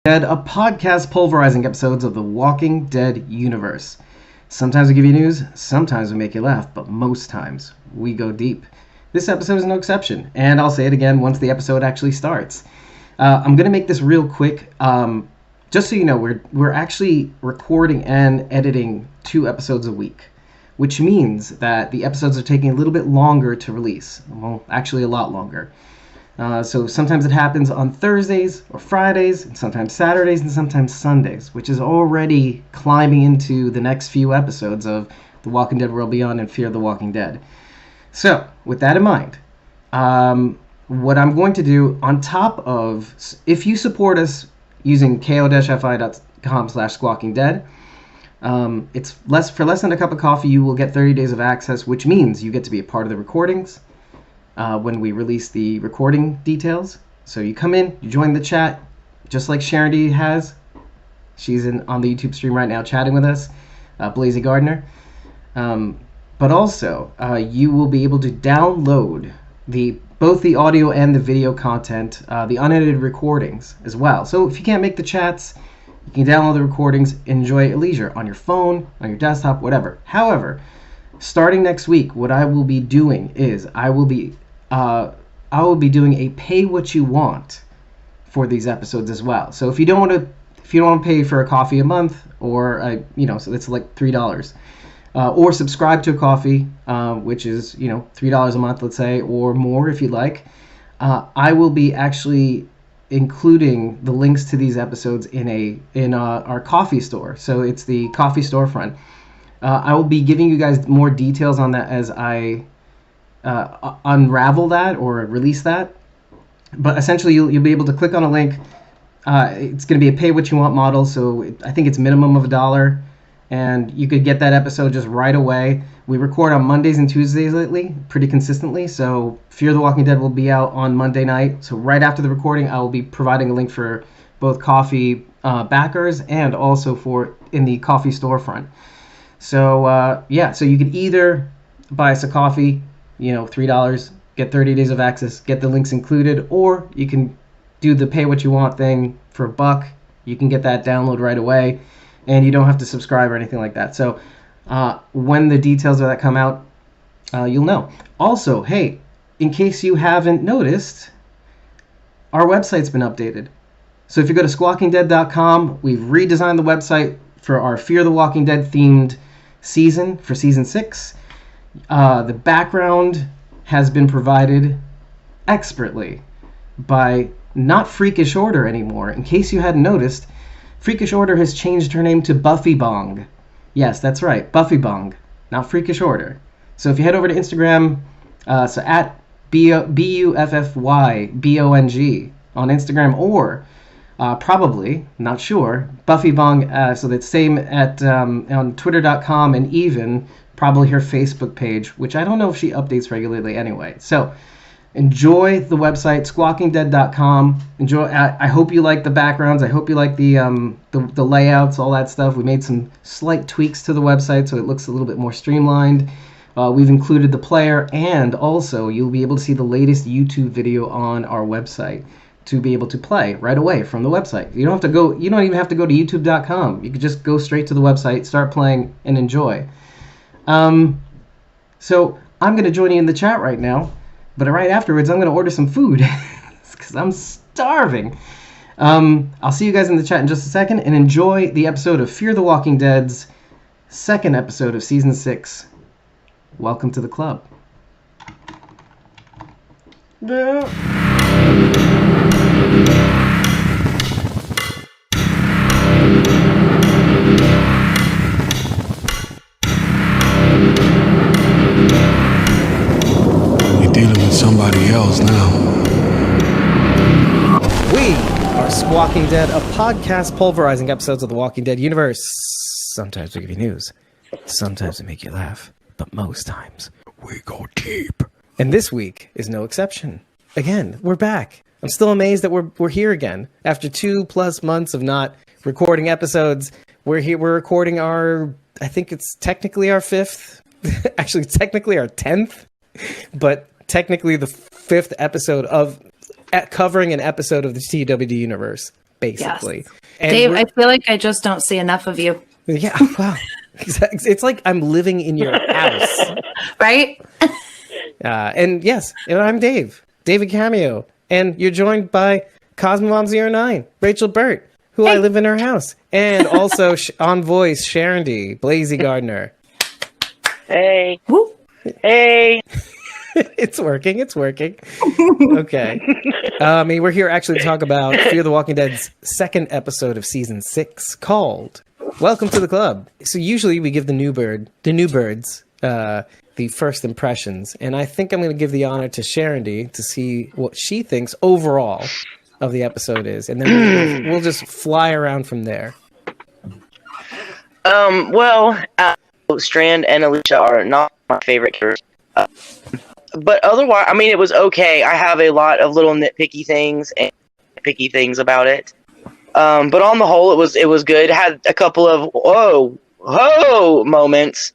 Dead, a podcast pulverizing episodes of the Walking Dead universe. Sometimes we give you news, sometimes we make you laugh, but most times we go deep. This episode is no exception, and I'll say it again once the episode actually starts. I'm going to make this real quick. Just so you know, we're actually recording and editing 2 episodes a week, which means that the episodes are taking a little bit longer to release. Well, actually a lot longer. So sometimes it happens on Thursdays or Fridays, and sometimes Saturdays, and sometimes Sundays, which is already climbing into the next few episodes of The Walking Dead World Beyond and Fear the Walking Dead. So, with that in mind, what I'm going to do on top of, if you support us using ko-fi.com/squawkingdead, it's for less than a cup of coffee, you will get 30 days of access, which means you get to be a part of the recordings. When we release the recording details. So you come in, you join the chat, just like Sharon D has. She's on the YouTube stream right now chatting with us, Blazy Gardner. But also, you will be able to download both the audio and the video content, the unedited recordings as well. So if you can't make the chats, you can download the recordings, enjoy at leisure on your phone, on your desktop, whatever. However, starting next week, what I will be doing is I will be doing a pay what you want for these episodes as well. So if you don't want to pay for a coffee a month, or so it's like $3, or subscribe to a coffee, which is $3 a month, let's say, or more if you'd like. I will be actually including the links to these episodes in our coffee store. So it's the coffee storefront. I will be giving you guys more details on that as I unravel that or release that. But essentially, you'll be able to click on a link. It's going to be a pay what you want model, so I think it's minimum of $1, and you could get that episode just right away. We record on Mondays and Tuesdays lately, pretty consistently. So Fear the Walking Dead will be out on Monday night. So right after the recording, I will be providing a link for both coffee backers and also in the coffee storefront. So, so you could either buy us a coffee, $3, get 30 days of access, get the links included, or you can do the pay what you want thing for $1. You can get that download right away, and you don't have to subscribe or anything like that. So when the details of that come out, you'll know. Also, hey, in case you haven't noticed, our website's been updated. So if you go to squawkingdead.com, we've redesigned the website for our Fear the Walking Dead themed season, for season 6. The background has been provided expertly by not Freakish Order anymore. In case you hadn't noticed, Freakish Order has changed her name to Buffy Bong. Yes, that's right, Buffy Bong, not Freakish Order. So if you head over to Instagram, so at BUFFYBONG on Instagram, or probably, not sure, Buffy Bong, so that's same on twitter.com, and even probably her Facebook page, which I don't know if she updates regularly anyway. So enjoy the website, squawkingdead.com. Enjoy. I hope you like the backgrounds. I hope you like the layouts, all that stuff. We made some slight tweaks to the website so it looks a little bit more streamlined. We've included the player, and also you'll be able to see the latest YouTube video on our website to be able to play right away from the website. You don't even have to go to youtube.com. You can just go straight to the website, start playing, and enjoy. So I'm going to join you in the chat right now, but right afterwards I'm going to order some food because I'm starving. I'll see you guys in the chat in just a second, and enjoy the episode of Fear the Walking Dead's second episode of season 6. Welcome to the club. Yeah. Somebody else now. We are Squawking Dead, a podcast pulverizing episodes of the Walking Dead universe. Sometimes we give you news, sometimes we make you laugh, but most times we go deep. And this week is no exception. Again, we're back. I'm still amazed that we're here again after 2+ months of not recording episodes. We're here. We're recording I think it's technically our 5th, actually technically our 10th, but technically the 5th episode of covering an episode of the TWD universe. basically. Yes. And Dave, I feel like I just don't see enough of you. yeah, wow. It's like I'm living in your house. Right? And yes, and I'm David Cameo. And you're joined by Cosmomom09, Rachael Burt, who I live in her house. And also on voice, Sharon D, Blazy Gardner. Hey. Woo. Hey. It's working. Okay. We're here actually to talk about Fear the Walking Dead's second episode of season 6 called Welcome to the Club. So usually we give the new birds, the first impressions. And I think I'm going to give the honor to Sharon D to see what she thinks overall of the episode is. And then we'll just fly around from there. Strand and Alicia are not my favorite characters. But otherwise, I mean, it was okay. I have a lot of little nitpicky things about it. But on the whole, it was good. It had a couple of whoa moments,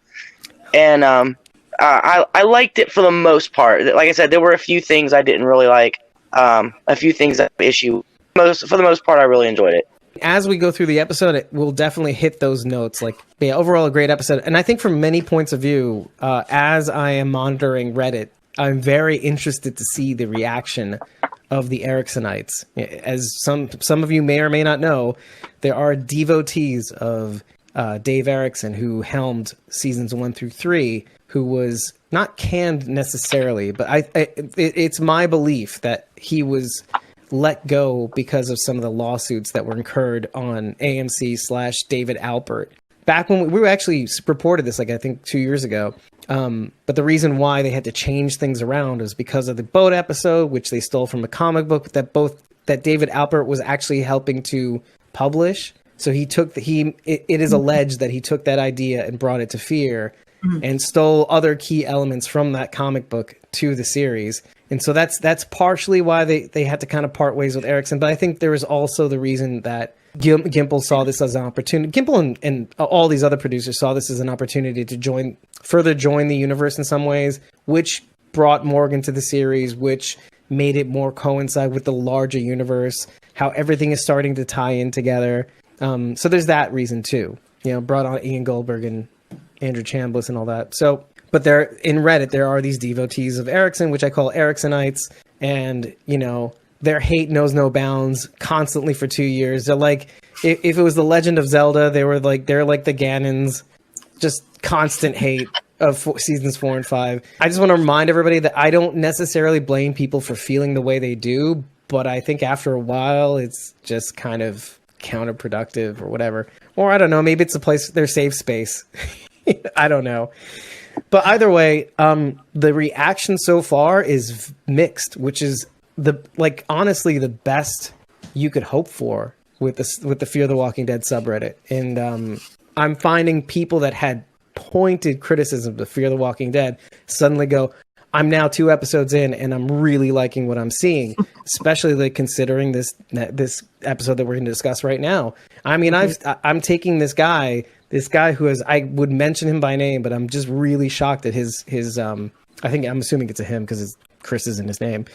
and I liked it for the most part. Like I said, there were a few things I didn't really like. A few things that issue. For the most part, I really enjoyed it. As we go through the episode, it will definitely hit those notes. Like, yeah, overall, a great episode. And I think from many points of view, as I am monitoring Reddit, I'm very interested to see the reaction of the Ericksonites. As some of you may or may not know, there are devotees of Dave Erickson, who helmed seasons 1 through 3, who was not canned necessarily, but it's my belief that he was let go because of some of the lawsuits that were incurred on AMC/David Alpert. Back when we actually reported this, like I think 2 years ago. But the reason why they had to change things around is because of the boat episode, which they stole from a comic book that David Alpert was actually helping to publish. So it is alleged that he took that idea and brought it to Fear and stole other key elements from that comic book to the series. And so that's partially why they had to kind of part ways with Erickson. But I think there was also the reason that Gimple saw this as an opportunity. Gimple and all these other producers saw this as an opportunity to further join the universe in some ways, which brought Morgan to the series, which made it more coincide with the larger universe, how everything is starting to tie in together. So there's that reason too. Brought on Ian Goldberg and Andrew Chambliss and all that. So, but in Reddit, there are these devotees of Erickson, which I call Ericksonites, and their hate knows no bounds constantly for 2 years. They're like, if it was The Legend of Zelda, they're like the Ganons, just constant hate of seasons 4 and 5. I just want to remind everybody that I don't necessarily blame people for feeling the way they do, but I think after a while, it's just kind of counterproductive or whatever. Or I don't know, maybe it's their safe space. I don't know. But either way, the reaction so far is mixed, which is honestly the best you could hope for with the Fear the Walking Dead subreddit. And I'm finding people that had pointed criticism of Fear the Walking Dead suddenly go, I'm now 2 episodes in and I'm really liking what I'm seeing, especially considering this episode that we're going to discuss right now. I mean, I'm taking this guy who I would mention him by name, but I'm just really shocked at his I'm assuming it's a him because Chris is in his name.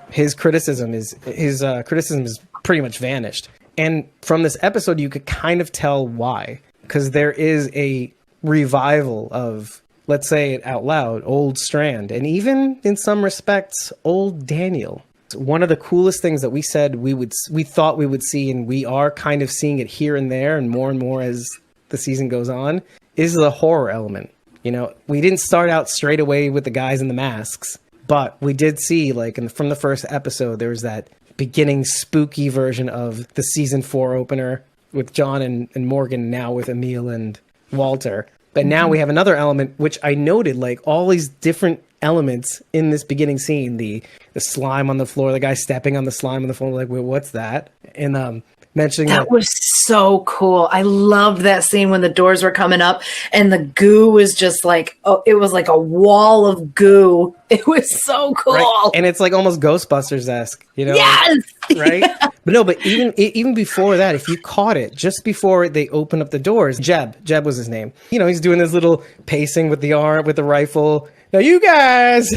His criticism is pretty much vanished. And from this episode, you could kind of tell why, because there is a revival of, let's say it out loud, old Strand, and even in some respects, old Daniel. One of the coolest things that we said we thought we would see, and we are kind of seeing it here and there and more as the season goes on, is the horror element. We didn't start out straight away with the guys in the masks, but we did see, from the first episode, there was that beginning spooky version of the season 4 opener with John and Morgan, now with Emil and Walter. But now we have another element, which I noted, all these different elements in this beginning scene, the slime on the floor, the guy stepping on the slime on the floor, wait, what's that? And mentioning that was so cool. I loved that scene when the doors were coming up and the goo was just it was like a wall of goo. It was so cool. Right? And it's almost Ghostbusters-esque, Yes! Right? But even before that, if you caught it, just before they open up the doors, Jeb was his name. He's doing this little pacing with the arm, with the rifle. Now you guys,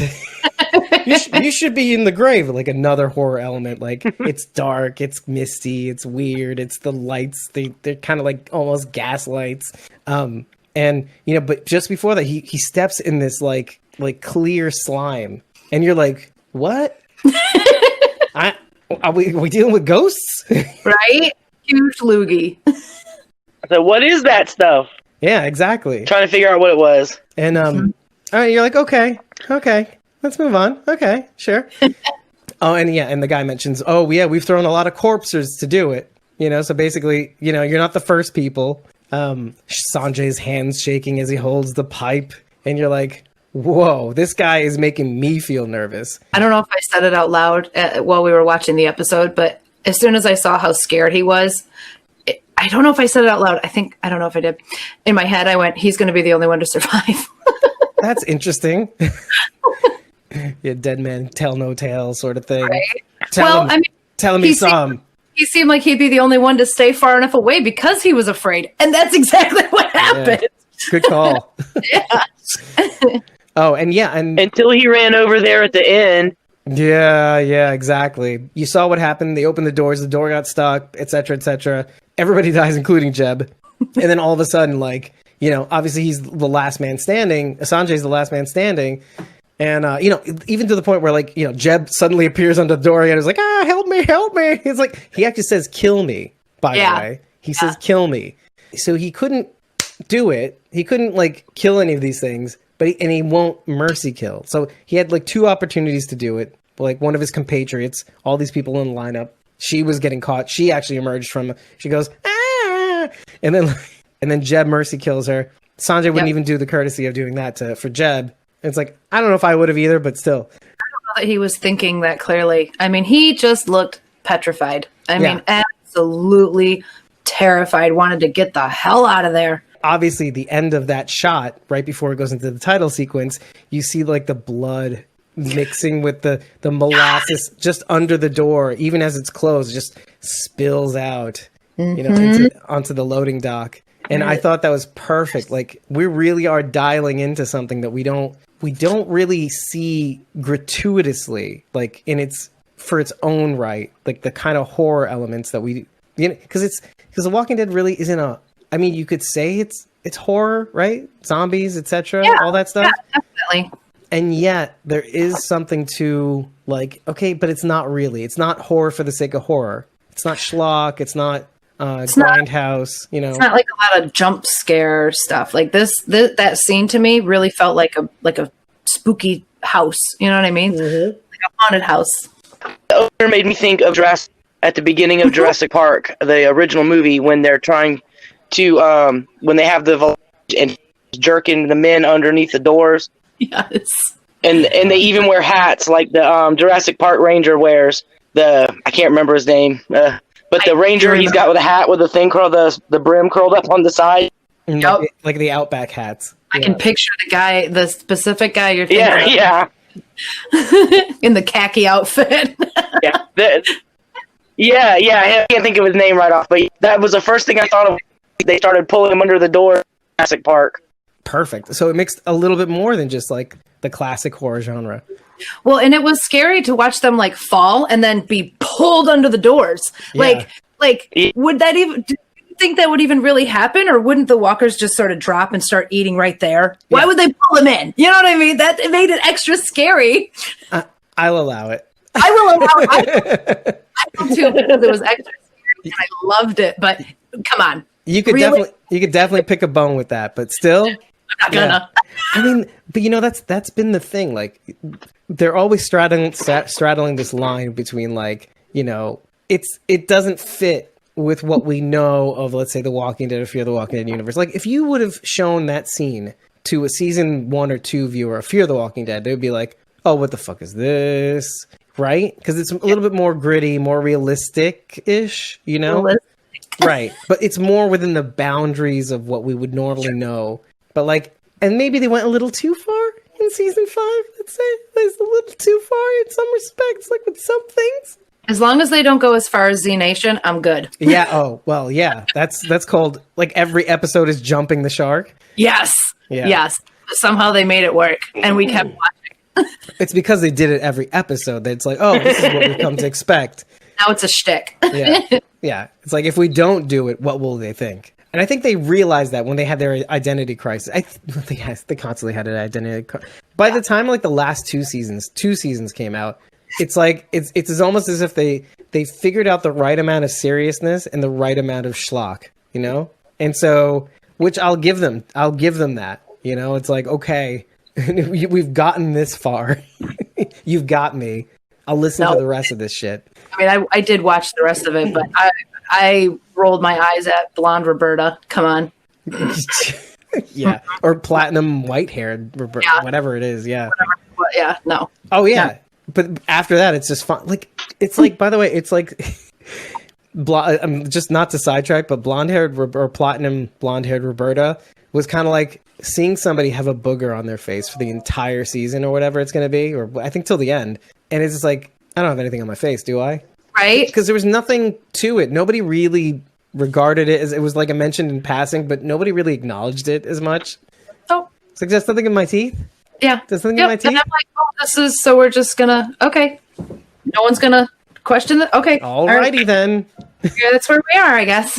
you should be in the grave. Like another horror element. Like it's dark, it's misty, it's weird. It's the lights. They're kind of like almost gas lights. And but just before that, he steps in this like clear slime, and you're like, what? Are we dealing with ghosts? Right? Huge loogie. So what is that stuff? Yeah, exactly. Trying to figure out what it was. And all right, you're like, okay, let's move on. Okay, sure. Oh, and the guy mentions, oh yeah, we've thrown a lot of corpses to do it. So basically, you're not the first people. Sanjay's hands shaking as he holds the pipe, and you're like, whoa, this guy is making me feel nervous. I don't know if I said it out loud while we were watching the episode, but as soon as I saw how scared he was, I don't know if I said it out loud. I don't know if I did. In my head, I went, he's going to be the only one to survive. That's interesting. Yeah, dead man tell no tale sort of thing. Right? Tell him he saw him. He seemed like he'd be the only one to stay far enough away because he was afraid. And that's exactly what happened. Yeah. Good call. Yeah. Oh, and until he ran over there at the end. Yeah, exactly. You saw what happened. They opened the doors. The door got stuck, etc., etc. Everybody dies, including Jeb. And then all of a sudden, obviously he's the last man standing. Sanjay's the last man standing. And, even to the point where, Jeb suddenly appears under the door and is like, help me. It's like, he actually says, kill me, by the way. He says, kill me. So he couldn't do it. He couldn't, kill any of these things. But he won't mercy kill. So he had two opportunities to do it. One of his compatriots, all these people in the lineup. She was getting caught. She actually emerged from. She goes, ah, and then Jeb mercy kills her. Sanjay wouldn't even do the courtesy of doing that for Jeb. It's like, I don't know if I would have either, but still. I don't know that he was thinking that clearly. I mean, he just looked petrified. I mean, absolutely terrified. Wanted to get the hell out of there. Obviously, the end of that shot, right before it goes into the title sequence, you see the blood mixing with the molasses just under the door, even as it's closed, it just spills out, onto the loading dock. And I thought that was perfect. We really are dialing into something that we don't really see gratuitously, for its own right, the kind of horror elements that we, because The Walking Dead really isn't you could say it's horror, right? Zombies, etc., all that stuff. Yeah, definitely. And yet there is something to okay, but it's not really. It's not horror for the sake of horror. It's not schlock. It's not grindhouse. It's not a lot of jump scare stuff. That scene to me really felt like a spooky house. You know what I mean? Mm-hmm. Like a haunted house. The opener made me think of Jurassic at the beginning of Jurassic Park, the original movie, when they're trying to when they have the and jerking the men underneath the doors. Yes. And they even wear hats like the Jurassic Park Ranger wears. I can't remember his name, but the Ranger, he's got with a hat with the thing curled, the brim curled up on the side. Yep. Like the Outback hats. I can picture the specific guy you're thinking of. Yeah. In the khaki outfit. I can't think of his name right off, but that was the first thing I thought of. They started pulling him under the door in Jurassic Park. Perfect. So it mixed a little bit more than just the classic horror genre. Well, and it was scary to watch them fall and then be pulled under the doors. Yeah. Would that even, do you think that would even really happen, or wouldn't the walkers just sort of drop and start eating right there? Yeah. Why would they pull them in? You know what I mean? That it made it extra scary. I'll allow it. I will allow it. I will too, because it was extra scary and I loved it. But come on. You could definitely pick a bone with that, but still, I'm not gonna. Yeah. But that's been the thing. They're always straddling this line between it doesn't fit with what we know of, let's say, The Walking Dead or Fear the Walking Dead universe. If you would have shown that scene to a season 1 or 2 viewer of Fear the Walking Dead, they would be like, "Oh, what the fuck is this?" Right? Because it's a little bit more gritty, more realistic-ish, Right, but it's more within the boundaries of what we would normally know. But and maybe they went a little too far in season 5. Let's say it's a little too far in some respects, with some things. As long as they don't go as far as Z Nation, I'm good. Yeah. Oh well. Yeah. That's called every episode is jumping the shark. Yes. Yeah. Yes. somehow they made it work, and we kept watching. It's because they did it every episode that it's like, oh, this is what we've come to expect. Now it's a shtick. Yeah. It's like, if we don't do it, what will they think? And I think they realized that when they had their identity crisis. They constantly had an identity crisis. By the time like the last two seasons came out, it's like it's almost as if they figured out the right amount of seriousness and the right amount of schlock, you know? And so, which I'll give them that, you know? It's like, okay, we've gotten this far. You've got me. I'll listen to the rest of this shit. I mean, I did watch the rest of it, but I rolled my eyes at blonde Roberta. Come on. Yeah. Or platinum white-haired Roberta, whatever it is, yeah. Whatever. Yeah, no. Oh, yeah. But after that, it's just fun. Like, it's like, by the way, it's like, just not to sidetrack, but blonde-haired or platinum blonde-haired Roberta was kind of like seeing somebody have a booger on their face for the entire season or whatever it's going to be, or I think till the end. And it's just like, I don't have anything on my face, do I? Right? Because there was nothing to it. Nobody really regarded it as, it was like a mention in passing, but nobody really acknowledged it as much. Oh. It's like, there's something in my teeth? Yeah. There's something in my teeth? And I'm like, oh, this is, so we're just gonna, okay. No one's gonna question it. Okay. Alrighty then. Yeah, that's where we are, I guess.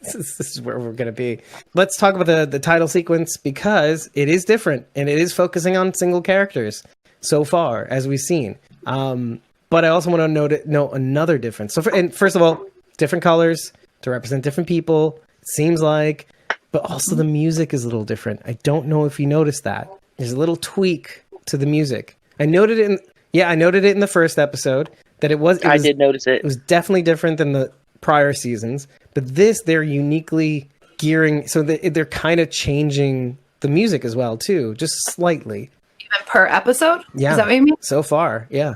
This is where we're going to be. Let's talk about the title sequence, because it is different and it is focusing on single characters so far, as we've seen. But I also want to note another difference. So, first of all, different colors to represent different people, it seems like, but also the music is a little different. I don't know if you noticed that. There's a little tweak to the music. I noted it in the first episode that I did notice it. It was definitely different than the prior seasons, but they're uniquely gearing, so they're kind of changing the music as well too, just slightly. Even per episode? Yeah. Is that what you mean? So far, yeah.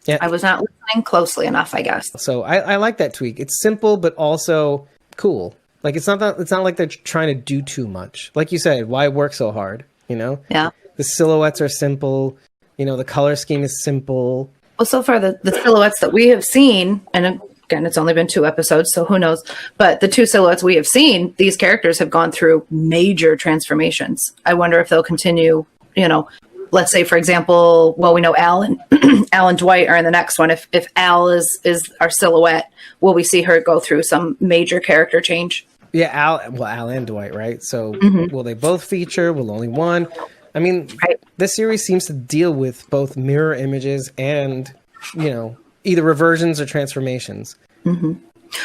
Yeah. I was not listening closely enough, I guess. So I like that tweak. It's simple, but also cool. Like, it's not like they're trying to do too much. Like you said, why work so hard? You know? Yeah. The silhouettes are simple. You know, the color scheme is simple. Well, so far the silhouettes that we have seen, and again, it's only been 2 episodes, so who knows? But the 2 silhouettes we have seen, these characters have gone through major transformations. I wonder if they'll continue, you know, let's say, for example, well, we know Al and Dwight are in the next one. If Al is our silhouette, will we see her go through some major character change? Yeah, Al and Dwight, right? So will they both feature? Will only one? I mean, this series seems to deal with both mirror images and, you know, either reversions or transformations. Mm-hmm.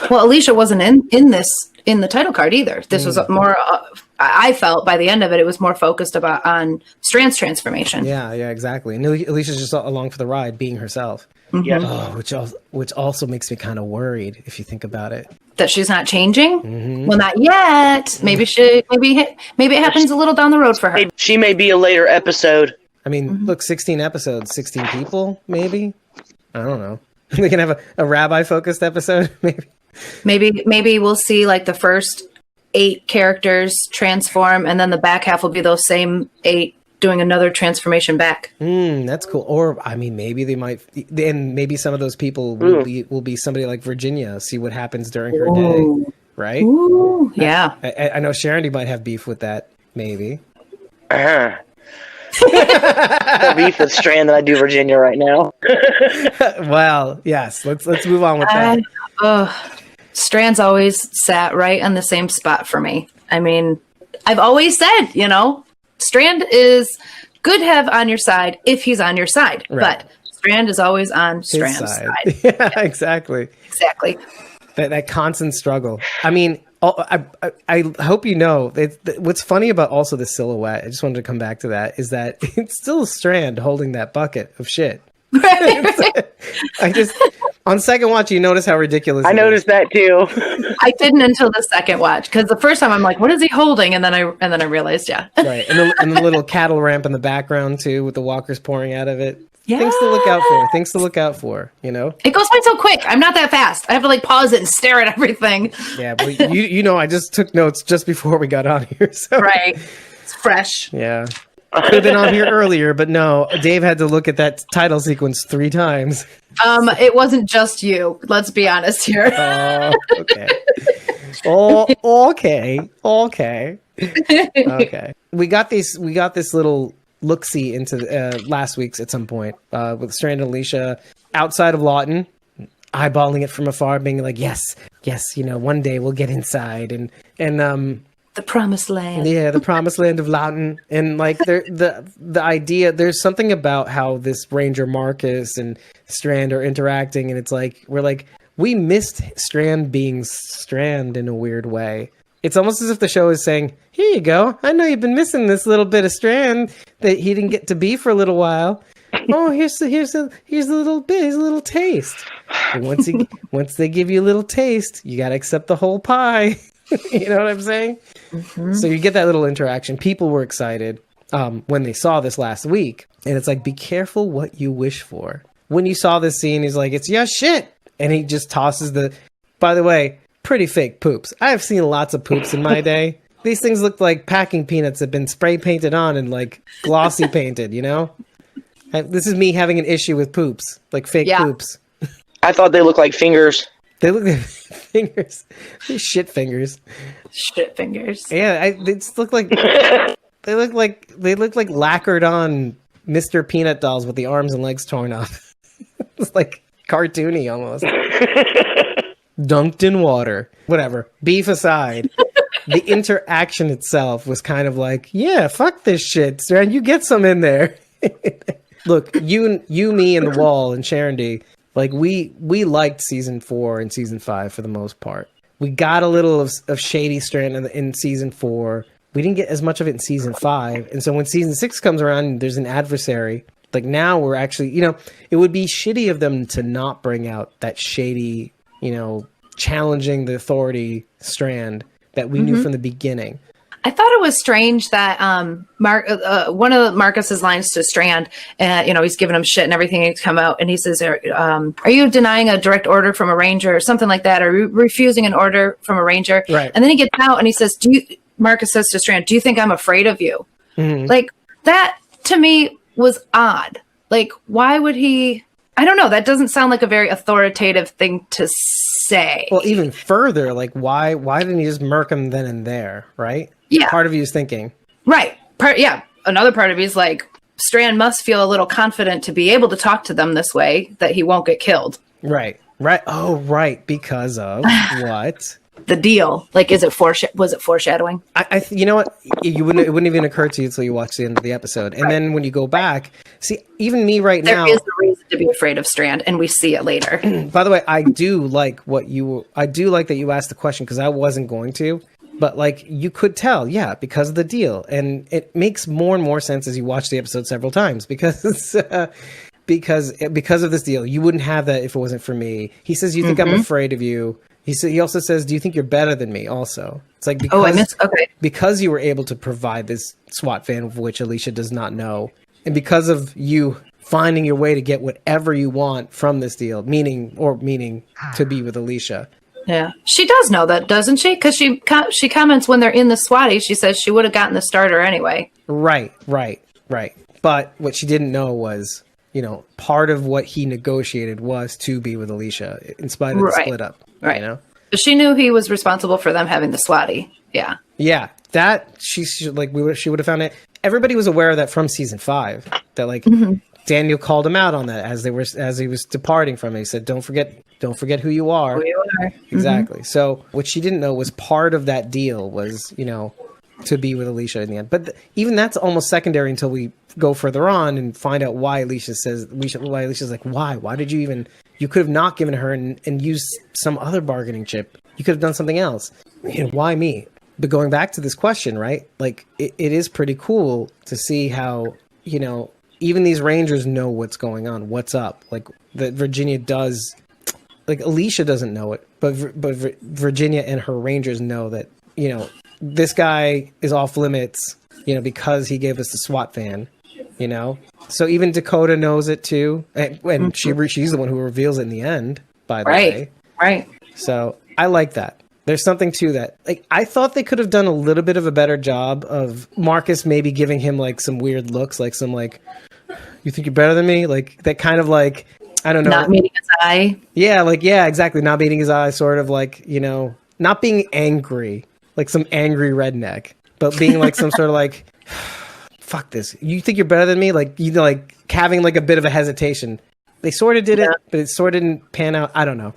Well, Alicia wasn't in the title card either. This was more. I felt by the end of it, it was more focused on Strand's transformation. Yeah, exactly. And Alicia's just along for the ride, being herself. Mm-hmm. Yeah. Oh, which also makes me kind of worried if you think about it. That she's not changing. Mm-hmm. Well, not yet. Maybe it happens a little down the road for her. She may be a later episode. I mean, look, 16 episodes, 16 people, maybe. I don't know. We can have a rabbi-focused episode, maybe. Maybe we'll see like the first 8 characters transform, and then the back half will be those same 8 doing another transformation back. That's cool. Or I mean, maybe they might, and maybe some of those people will be somebody like Virginia. See what happens during her day, right? Ooh, yeah. I know Sharon might have beef with that. Maybe. More beef with Strand than I do Virginia right now. Well, yes. Let's move on with that. Strand's always sat right on the same spot for me. I mean, I've always said, you know, Strand is good to have on your side if he's on your side, right. But Strand is always on Strand's side. Yeah, exactly. That constant struggle. I mean, I hope you know, what's funny about also the silhouette, I just wanted to come back to that, is that it's still Strand holding that bucket of shit. On second watch, you notice how ridiculous I noticed that too. I didn't until the second watch, because the first time I'm like, what is he holding? And then I realized, yeah. Right. And the little cattle ramp in the background too, with the walkers pouring out of it. Yeah. Things to look out for, you know? It goes by so quick. I'm not that fast. I have to like pause it and stare at everything. Yeah, but you know, I just took notes just before we got on here. So. Right. It's fresh. Yeah. Could have been on here earlier, but no, Dave had to look at that title sequence 3 times. It wasn't just you. Let's be honest here. Oh, okay. Oh, okay. Okay. We got this little look-see into last week's at some point with Strand and Alicia outside of Lawton, eyeballing it from afar, being like, yes, one day we'll get inside and The promised land. yeah, the promised land of Lawton. And like the idea, there's something about how this Ranger Marcus and Strand are interacting, and it's like we missed Strand being Strand in a weird way. It's almost as if the show is saying, here you go. I know you've been missing this little bit of Strand that he didn't get to be for a little while. Oh, here's a little bit, here's a little taste. And once they give you a little taste, you got to accept the whole pie. You know what I'm saying? Mm-hmm. So you get that little interaction. People were excited when they saw this last week. And it's like, be careful what you wish for. When you saw this scene, he's like, it's your shit. And he just tosses by the way, pretty fake poops. I've seen lots of poops in my day. These things look like packing peanuts have been spray painted on and like glossy painted, you know? This is me having an issue with poops, like fake poops. I thought they looked like fingers. They look like fingers. Shit fingers. Shit fingers. Yeah, they just look like they look like lacquered on Mr. Peanut dolls with the arms and legs torn off. It's like cartoony almost. Dunked in water. Whatever. Beef aside, the interaction itself was kind of like, yeah, fuck this shit, Strand. You get some in there. Look, you, me, and the Wall and Sharon D. Like we liked season 4 and season 5 for the most part. We got a little of shady Strand in season 4. We didn't get as much of it in season 5. And so when season 6 comes around and there's an adversary, like now we're actually, it would be shitty of them to not bring out that shady, challenging the authority Strand that we knew from the beginning. I thought it was strange that one of Marcus's lines to Strand, he's giving him shit and everything, he's come out and he says, are you denying a direct order from a ranger or something like that, or refusing an order from a ranger? Right. And then he gets out and he says, Marcus says to Strand, do you think I'm afraid of you? Mm-hmm. Like, that to me was odd. Like, why would he? I don't know. That doesn't sound like a very authoritative thing to say. Well, even further, like, why didn't he just murk him then and there, right? Yeah. Part of you is thinking. Right. Another part of you is like, Strand must feel a little confident to be able to talk to them this way, that he won't get killed. Right. Oh, right. Because of what? The deal. Like, was it foreshadowing? You know what? It wouldn't even occur to you until you watch the end of the episode. And then when you go back, see, even me right now. There is a reason to be afraid of Strand, and we see it later. By the way, I do like that you asked the question, because I wasn't going to. But like, you could tell, because of the deal. And it makes more and more sense as you watch the episode several times, because because of this deal. You wouldn't have that if it wasn't for me. He says, you think I'm afraid of you. He also says, do you think you're better than me also? It's like, because you were able to provide this SWAT van, of which Alicia does not know, and because of you finding your way to get whatever you want from this deal, meaning to be with Alicia. Yeah, she does know that, doesn't she? Because she comments when they're in the SWATty, she says she would have gotten the starter anyway. Right. But what she didn't know was, part of what he negotiated was to be with Alicia, in spite of the split up. Right. She knew he was responsible for them having the SWATty. Yeah. Yeah. That she would have found it. Everybody was aware of that from season 5. That Daniel called him out on that as he was departing from it. He said, "Don't forget who you are." Who you are. Exactly. So what she didn't know was part of that deal was, to be with Alicia in the end. But even that's almost secondary until we go further on and find out why Alicia's like, why? Why did you even? You could have not given her and used some other bargaining chip. You could have done something else. Why me? But going back to this question, right? Like, it is pretty cool to see how, even these Rangers know what's going on, what's up. Like, that Virginia does, like, Alicia doesn't know it, but Virginia and her Rangers know that, this guy is off limits, because he gave us the SWAT van, So even Dakota knows it too, and she's the one who reveals it in the end. By the way, right. So I like that. There's something to that. Like, I thought they could have done a little bit of a better job of Marcus maybe giving him like some weird looks, like some like, you think you're better than me, like that kind of like, I don't know, not meeting his eye. Yeah, exactly, not meeting his eye, sort of like not being angry, like some angry redneck. but being like some sort of like, fuck this. You think you're better than me? Like, you know, like having like a bit of a hesitation. They sort of did it, but it sort of didn't pan out. I don't know.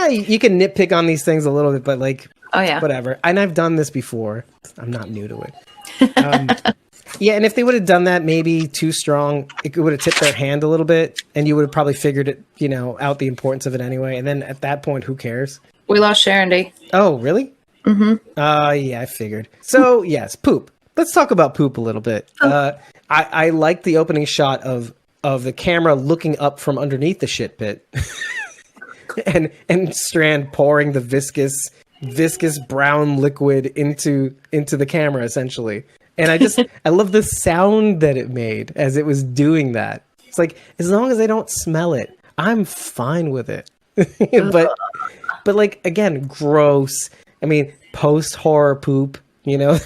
You can nitpick on these things a little bit, but like, whatever. And I've done this before. I'm not new to it. Yeah, and if they would have done that maybe too strong, it would have tipped their hand a little bit, and you would have probably figured it, you know, out the importance of it anyway. And then at that point, who cares? We lost Sharon. Oh, really? Mm-hmm. Yeah, I figured. So, yes, poop. Let's talk about poop a little bit. I like the opening shot of the camera looking up from underneath the shit pit, and Strand pouring the viscous brown liquid into the camera, essentially. And I love the sound that it made as it was doing that. It's like, as long as I don't smell it, I'm fine with it. but like, again, gross. I mean, post-horror poop, you know,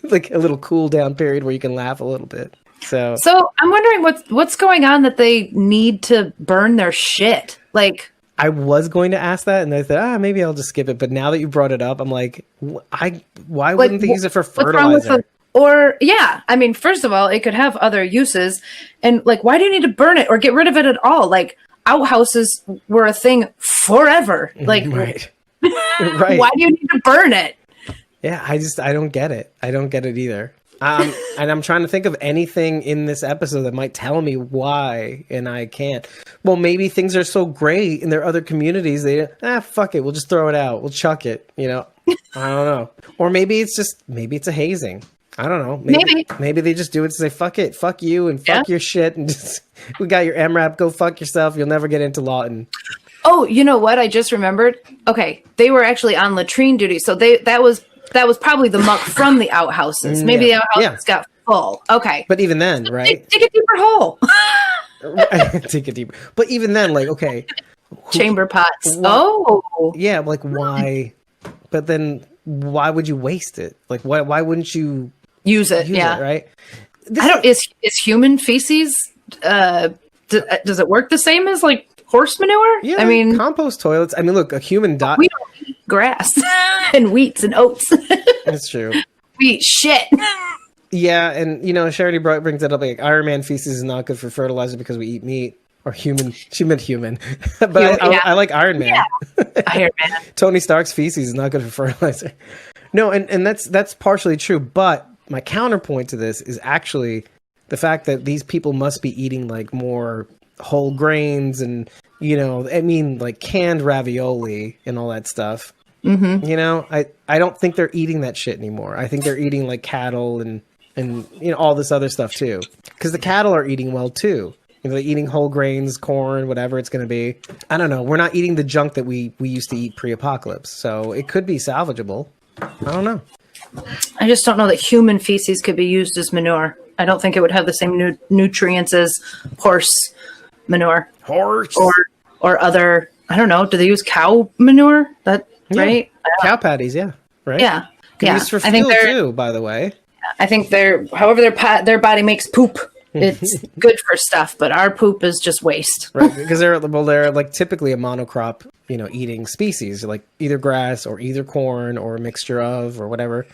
like a little cool down period where you can laugh a little bit. So I'm wondering what's going on that they need to burn their shit. Like, I was going to ask that, and I thought, maybe I'll just skip it. But now that you brought it up, I'm like, why wouldn't they use it for fertilizer? Or, yeah, I mean, first of all, it could have other uses. And, like, why do you need to burn it or get rid of it at all? Like, outhouses were a thing forever. Like, right. Why do you need to burn it? Yeah, I don't get it. I don't get it either. And I'm trying to think of anything in this episode that might tell me why, and I can't. Well, maybe things are so great in their other communities, fuck it, we'll just throw it out. We'll chuck it, you know? I don't know. Or maybe it's a hazing. I don't know. Maybe they just do it to say, fuck it, fuck you, and fuck your shit, and just, we got your MRAP, go fuck yourself, you'll never get into Lawton. Oh, you know what? I just remembered. Okay, they were actually on latrine duty, so that was probably the muck from the outhouses. Maybe the outhouses got full. Okay. But even then, right? Dig a deeper hole. Dig a deeper. But even then, like, okay. Chamber pots. Yeah, like, why? But then, why would you waste it? Like, why wouldn't you use it, right? Is human feces, does it work the same as, like, horse manure? Yeah, I mean, compost toilets. I mean, look, a human diet. We don't eat grass and wheats and oats. That's true. We eat shit. Yeah, and, you know, Charity brings that up, like, Iron Man feces is not good for fertilizer because we eat meat. Or human. She meant human. But I like Iron Man. Yeah. Iron Man. Tony Stark's feces is not good for fertilizer. No, and that's partially true. But my counterpoint to this is actually the fact that these people must be eating, like, more whole grains and, you know, I mean, like, canned ravioli and all that stuff. Mm-hmm. You know, I don't think they're eating that shit anymore. I think they're eating, like, cattle and you know, all this other stuff too. Because the cattle are eating well too. You know, they're eating whole grains, corn, whatever it's going to be. I don't know. We're not eating the junk that we used to eat pre-apocalypse. So it could be salvageable. I don't know. I just don't know that human feces could be used as manure. I don't think it would have the same nutrients as horse manure. Horse. Or other, I don't know. Do they use cow manure? Right? Cow patties, yeah. Right? Yeah. Can be used for fuel too, by the way. I think however their body makes poop. It's good for stuff, but our poop is just waste. Right, because they're like typically a monocrop, you know, eating species, like either grass or either corn or a mixture of or whatever,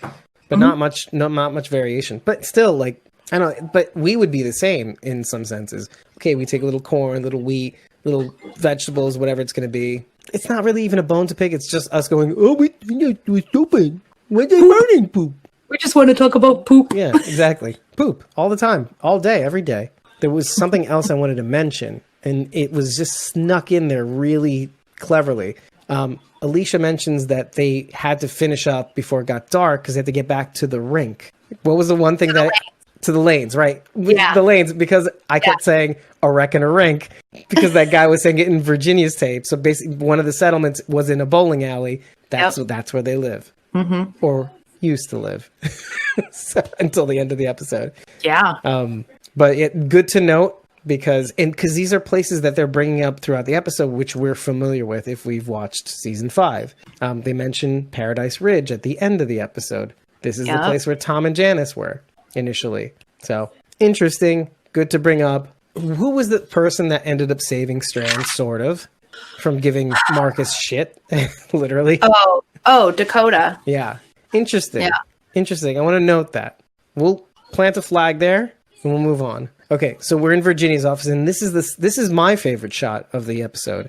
but not much variation. But still, like, I don't know, but we would be the same in some senses. Okay, we take a little corn, little wheat, little vegetables, whatever it's going to be. It's not really even a bone to pick. It's just us going, oh, we're stupid. We're burning poop. We just want to talk about poop. Yeah, exactly. Poop all the time, all day, every day. There was something else I wanted to mention, and it was just snuck in there really cleverly. Alicia mentions that they had to finish up before it got dark because they had to get back to the rink. What was the one thing to the lanes, right? Yeah. The lanes, because I kept saying a wreck and a rink because that guy was saying it in Virginia's tape. So basically, one of the settlements was in a bowling alley. That's where they live. Mm-hmm. Or used to live so, until the end of the episode. Yeah. But good to note because these are places that they're bringing up throughout the episode, which we're familiar with if we've watched season 5. They mention Paradise Ridge at the end of the episode. This is the place where Tom and Janice were initially. So interesting. Good to bring up. Who was the person that ended up saving Strand, sort of, from giving Marcus shit, literally? Oh, Dakota. Yeah. Interesting. Interesting. I want to note that. We'll plant a flag there and we'll move on. Okay, so we're in Virginia's office, and this is my favorite shot of the episode,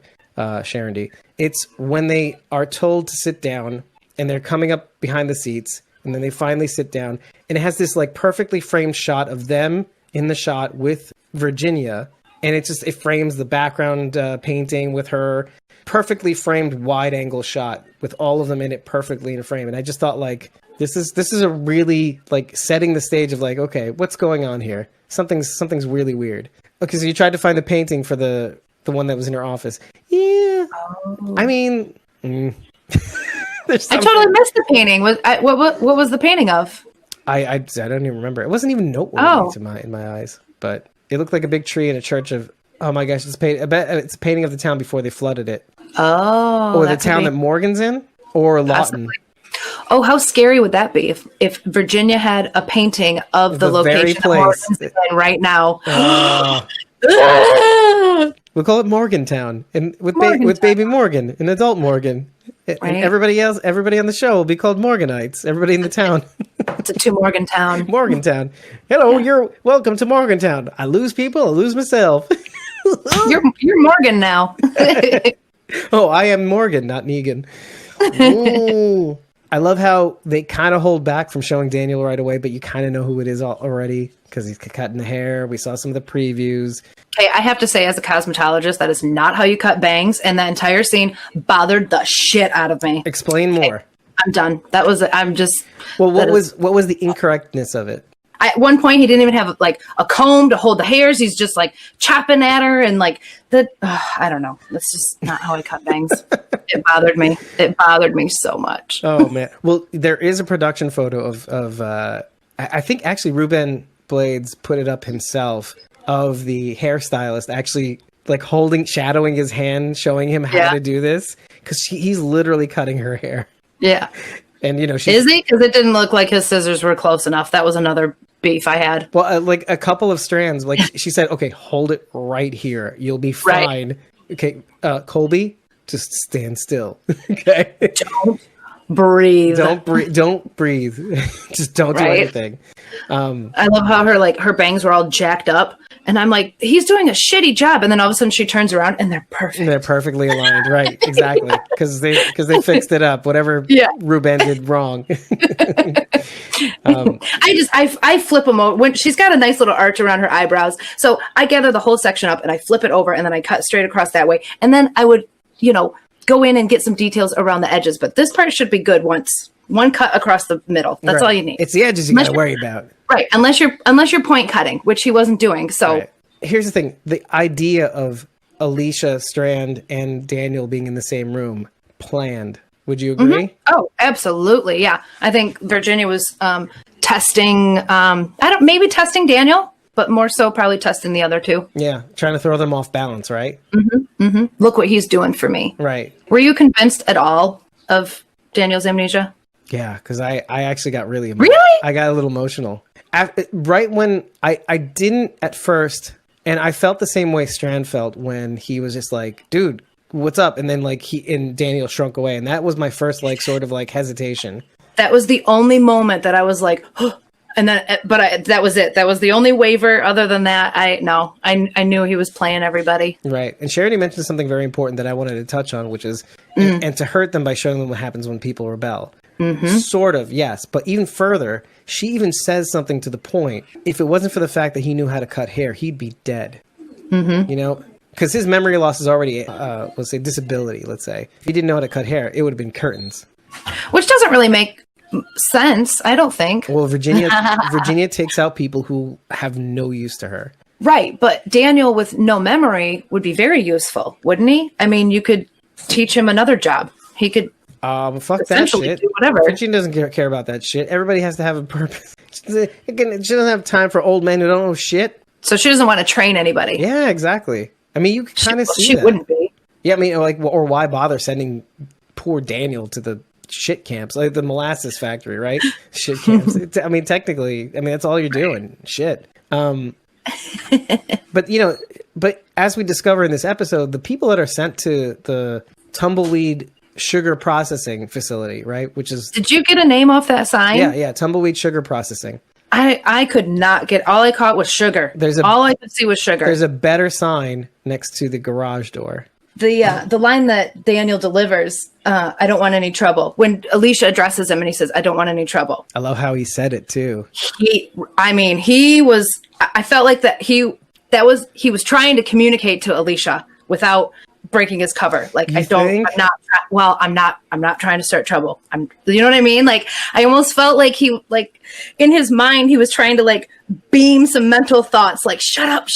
Sharon D. It's when they are told to sit down, and they're coming up behind the seats, and then they finally sit down, and it has this like perfectly framed shot of them in the shot with Virginia, and it frames the background painting with her, perfectly framed wide angle shot with all of them in it perfectly in a frame. And I just thought, like, this is a really, like, setting the stage of, like, okay, what's going on here? Something's really weird. Okay, so you tried to find the painting for the one that was in her office. Yeah. Oh. I mean, I totally missed the painting. What was the painting of? I don't even remember. It wasn't even noteworthy in my eyes, but it looked like a big tree in a church of, oh my gosh, I bet it's a painting of the town before they flooded it. Oh. Or the town that Morgan's in, or Lawton. Possibly. Oh, how scary would that be if Virginia had a painting of the location of Morgan's in right now? We'll call it Morgantown, and with baby Morgan, and adult Morgan, right. And everybody on the show will be called Morganites. Everybody in the town. To Morgantown. Morgantown. Hello, you're welcome to Morgantown. I lose people, I lose myself. You're Morgan now. Oh, I am Morgan, not Negan. Ooh. I love how they kind of hold back from showing Daniel right away, but you kind of know who it is already because he's cutting the hair. We saw some of the previews. Hey, I have to say, as a cosmetologist, that is not how you cut bangs, and that entire scene bothered the shit out of me. Explain more. Okay, I'm done. I'm just. Well, what was the incorrectness of it? At one point, he didn't even have like a comb to hold the hairs. He's just like chopping at her and like I don't know. That's just not how I cut bangs. It bothered me. It bothered me so much. Oh man. Well, there is a production photo of I think actually Ruben Blades put it up himself of the hairstylist actually like shadowing his hand, showing him how to do this because he's literally cutting her hair. Yeah. And you know, is he? Because it didn't look like his scissors were close enough. That was another beef I had. Well, like a couple of strands. Like she said, okay, hold it right here. You'll be fine. Right. Okay, Colby, just stand still. Okay. Don't breathe. Don't breathe. Just don't do anything. I love how her bangs were all jacked up. And I'm like, he's doing a shitty job. And then all of a sudden she turns around and they're perfect. They're perfectly aligned. Right. Exactly. Because they fixed it up. Whatever Ruben did wrong. I flip them over when she's got a nice little arch around her eyebrows. So I gather the whole section up and I flip it over and then I cut straight across that way. And then I would, go in and get some details around the edges. But this part should be good once. One cut across the middle. That's all you need. It's the edges you gotta worry about. Right. Unless you're point cutting, which he wasn't doing. So here's the thing. The idea of Alicia, Strand, and Daniel being in the same room, planned. Would you agree? Mm-hmm. Oh, absolutely. Yeah. I think Virginia was testing maybe testing Daniel, but more so probably testing the other two. Yeah. Trying to throw them off balance, right? Mm-hmm. Mm-hmm. Look what he's doing for me. Right. Were you convinced at all of Daniel's amnesia? Yeah, because I actually got really emotional. Really? I got a little emotional. Right when I didn't at first, and I felt the same way Strand felt when he was just like, dude, what's up? And then like Daniel shrunk away. And that was my first sort of hesitation. That was the only moment that I was like, oh. And then, that was it. That was the only waiver. Other than that, I knew he was playing everybody. Right. And Charity mentioned something very important that I wanted to touch on, which is, and to hurt them by showing them what happens when people rebel. Mm-hmm. Sort of, yes. But even further, she even says something to the point, if it wasn't for the fact that he knew how to cut hair, he'd be dead. Mm-hmm. Because his memory loss is already, let's say, disability, let's say. If he didn't know how to cut hair, it would have been curtains. Which doesn't really make sense, I don't think. Well, Virginia takes out people who have no use to her. Right, but Daniel with no memory would be very useful, wouldn't he? I mean, you could teach him another job. He could fuck that shit. Do whatever. Virginia doesn't care about that shit. Everybody has to have a purpose. She doesn't have time for old men who don't know shit. So she doesn't want to train anybody. Yeah, exactly. I mean, you kind of see she that. Wouldn't be. Yeah, I mean, or why bother sending poor Daniel to the shit camps, like the molasses factory, right? Shit camps. Technically, that's all you're doing. Shit. But as we discover in this episode, the people that are sent to the tumbleweed sugar processing facility, right? Which is Did you get a name off that sign? yeah, Tumbleweed Sugar Processing. I could not get, all I caught was sugar. All I could see was sugar. There's a better sign next to the garage door. The line that Daniel delivers, I don't want any trouble. When Alicia addresses him and he says, I don't want any trouble. I love how he said it too. I felt like he was trying to communicate to Alicia without breaking his cover. Like, I'm not trying to start trouble. You know what I mean? Like, I almost felt like in his mind, he was trying to like beam some mental thoughts, like, shut up.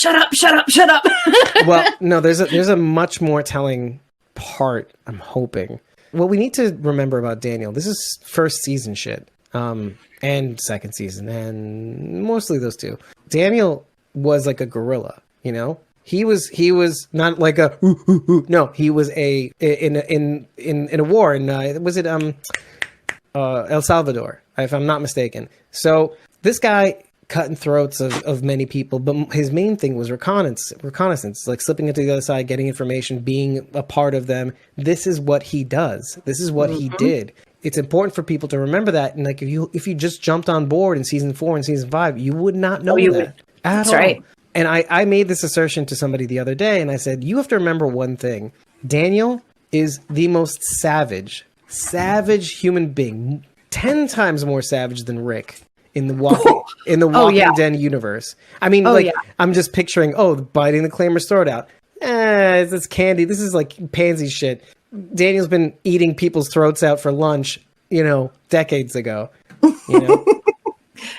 Well, no, there's a much more telling part, I'm hoping. What we need to remember about Daniel, this is first season shit, and second season, and mostly those two. Daniel was like a gorilla, you know? He was not like a no. He was in a war in was it El Salvador, if I'm not mistaken. So this guy cutting throats of many people, but his main thing was reconnaissance, like slipping into the other side, getting information, being a part of them. This is what he does. This is what he did. It's important for people to remember that. And like if you just jumped on board in season 4 and season 5, you would not know that. That's right. And I made this assertion to somebody the other day, and I said, you have to remember one thing. Daniel is the most savage human being, 10 times more savage than Rick in the Walking Dead universe. I mean, I'm just picturing, biting the Claimer's throat out. It's candy. This is like pansy shit. Daniel's been eating people's throats out for lunch, decades ago.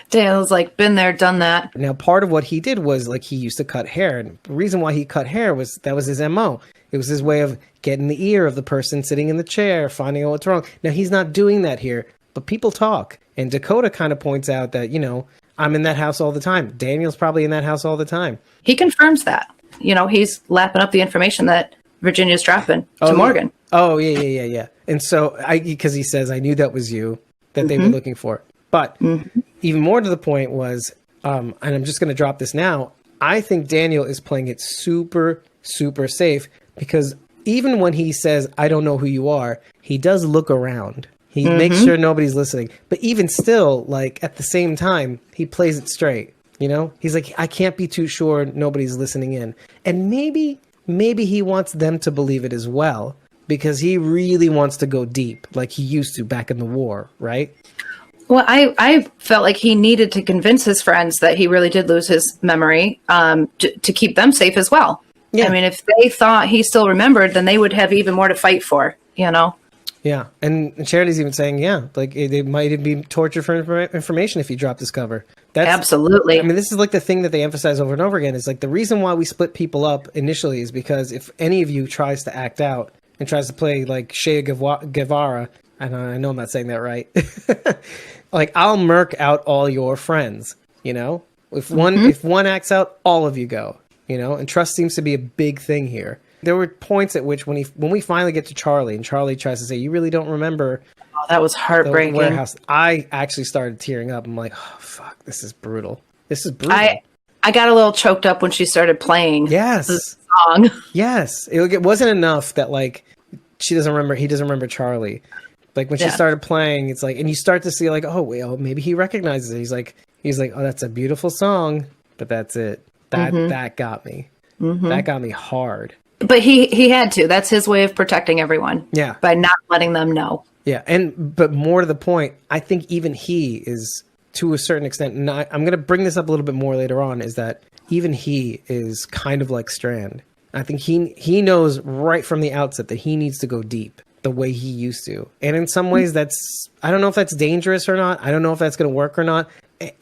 Daniel's like, been there, done that. Now, part of what he did was like he used to cut hair. And the reason why he cut hair was his MO. It was his way of getting the ear of the person sitting in the chair, finding out what's wrong. Now, he's not doing that here, but people talk. And Dakota kind of points out that, I'm in that house all the time. Daniel's probably in that house all the time. He confirms that. He's lapping up the information that Virginia's dropping to Morgan. Oh, yeah. And so, because he says, I knew that was you that they were looking for. But even more to the point was, and I'm just going to drop this now, I think Daniel is playing it super, super safe because even when he says, I don't know who you are, he does look around. He makes sure nobody's listening. But even still, like at the same time, he plays it straight. He's like, I can't be too sure nobody's listening in. And maybe he wants them to believe it as well because he really wants to go deep like he used to back in the war, right? Well, I felt like he needed to convince his friends that he really did lose his memory to keep them safe as well. Yeah. I mean, if they thought he still remembered, then they would have even more to fight for, Yeah. And Charity's even saying, like it might be torture for information if you drop this cover. Absolutely. I mean, this is like the thing that they emphasize over and over again is like the reason why we split people up initially is because if any of you tries to act out and tries to play like Che Guevara, and I know I'm not saying that right. Like I'll murk out all your friends, If one acts out, all of you go, And trust seems to be a big thing here. There were points at which when we finally get to Charlie and Charlie tries to say, "You really don't remember." Oh, that was heartbreaking. The warehouse. I actually started tearing up. I'm like, "Oh fuck, this is brutal. This is brutal." I got a little choked up when she started playing. Yes. The song. Yes. It wasn't enough that like he doesn't remember Charlie. Like when she started playing, it's like, and you start to see like, oh, well, maybe he recognizes it. He's like, oh, that's a beautiful song, but that's it. That got me. That got me hard. But he had to. That's his way of protecting everyone. Yeah. By not letting them know. Yeah. But more to the point, I think even he is to a certain extent, and I'm going to bring this up a little bit more later on, is that even he is kind of like Strand. I think he knows right from the outset that he needs to go deep the way he used to. And in some ways I don't know if that's dangerous or not. I don't know if that's going to work or not.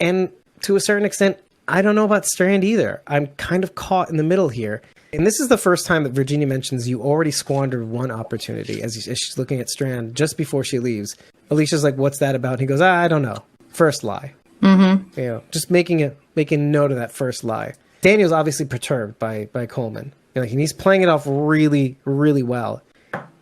And to a certain extent, I don't know about Strand either. I'm kind of caught in the middle here. And this is the first time that Virginia mentions you already squandered one opportunity as she's looking at Strand just before she leaves. Alicia's like, what's that about? And he goes, I don't know. First lie. Just making note of that first lie. Daniel's obviously perturbed by Coleman. And he's playing it off really, really well.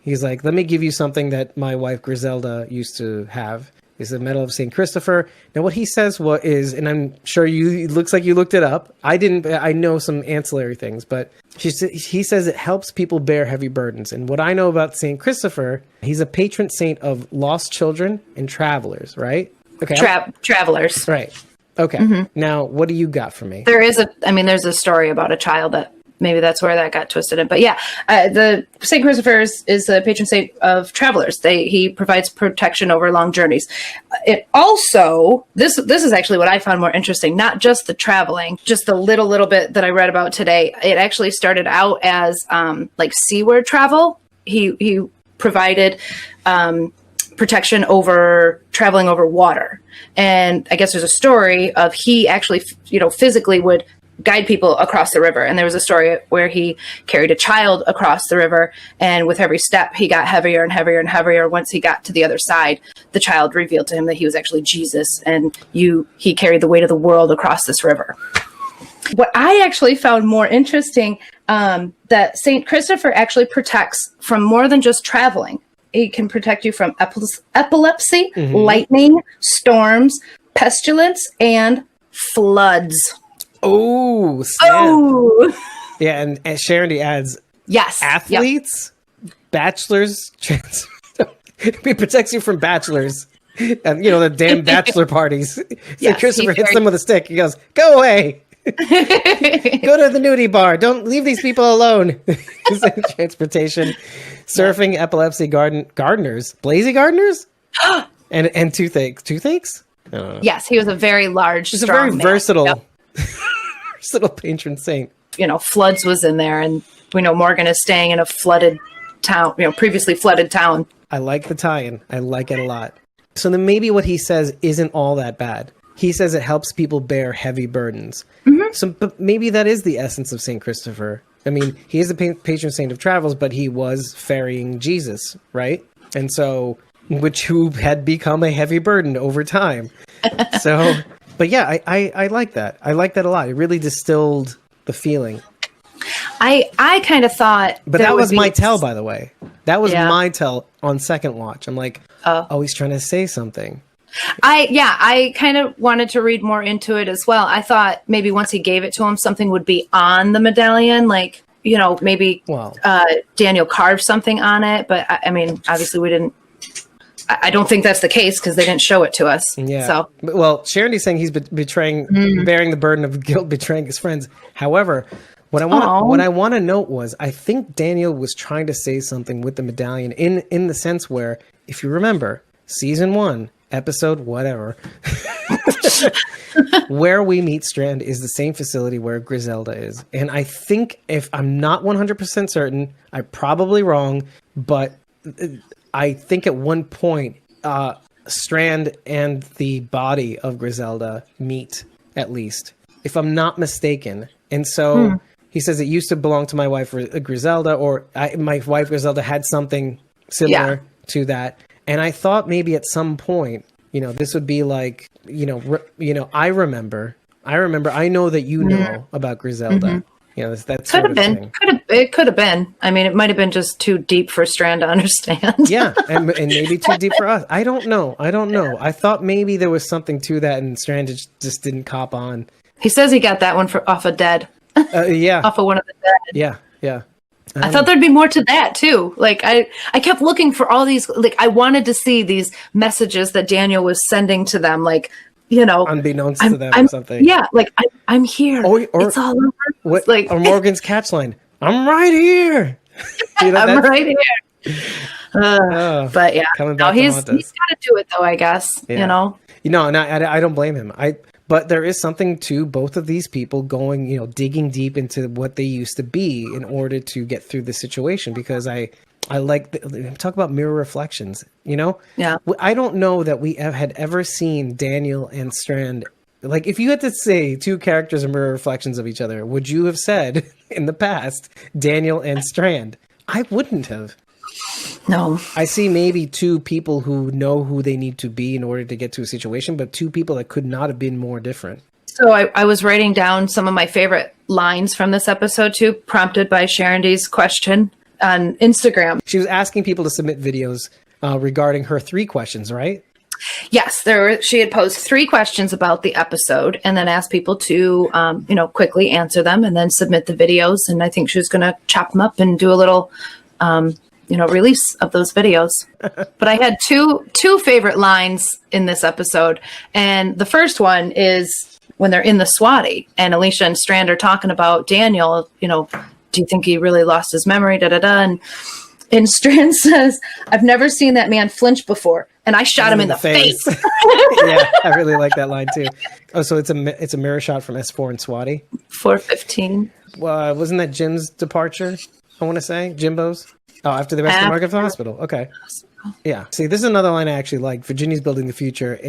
He's like, let me give you something that my wife Griselda used to have. It's the Medal of St. Christopher. Now, what he says is, and I'm sure it looks like you looked it up. I didn't. I know some ancillary things, but he says it helps people bear heavy burdens. And what I know about St. Christopher, he's a patron saint of lost children and travelers, right? Okay. Travelers. Right. Okay. Now, what do you got for me? There's a story about a child that maybe that's where that got twisted in. But yeah, the St. Christopher is the patron saint of travelers. He provides protection over long journeys. It also, this is actually what I found more interesting, not just the traveling, just the little bit that I read about today. It actually started out as like seaward travel. He provided protection over traveling over water. And I guess there's a story of he actually, physically would guide people across the river. And there was a story where he carried a child across the river, and with every step he got heavier and heavier and heavier. Once he got to the other side, the child revealed to him that he was actually Jesus, and he carried the weight of the world across this river. What I actually found more interesting, that St. Christopher actually protects from more than just traveling. He can protect you from epilepsy, lightning, storms, pestilence, and floods. Oh, snap. Oh, Yeah, and Sharon adds, yes, athletes, bachelors, he protects you from bachelors, and the damn bachelor parties. Yes, Christopher hits them with a stick. He goes, "Go away, go to the nudie bar. Don't leave these people alone." Transportation, surfing, epilepsy, gardeners, lazy gardeners, and toothaches. Yes, he was a very large, He's a strong very man. versatile. Yep. Little patron saint. Floods was in there, and we know Morgan is staying in a flooded town, previously flooded town. I like the tie-in. I like it a lot. So then maybe what he says isn't all that bad. He says it helps people bear heavy burdens. So but maybe that is the essence of St. Christopher. I mean, he is a patron saint of travels, but he was ferrying Jesus, right? And so, who had become a heavy burden over time. So... But yeah, I like that. I like that a lot. It really distilled the feeling. I kind of thought... But that was my tell, by the way. That was my tell on second watch. I'm like, oh, he's trying to say something. I kind of wanted to read more into it as well. I thought maybe once he gave it to him, something would be on the medallion, like, maybe Daniel carved something on it. But I mean, obviously we didn't... I don't think that's the case because they didn't show it to us. Yeah. So, well, Sharon's saying he's bearing the burden of guilt, betraying his friends. However, what I want to note was I think Daniel was trying to say something with the medallion in the sense where, if you remember, season 1, episode whatever, where we meet Strand is the same facility where Griselda is, and I think, if I'm not 100% certain, I'm probably wrong, but I think at one point, Strand and the body of Griselda meet, at least, if I'm not mistaken. And so he says it used to belong to my wife, Griselda, or my wife, Griselda, had something similar to that. And I thought maybe at some point, this would be like, I remember, I know that you know about Griselda. That could have been. It could have been. I mean, it might have been just too deep for Strand to understand. Yeah, and maybe too deep for us. I don't know. I thought maybe there was something to that, and Strand just didn't cop on. He says he got that one off of Dead. Yeah, off of one of the Dead. Yeah. I thought there'd be more to that too. Like I kept looking for all these. Like I wanted to see these messages that Daniel was sending to them. Like. Unbeknownst to them or something. Yeah, like I'm here. Or it's all over. Or Morgan's catch line. I'm right here. I'm right here. But yeah, he's got to do it though. I guess I don't blame him. But there is something to both of these people going, digging deep into what they used to be in order to get through the situation. Because I like talk about mirror reflections. Yeah. I don't know that we had ever seen Daniel and Strand. Like, if you had to say two characters are mirror reflections of each other, would you have said in the past Daniel and Strand? I wouldn't have. No. I see maybe two people who know who they need to be in order to get to a situation, but two people that could not have been more different. So I was writing down some of my favorite lines from this episode too, prompted by Sharon D's question on Instagram. She was asking people to submit videos regarding her 3 questions, right? Yes, she had posed 3 questions about the episode and then asked people to, quickly answer them and then submit the videos. And I think she was going to chop them up and do a little, release of those videos. But I had two favorite lines in this episode. And the first one is when they're in the Swati and Alicia and Strand are talking about Daniel, do you think he really lost his memory? And Strand says, I've never seen that man flinch before. And I shot him in the face. Yeah, I really like that line too. Oh, so it's a mirror shot from S4 and Swati. 4:15. Well, wasn't that Jim's departure? I want to say Jimbo's. Oh, after the rescue mark of the hospital. Okay. Yeah. See, this is another line I actually like. Virginia's building the future.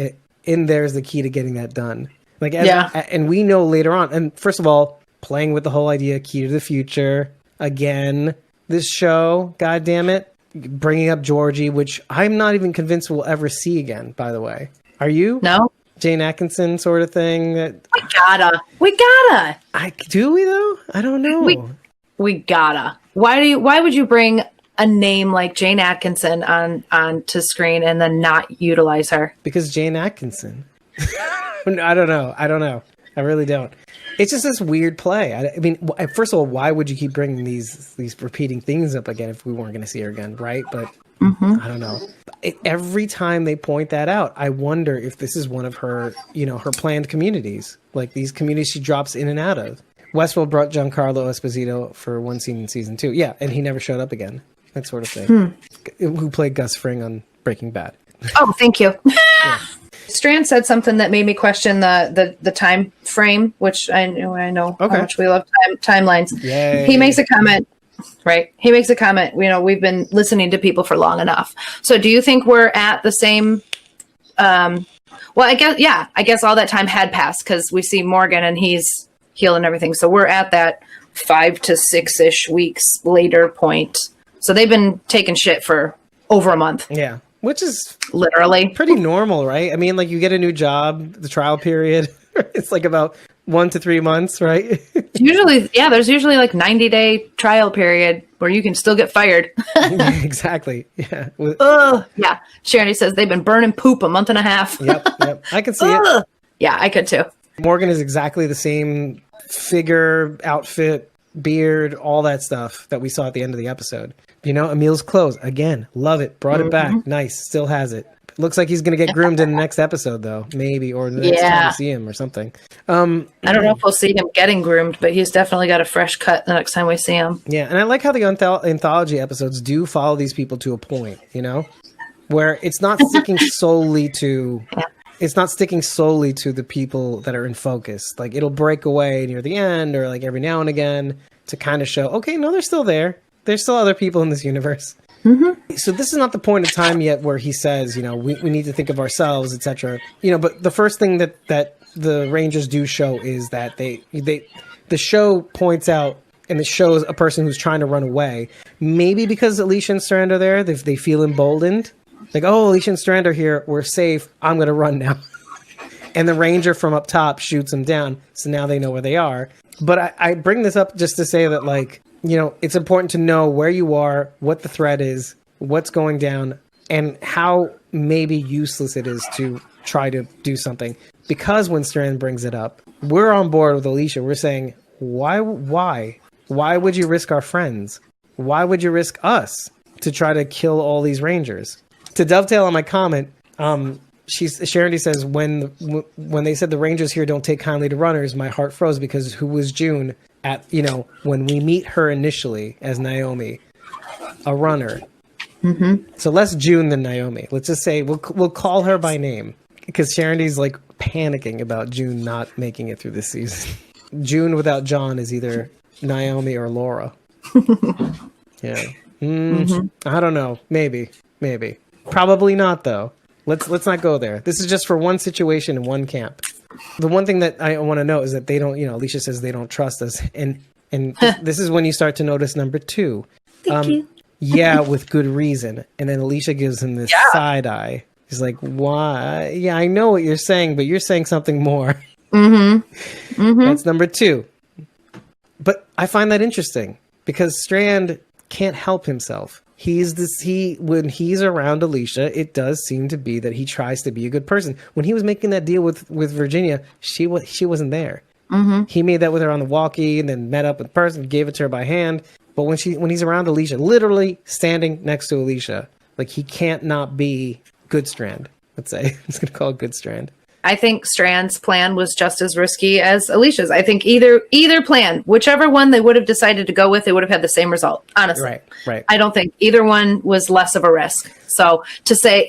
In there's the key to getting that done. And we know later on. And first of all, playing with the whole idea, key to the future again. This show, God damn it. Bringing up Georgie, which I'm not even convinced we'll ever see again, by the way. Are you? No. Jane Atkinson sort of thing? We gotta. Do we, though? I don't know. We gotta. Why would you bring a name like Jane Atkinson on to screen and then not utilize her? Because Jane Atkinson. I don't know. I really don't. It's just this weird play. I mean, first of all, why would you keep bringing these repeating things up again if we weren't going to see her again, right? But I don't know. Every time they point that out, I wonder if this is one of her, her planned communities, like these communities she drops in and out of. Westworld brought Giancarlo Esposito for one scene in season 2. Yeah, and he never showed up again. That sort of thing. Who played Gus Fring on Breaking Bad. Oh, thank you. Yeah. Strand said something that made me question the time frame, which I know how much we love timelines. Yay. He makes a comment, right? He makes a comment. We've been listening to people for long enough. So do you think we're at the same? Well, I guess all that time had passed because we see Morgan and he's healed and everything. So we're at that 5 to 6-ish weeks later point. So they've been taking shit for over a month. Yeah. Which is literally pretty normal, right? I mean, like you get a new job, the trial period, it's like about 1 to 3 months, right? There's usually like 90-day trial period where you can still get fired. Exactly. Yeah. Yeah. Sharon says they've been burning poop a month and a half. Yep. I can see it. Yeah, I could too. Morgan is exactly the same figure, outfit, beard, all that stuff that we saw at the end of the episode. Emil's clothes, again, love it. Brought it back. Nice. Still has it. Looks like he's going to get groomed in the next episode, though. Maybe. Or the next time we see him or something. I don't know if we'll see him getting groomed, but he's definitely got a fresh cut the next time we see him. Yeah, and I like how the anthology episodes do follow these people to a point, where it's not sticking solely to... It's not sticking solely to the people that are in focus. Like, it'll break away near the end or, like, every now and again to kind of show, okay, no, they're still there. There's still other people in this universe. Mm-hmm. So this is not the point of time yet where he says, we need to think of ourselves, etc. But the first thing that the Rangers do show is that the show points out and it shows a person who's trying to run away. Maybe because Alicia and Strand are there, they feel emboldened. Like, oh, Alicia and Strand are here. We're safe. I'm going to run now. And the ranger from up top shoots them down. So now they know where they are. But I bring this up just to say that, like, it's important to know where you are, what the threat is, what's going down, and how maybe useless it is to try to do something. Because when Strand brings it up, we're on board with Alicia. We're saying, why would you risk our friends? Why would you risk us to try to kill all these Rangers? To dovetail on my comment, Sharon says, when they said the Rangers here don't take kindly to runners, my heart froze because who was June at, when we meet her initially as Naomi, a runner. Mm-hmm. So less June than Naomi. Let's just say we'll call her by name because Sharon's like panicking about June not making it through this season. June without John is either Naomi or Laura. Yeah. I don't know. Maybe. Probably not, though. Let's not go there. This is just for one situation in one camp. The one thing that I want to know is that they don't, Alicia says they don't trust us. And this is when you start to notice number 2. Thank you. Yeah, with good reason. And then Alicia gives him this side eye. He's like, why? Yeah, I know what you're saying, but you're saying something more. Mm-hmm. Mm-hmm. That's number 2. But I find that interesting because Strand can't help himself. when he's around Alicia, it does seem to be that he tries to be a good person. When he was making that deal with Virginia, she wasn't there. Mm-hmm. He made that with her on the walkie, and then met up with the person, gave it to her by hand. But when he's around Alicia, literally standing next to Alicia, like, he can't not be good Strand. Let's say I'm just gonna call it good Strand. I think Strand's plan was just as risky as Alicia's. I think either plan, whichever one they would have decided to go with, they would have had the same result. Honestly, right. I don't think either one was less of a risk. So to say,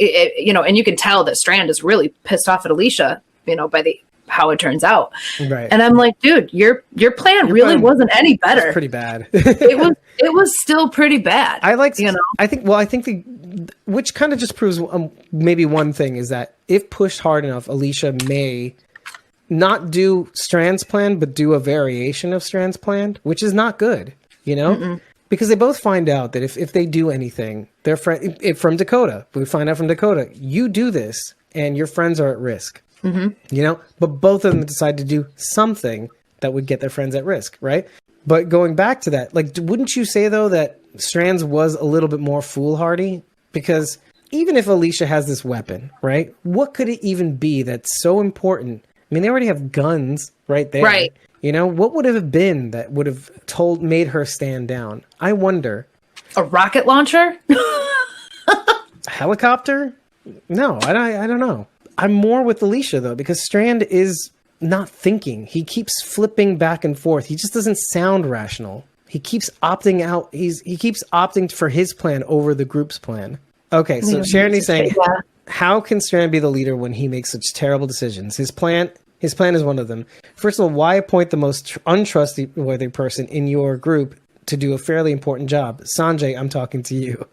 and you can tell that Strand is really pissed off at Alicia, by how it turns out. Right. And I'm like, dude, your plan really wasn't any better. It was pretty bad. It was still pretty bad. I think which kind of just proves maybe one thing is that if pushed hard enough, Alicia may not do Strand's plan, but do a variation of Strand's plan, which is not good, because they both find out that if they do anything, their friend from Dakota, we find out from Dakota, you do this and your friends are at risk. Mm-hmm. But both of them decide to do something that would get their friends at risk, right? But going back to that, like, wouldn't you say, though, that Strand's was a little bit more foolhardy? Because even if Alicia has this weapon, right, what could it even be that's so important? I mean, they already have guns right there. Right. What would it have been that would have made her stand down? I wonder. A rocket launcher? A helicopter? No, I don't know. I'm more with Alicia, though, because Strand is not thinking. He keeps flipping back and forth. He just doesn't sound rational. He keeps opting out. He keeps opting for his plan over the group's plan. Okay, so Sharon's saying, how can Strand be the leader when he makes such terrible decisions? His plan is one of them. First of all, why appoint the most untrustworthy person in your group to do a fairly important job? Sanjay, I'm talking to you.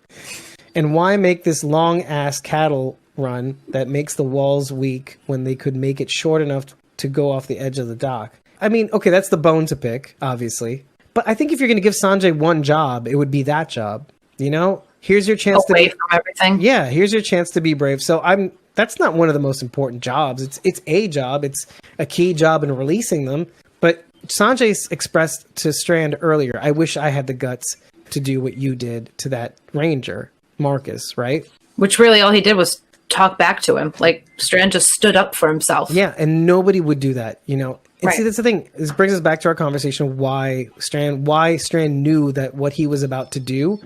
And why make this long-ass cattle run that makes the walls weak when they could make it short enough to go off the edge of the dock? I mean, okay, that's the bone to pick, obviously. But I think if you're going to give Sanjay one job, it would be that job. Here's your chance away from everything. Yeah, here's your chance to be brave. So that's not one of the most important jobs. It's a job. It's a key job in releasing them. But Sanjay expressed to Strand earlier, I wish I had the guts to do what you did to that ranger, Marcus, right? Which really all he did was talk back to him. Like, Strand just stood up for himself. Yeah, and nobody would do that, And right. See, that's the thing. This brings us back to our conversation why Strand knew that what he was about to do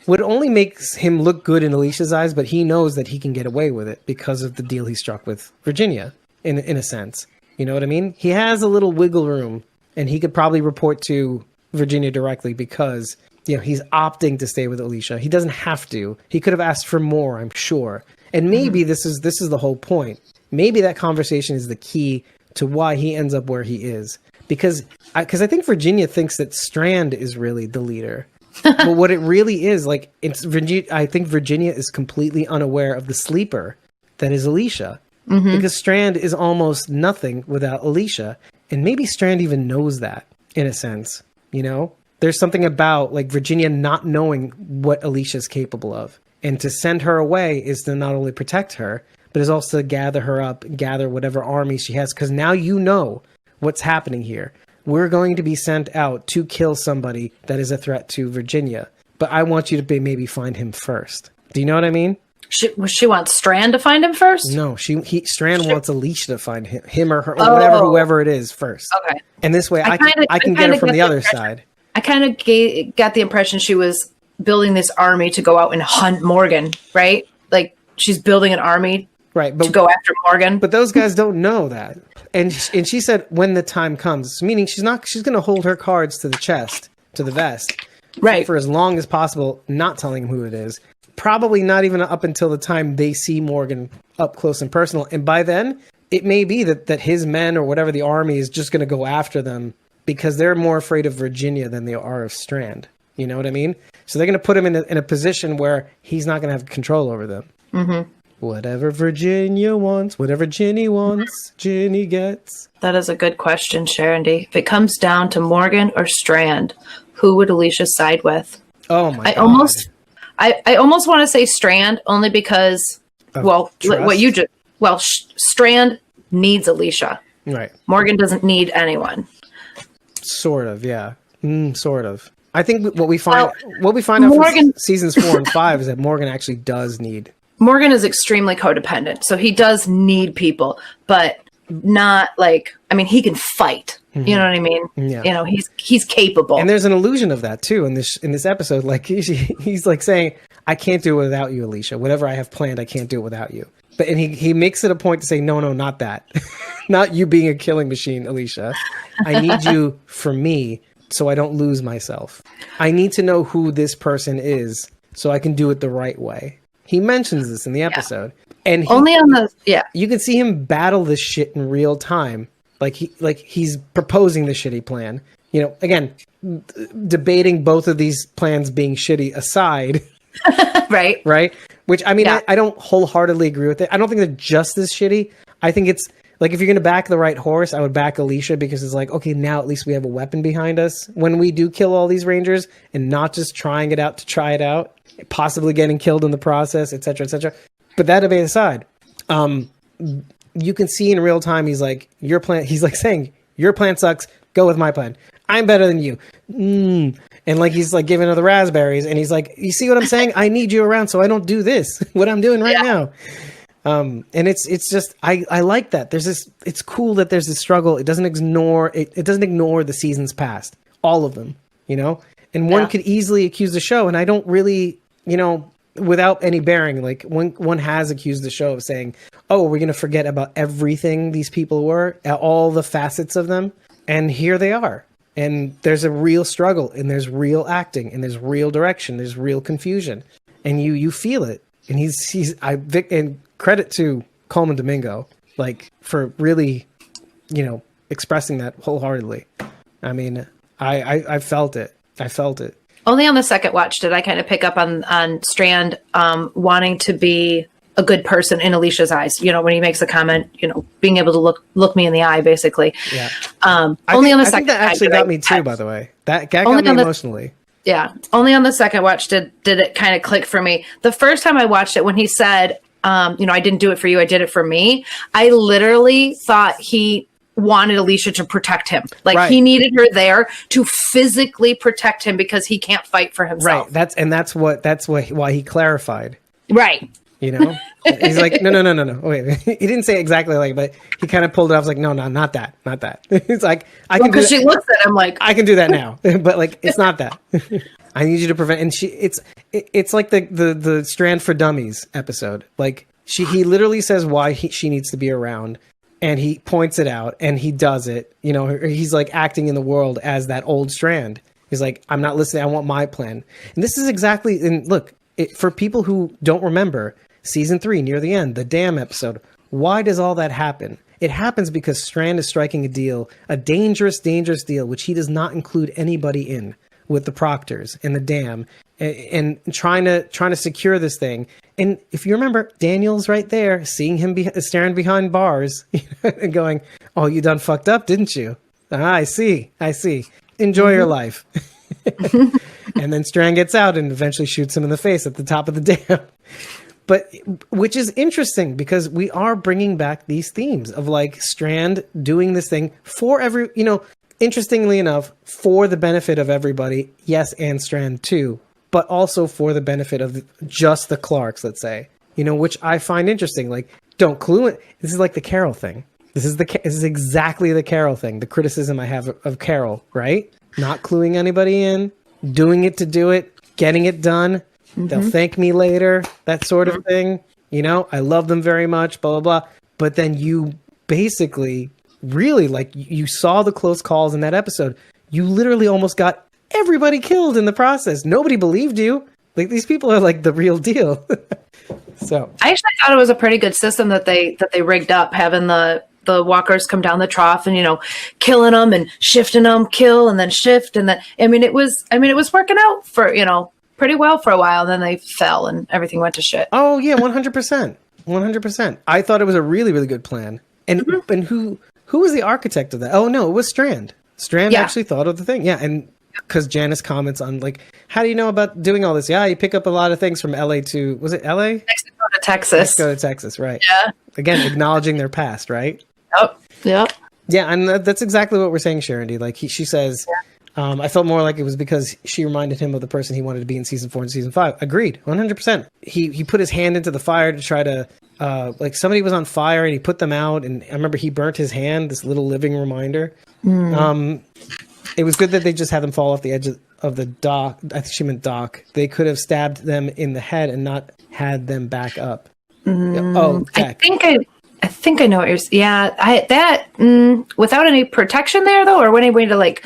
would only make him look good in Alicia's eyes, but he knows that he can get away with it because of the deal he struck with Virginia, in a sense. You know what I mean? He has a little wiggle room, and he could probably report to Virginia directly because, he's opting to stay with Alicia. He doesn't have to. He could have asked for more, I'm sure. And maybe this is the whole point. Maybe that conversation is the key to why he ends up where he is. Because I think Virginia thinks that Strand is really the leader. But what it really is, like, I think Virginia is completely unaware of the sleeper that is Alicia. Mm-hmm. Because Strand is almost nothing without Alicia. And maybe Strand even knows that, in a sense. There's something about, like, Virginia not knowing what Alicia is capable of. And to send her away is to not only protect her, but is also to gather her up, gather whatever army she has. Because now you know what's happening here. We're going to be sent out to kill somebody that is a threat to Virginia. But I want you to maybe find him first. Do you know what I mean? She wants Strand to find him first? No, Strand wants Alicia to find him or her, or whoever it is first. Okay. And this way I can get her from the other side. I kind of got the impression she was building this army to go out and hunt Morgan, right? Like, she's building an army to go after Morgan. But those guys don't know that. And she said when the time comes, meaning she's going to hold her cards to the chest, to the vest, right, for as long as possible, not telling him who it is. Probably not even up until the time they see Morgan up close and personal. And by then, it may be that his men or whatever the army is just going to go after them because they're more afraid of Virginia than they are of Strand. You know what I mean? So they're going to put him in a position where he's not going to have control over them. Mm-hmm. Whatever Virginia wants, whatever Ginny wants, Ginny gets. That is a good question, Sharon D. If it comes down to Morgan or Strand, who would Alicia side with? Oh my God. I almost want to say Strand only because, Strand needs Alicia. Right. Morgan doesn't need anyone. Sort of, yeah. Sort of. I think what we find out from Morgan- seasons 4 and 5 is that Morgan actually does need. Morgan is extremely codependent, so he does need people, but not like, I mean, he can fight. You know what I mean? Yeah. You know, he's capable. And there's an illusion of that too in this episode. Like he's like saying, "I can't do it without you, Alicia. Whatever I have planned, I can't do it without you." But he makes it a point to say, "No, not that. Not you being a killing machine, Alicia. I need you for me, so I don't lose myself. I need to know who this person is, so I can do it the right way." He mentions this in the episode, and only on the you can see him battle this shit in real time. Like he's proposing the shitty plan. You know, again, debating both of these plans being shitty aside. right. Which, I mean, I don't wholeheartedly agree with it. I don't think they're just as shitty. I think it's like, if you're going to back the right horse, I would back Alicia, because it's like, okay, now at least we have a weapon behind us when we do kill all these Rangers, and not just trying it out to try it out, possibly getting killed in the process, etc., etc. But that debate aside, you can see in real time, he's like, he's like saying, your plan sucks, go with my plan. I'm better than you. And like, he's like giving her the raspberries, and he's like, you see what I'm saying? I need you around so I don't do this, what I'm doing right now. And it's just, I like that. It's cool that there's this struggle. It doesn't ignore the seasons past, all of them, you know? And one could easily accuse the show, and I don't really, you know, without any bearing, like one has accused the show of saying, oh, we're going to forget about everything these people were, all the facets of them. And here they are. And there's a real struggle, and there's real acting, and there's real direction. There's real confusion, and you feel it. And and credit to Coleman Domingo, like, for really, you know, expressing that wholeheartedly. I mean, I felt it. I felt it. Only on the second watch did I kind of pick up on Strand wanting to be a good person in Alicia's eyes. You know, when he makes a comment, you know, being able to look me in the eye, basically. Yeah. On the second. I think that actually got me too, by the way. That got me emotionally. Yeah. Only on the second watch did it kind of click for me. The first time I watched it, when he said, you know, I didn't do it for you, I did it for me, I literally thought he wanted Alicia to protect him. Like, he needed her there to physically protect him, because he can't fight for himself. Right. That's why he clarified. Right. You know, he's like, no. Wait, he didn't say exactly like, but he kind of pulled it off. Like, no, not that. It's like, I can. Because she looks at him like, I can do that now, but like, it's not that. I need you to prevent. And it's like the Strand for Dummies episode. Like, he literally says why she needs to be around, and he points it out, and he does it. You know, he's like acting in the world as that old Strand. He's like, I'm not listening. I want my plan. And this is exactly. And look, for people who don't remember, Season 3, near the end, the dam episode. Why does all that happen? It happens because Strand is striking a deal, a dangerous, dangerous deal, which he does not include anybody in, with the Proctors and the dam, and trying to secure this thing. And if you remember, Daniel's right there, seeing him staring behind bars, and going, "Oh, you done fucked up, didn't you? I see. Enjoy your life." And then Strand gets out and eventually shoots him in the face at the top of the dam. But which is interesting, because we are bringing back these themes of like Strand doing this thing for interestingly enough, for the benefit of everybody. Yes, and Strand too, but also for the benefit of just the Clarks, let's say, which I find interesting. Like, don't clue it. This is like the Carol thing. This is exactly the Carol thing. The criticism I have of Carol, right? Not cluing anybody in, doing it to do it, getting it done. Mm-hmm. They'll thank me later, that sort of thing. I love them very much, blah, blah, blah. But then you basically really, like, you saw the close calls in that episode. You literally almost got everybody killed in the process. Nobody believed you. Like, these people are like the real deal. So I actually thought it was a pretty good system that they rigged up, having the walkers come down the trough and, killing them and shifting them, kill and then shift. And then, it was working out for, pretty well for a while. Then they fell and everything went to shit. Oh yeah. 100%. 100%. I thought it was a really, really good plan. And, and who was the architect of that? Oh no, it was Strand. Strand actually thought of the thing. Yeah. And because Janice comments on, like, how do you know about doing all this? Yeah. You pick up a lot of things from LA to, was it LA? Mexico to Texas. Mexico to Texas. Right. Yeah. Again, acknowledging their past. Right. Yep. Yep. Yeah, and that's exactly what we're saying, Sharon D. Like, she says, I felt more like it was because she reminded him of the person he wanted to be in season 4 and season 5. Agreed, 100%. He put his hand into the fire to try to, like somebody was on fire and he put them out. And I remember he burnt his hand, this little living reminder. It was good that they just had them fall off the edge of the dock. I think she meant dock. They could have stabbed them in the head and not had them back up. Oh, Jack. I think I know what you're. Yeah, without any protection there though, or any way to like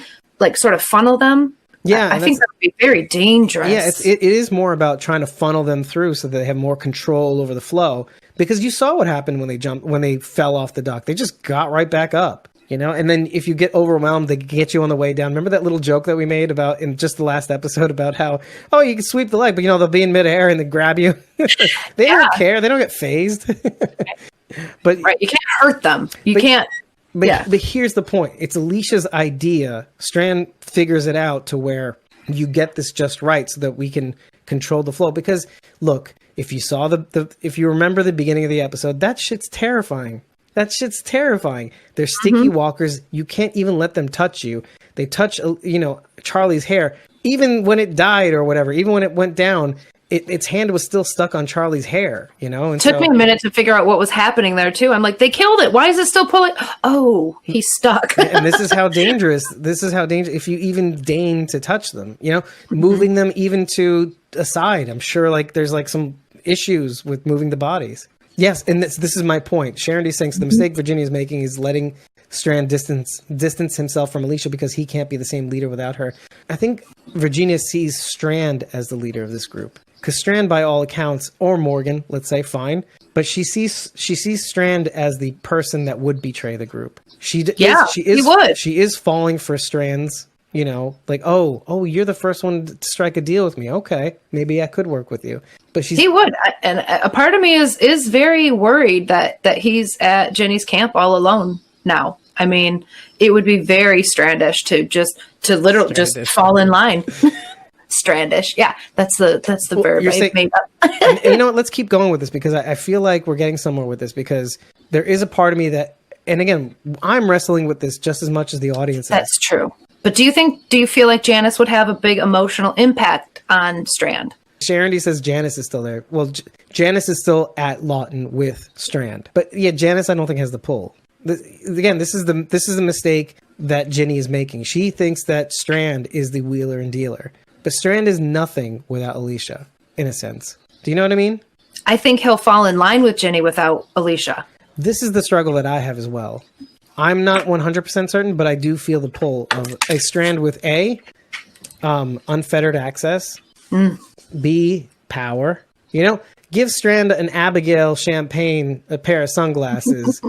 sort of funnel them. Yeah, I think that would be very dangerous. Yeah, it is more about trying to funnel them through so that they have more control over the flow. Because you saw what happened when they fell off the dock. They just got right back up. You know, and then if you get overwhelmed, they get you on the way down. Remember that little joke that we made about in just the last episode about how, you can sweep the leg, but they'll be in midair and they grab you. They don't care. They don't get phased. But right, you can't hurt them. But here's the point. It's Alicia's idea. Strand figures it out to where you get this just right so that we can control the flow. Because look, if you saw if you remember the beginning of the episode, that shit's terrifying. That shit's terrifying. They're sticky walkers. You can't even let them touch you. They touch, Charlie's hair. Even when it died or whatever, even when it went down, its hand was still stuck on Charlie's hair, And took me a minute to figure out what was happening there too. I'm like, they killed it. Why is it still pulling? Oh, he's stuck. And this is how dangerous. If you even deign to touch them, moving them even to a side. I'm sure there's some issues with moving the bodies. Yes, and this is my point. Sharon D. thinks the mistake Virginia is making is letting Strand distance himself from Alicia because he can't be the same leader without her. I think Virginia sees Strand as the leader of this group. Because Strand, by all accounts, or Morgan, let's say, fine, but she sees Strand as the person that would betray the group. He would. She is falling for Strand's, you're the first one to strike a deal with me. Okay, maybe I could work with you. But he would, and a part of me is very worried that he's at Jenny's camp all alone now. I mean, it would be very Strandish to literally just fall in line. Strandish, yeah, that's the verb I made up. And you know what? Let's keep going with this because I feel like we're getting somewhere with this because there is a part of me that, and again, I'm wrestling with this just as much as the audience. That's true. But do you feel like Janice would have a big emotional impact on Strand? Sharon D says Janice is still there. Well, Janice is still at Lawton with Strand, but yeah, Janice I don't think has the pull. Again, this is the mistake that Ginny is making. She thinks that Strand is the wheeler and dealer, but Strand is nothing without Alicia, in a sense. Do you know what I mean? I think he'll fall in line with Ginny without Alicia. This is the struggle that I have as well. I'm not 100% certain, but I do feel the pull of a Strand with unfettered access. B, power. Give Strand an Abigail Champagne, a pair of sunglasses,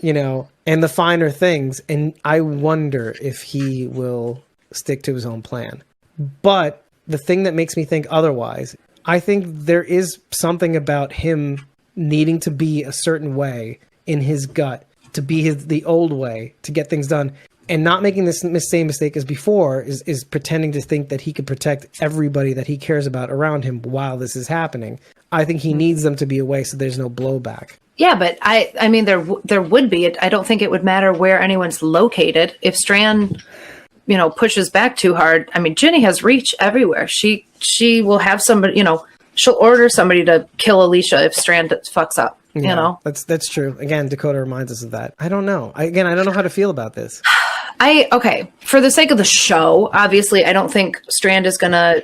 and the finer things. And I wonder if he will stick to his own plan. But the thing that makes me think otherwise, I think there is something about him needing to be a certain way in his gut, to be the old way, to get things done. And not making this same mistake as before is pretending to think that he could protect everybody that he cares about around him while this is happening. I think he needs them to be away so there's no blowback. Yeah, but I mean, there would be. I don't think it would matter where anyone's located. If Strand, pushes back too hard, I mean, Ginny has reach everywhere. She will have somebody, she'll order somebody to kill Alicia if Strand fucks up. That's true. Again, Dakota reminds us of that. I don't know. I don't know how to feel about this. Okay, for the sake of the show, obviously, I don't think Strand is gonna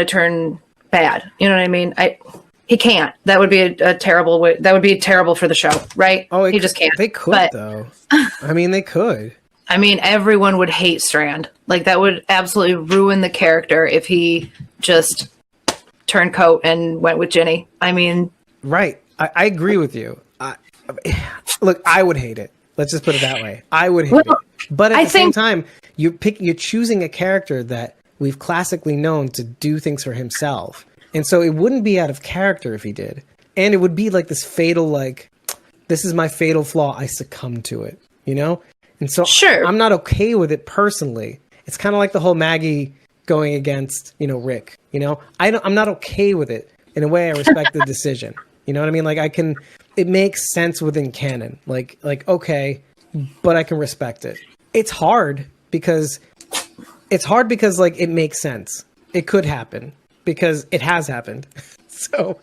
turn bad. You know what I mean? He can't. That would be a terrible way. That would be terrible for the show, right? Oh, he just can't. They could though. I mean, they could. I mean, everyone would hate Strand. That would absolutely ruin the character if he just turned coat and went with Ginny. I mean, right. I agree with you. Look, I would hate it. Let's just put it that way. I would hate it. But at the same time, you're choosing a character that we've classically known to do things for himself. And so it wouldn't be out of character if he did. And it would be like this fatal, this is my fatal flaw. I succumb to it, And so sure. I'm not okay with it personally. It's kind of like the whole Maggie going against, Rick, I'm not okay with it. In a way, I respect the decision. You know what I mean? It makes sense within canon. Okay, but I can respect it. It's hard because it's hard because like it makes sense. It could happen because it has happened. So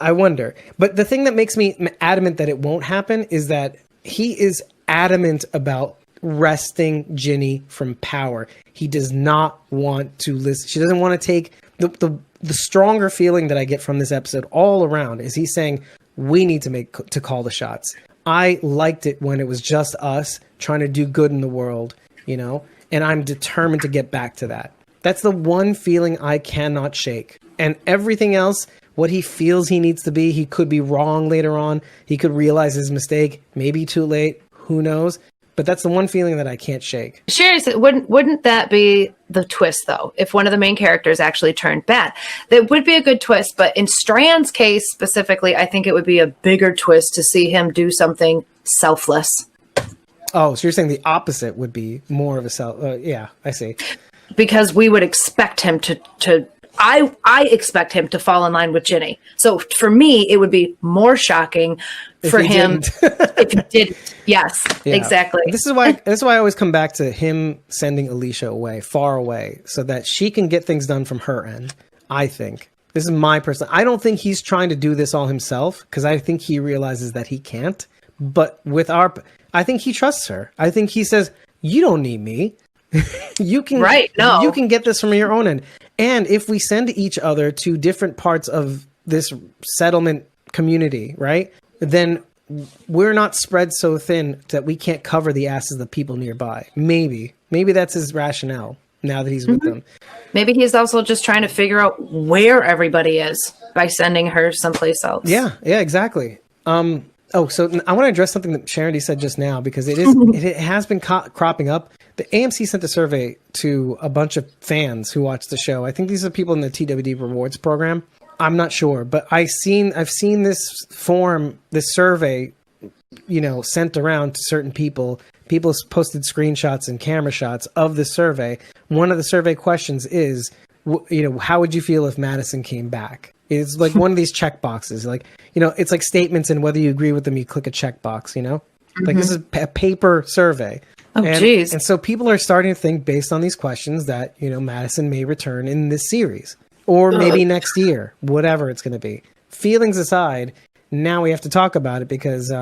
I wonder. But the thing that makes me adamant that it won't happen is that he is adamant about wresting Ginny from power. He does not want to listen. She doesn't want to take the stronger feeling that I get from this episode all around is he's saying we need to call the shots. I liked it when it was just us trying to do good in the world, you know, and I'm determined to get back to that. That's the one feeling I cannot shake. And everything else, what he feels he needs to be, he could be wrong later on. He could realize his mistake, maybe too late, who knows? But that's the one feeling that I can't shake. Seriously, wouldn't that be the twist, though? If one of the main characters actually turned bad, that would be a good twist. But in Strand's case specifically, I think it would be a bigger twist to see him do something selfless. Oh, so you're saying the opposite would be more of a yeah, I see. Because we would expect him to I expect him to fall in line with Ginny. So for me, it would be more shocking for him if he didn't. Yes, yeah. Exactly. This is why I always come back to him sending Alicia away, far away, so that she can get things done from her end. I think. This is my personal. I don't think he's trying to do this all himself because I think he realizes that he can't. But I think he trusts her. I think he says, "You don't need me. You can you can get this from your own end." And if we send each other to different parts of this settlement community, right, then we're not spread so thin that we can't cover the asses of the people nearby. Maybe that's his rationale now that he's with them. Maybe he's also just trying to figure out where everybody is by sending her someplace else. Yeah, exactly. So I want to address something that Sharon said just now because it has been cropping up. The AMC sent a survey to a bunch of fans who watched the show. I think these are people in the TWD rewards program. I'm not sure, but I've seen this survey, you know, sent around to certain people. People posted screenshots and camera shots of the survey. One of the survey questions is, you know, how would you feel if Madison came back? It's like one of these check boxes, like, you know, it's like statements, and whether you agree with them, you click a checkbox, you know, like this is a paper survey. Oh, geez. And so people are starting to think based on these questions that, you know, Madison may return in this series or maybe next year, whatever it's going to be. Feelings aside, now we have to talk about it because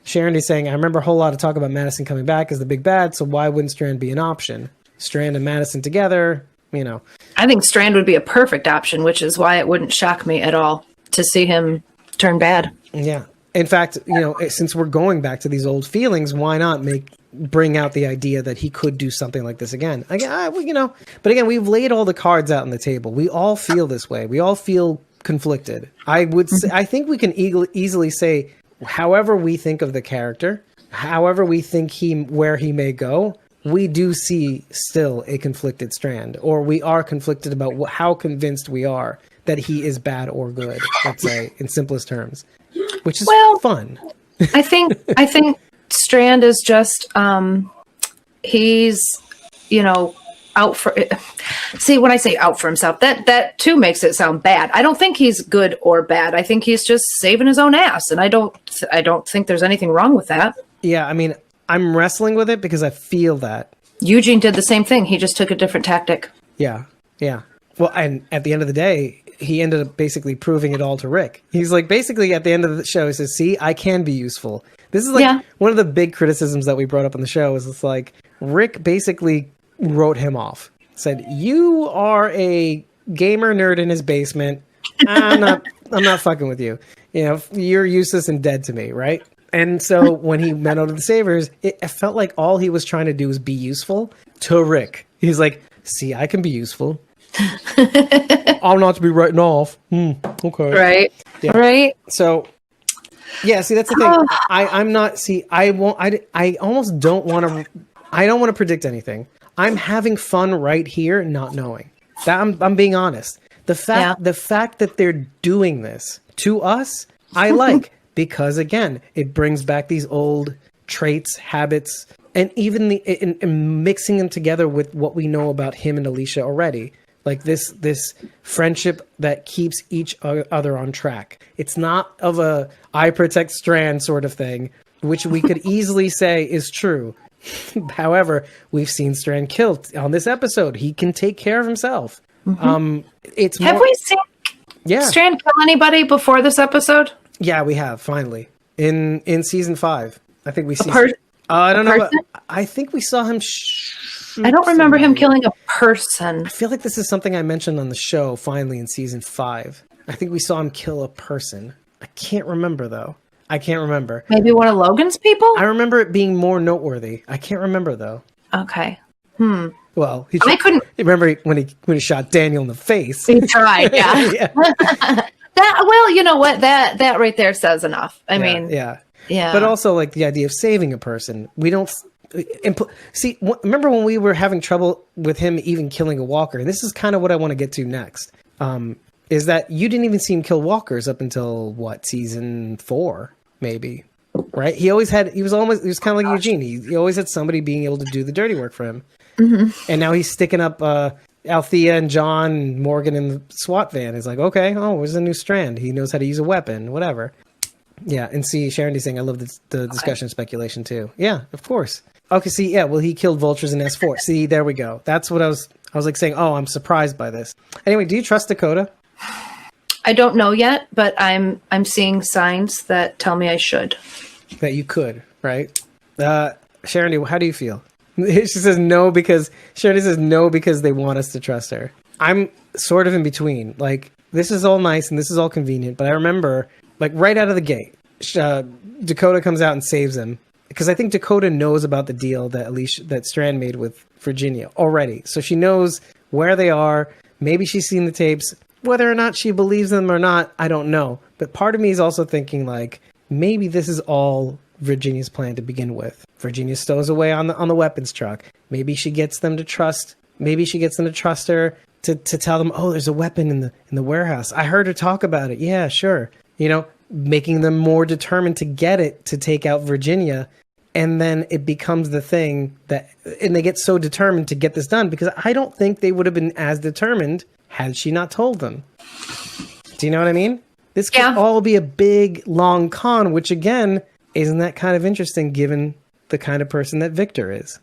Sharon is saying, I remember a whole lot of talk about Madison coming back as the big bad. So why wouldn't Strand be an option? Strand and Madison together, you know. I think Strand would be a perfect option, which is why it wouldn't shock me at all to see him turn bad. Yeah. In fact, you know, since we're going back to these old feelings, why not bring out the idea that he could do something like this again? You know, but again, we've laid all the cards out on the table. We all feel this way. We all feel conflicted. I think we can easily say, however we think of the character, however we think where he may go, we do see still a conflicted Strand, or we are conflicted about how convinced we are that he is bad or good, let's say, in simplest terms, which is fun. I think Strand is just, he's, you know, out for it. See, when I say out for himself, that too makes it sound bad. I don't think he's good or bad. I think he's just saving his own ass. And I don't think there's anything wrong with that. Yeah. I mean, I'm wrestling with it because I feel that Eugene did the same thing. He just took a different tactic. Yeah. Well, and at the end of the day, he ended up basically proving it all to Rick. He's like, basically at the end of the show, he says, see, I can be useful. This is like one of the big criticisms that we brought up on the show is it's like Rick basically wrote him off. Said, you are a gamer nerd in his basement. I'm not fucking with you. You know, you're useless and dead to me, right? And so when he went out to the Savers, it felt like all he was trying to do was be useful to Rick. He's like, see, I can be useful. I'm not to be written off. Okay. Right. Yeah. Right. So, yeah, see, that's the thing. I'm not, see, I almost don't want to predict anything. I'm having fun right here, not knowing. That I'm being honest. The fact that they're doing this to us, I like. Because again, it brings back these old traits, habits, and even in mixing them together with what we know about him and Alicia already. Like this friendship that keeps each other on track. It's not of a I protect Strand sort of thing, which we could easily say is true. However, we've seen Strand killed on this episode. He can take care of himself. It's Have more, we seen Strand kill anybody before this episode? Yeah, we have finally in season 5. I think we see. I don't know. But I think we saw him. I don't remember him killing a person. I feel like this is something I mentioned on the show. Finally, in season 5, I think we saw him kill a person. I can't remember though. I can't remember. Maybe one of Logan's people? I remember it being more noteworthy. I can't remember though. Okay. Well, I couldn't remember when he shot Daniel in the face. He tried, yeah. Well, you know what? That right there says enough. I mean, yeah. Yeah. But also, like, the idea of saving a person. We don't see. Remember when we were having trouble with him even killing a walker? And this is kind of what I want to get to next. Is that you didn't even see him kill walkers up until what, season 4, maybe? Right? He was kind of like Eugene. He always had somebody being able to do the dirty work for him. And now he's sticking up Althea and John and Morgan in the SWAT van. He's like, okay, where's the new Strand? He knows how to use a weapon, whatever. Yeah, and see, Sharon D saying, I love the discussion and speculation too. Yeah, of course. Okay, see, yeah, well, he killed vultures in S4. See, there we go. That's what I was like saying, I'm surprised by this. Anyway, do you trust Dakota? I don't know yet, but I'm seeing signs that tell me I should. That you could, right? Sharon, how do you feel? She says no because they want us to trust her. I'm sort of in between. Like, this is all nice and this is all convenient, but I remember, like, right out of the gate, Dakota comes out and saves him because I think Dakota knows about the deal that Strand made with Virginia already. So she knows where they are. Maybe she's seen the tapes. Whether or not she believes them or not, I don't know. But part of me is also thinking, like, maybe this is all Virginia's plan to begin with. Virginia stows away on the weapons truck. Maybe she gets them to trust. Maybe she gets them to trust her to tell them, there's a weapon in the warehouse. I heard her talk about it. Yeah, sure. Making them more determined to get it to take out Virginia. And then it becomes the thing and they get so determined to get this done because I don't think they would have been as determined had she not told them. Do you know what I mean? This could all be a big, long con, which again, isn't that kind of interesting given the kind of person that Victor is?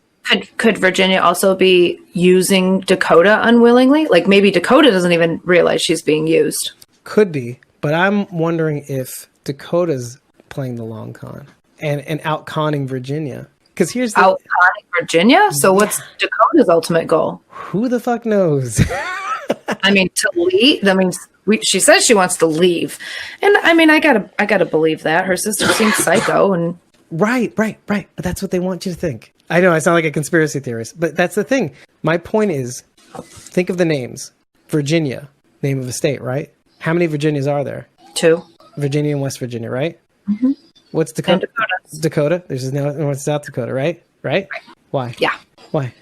Could Virginia also be using Dakota unwillingly? Like maybe Dakota doesn't even realize she's being used. Could be, but I'm wondering if Dakota's playing the long con and out-conning Virginia. Because here's the... Out-conning Virginia? So what's Dakota's ultimate goal? Who the fuck knows? I mean, to leave. That means she says she wants to leave, and I mean, I gotta believe that her sister seems psycho. And right. But that's what they want you to think. I know I sound like a conspiracy theorist, but that's the thing. My point is, think of the names. Virginia, name of a state, right? How many Virginias are there? 2. Virginia and West Virginia, right? Mm-hmm. What's Dakota? Dakota. There's North and South Dakota, right? Right? Why? Yeah. Why?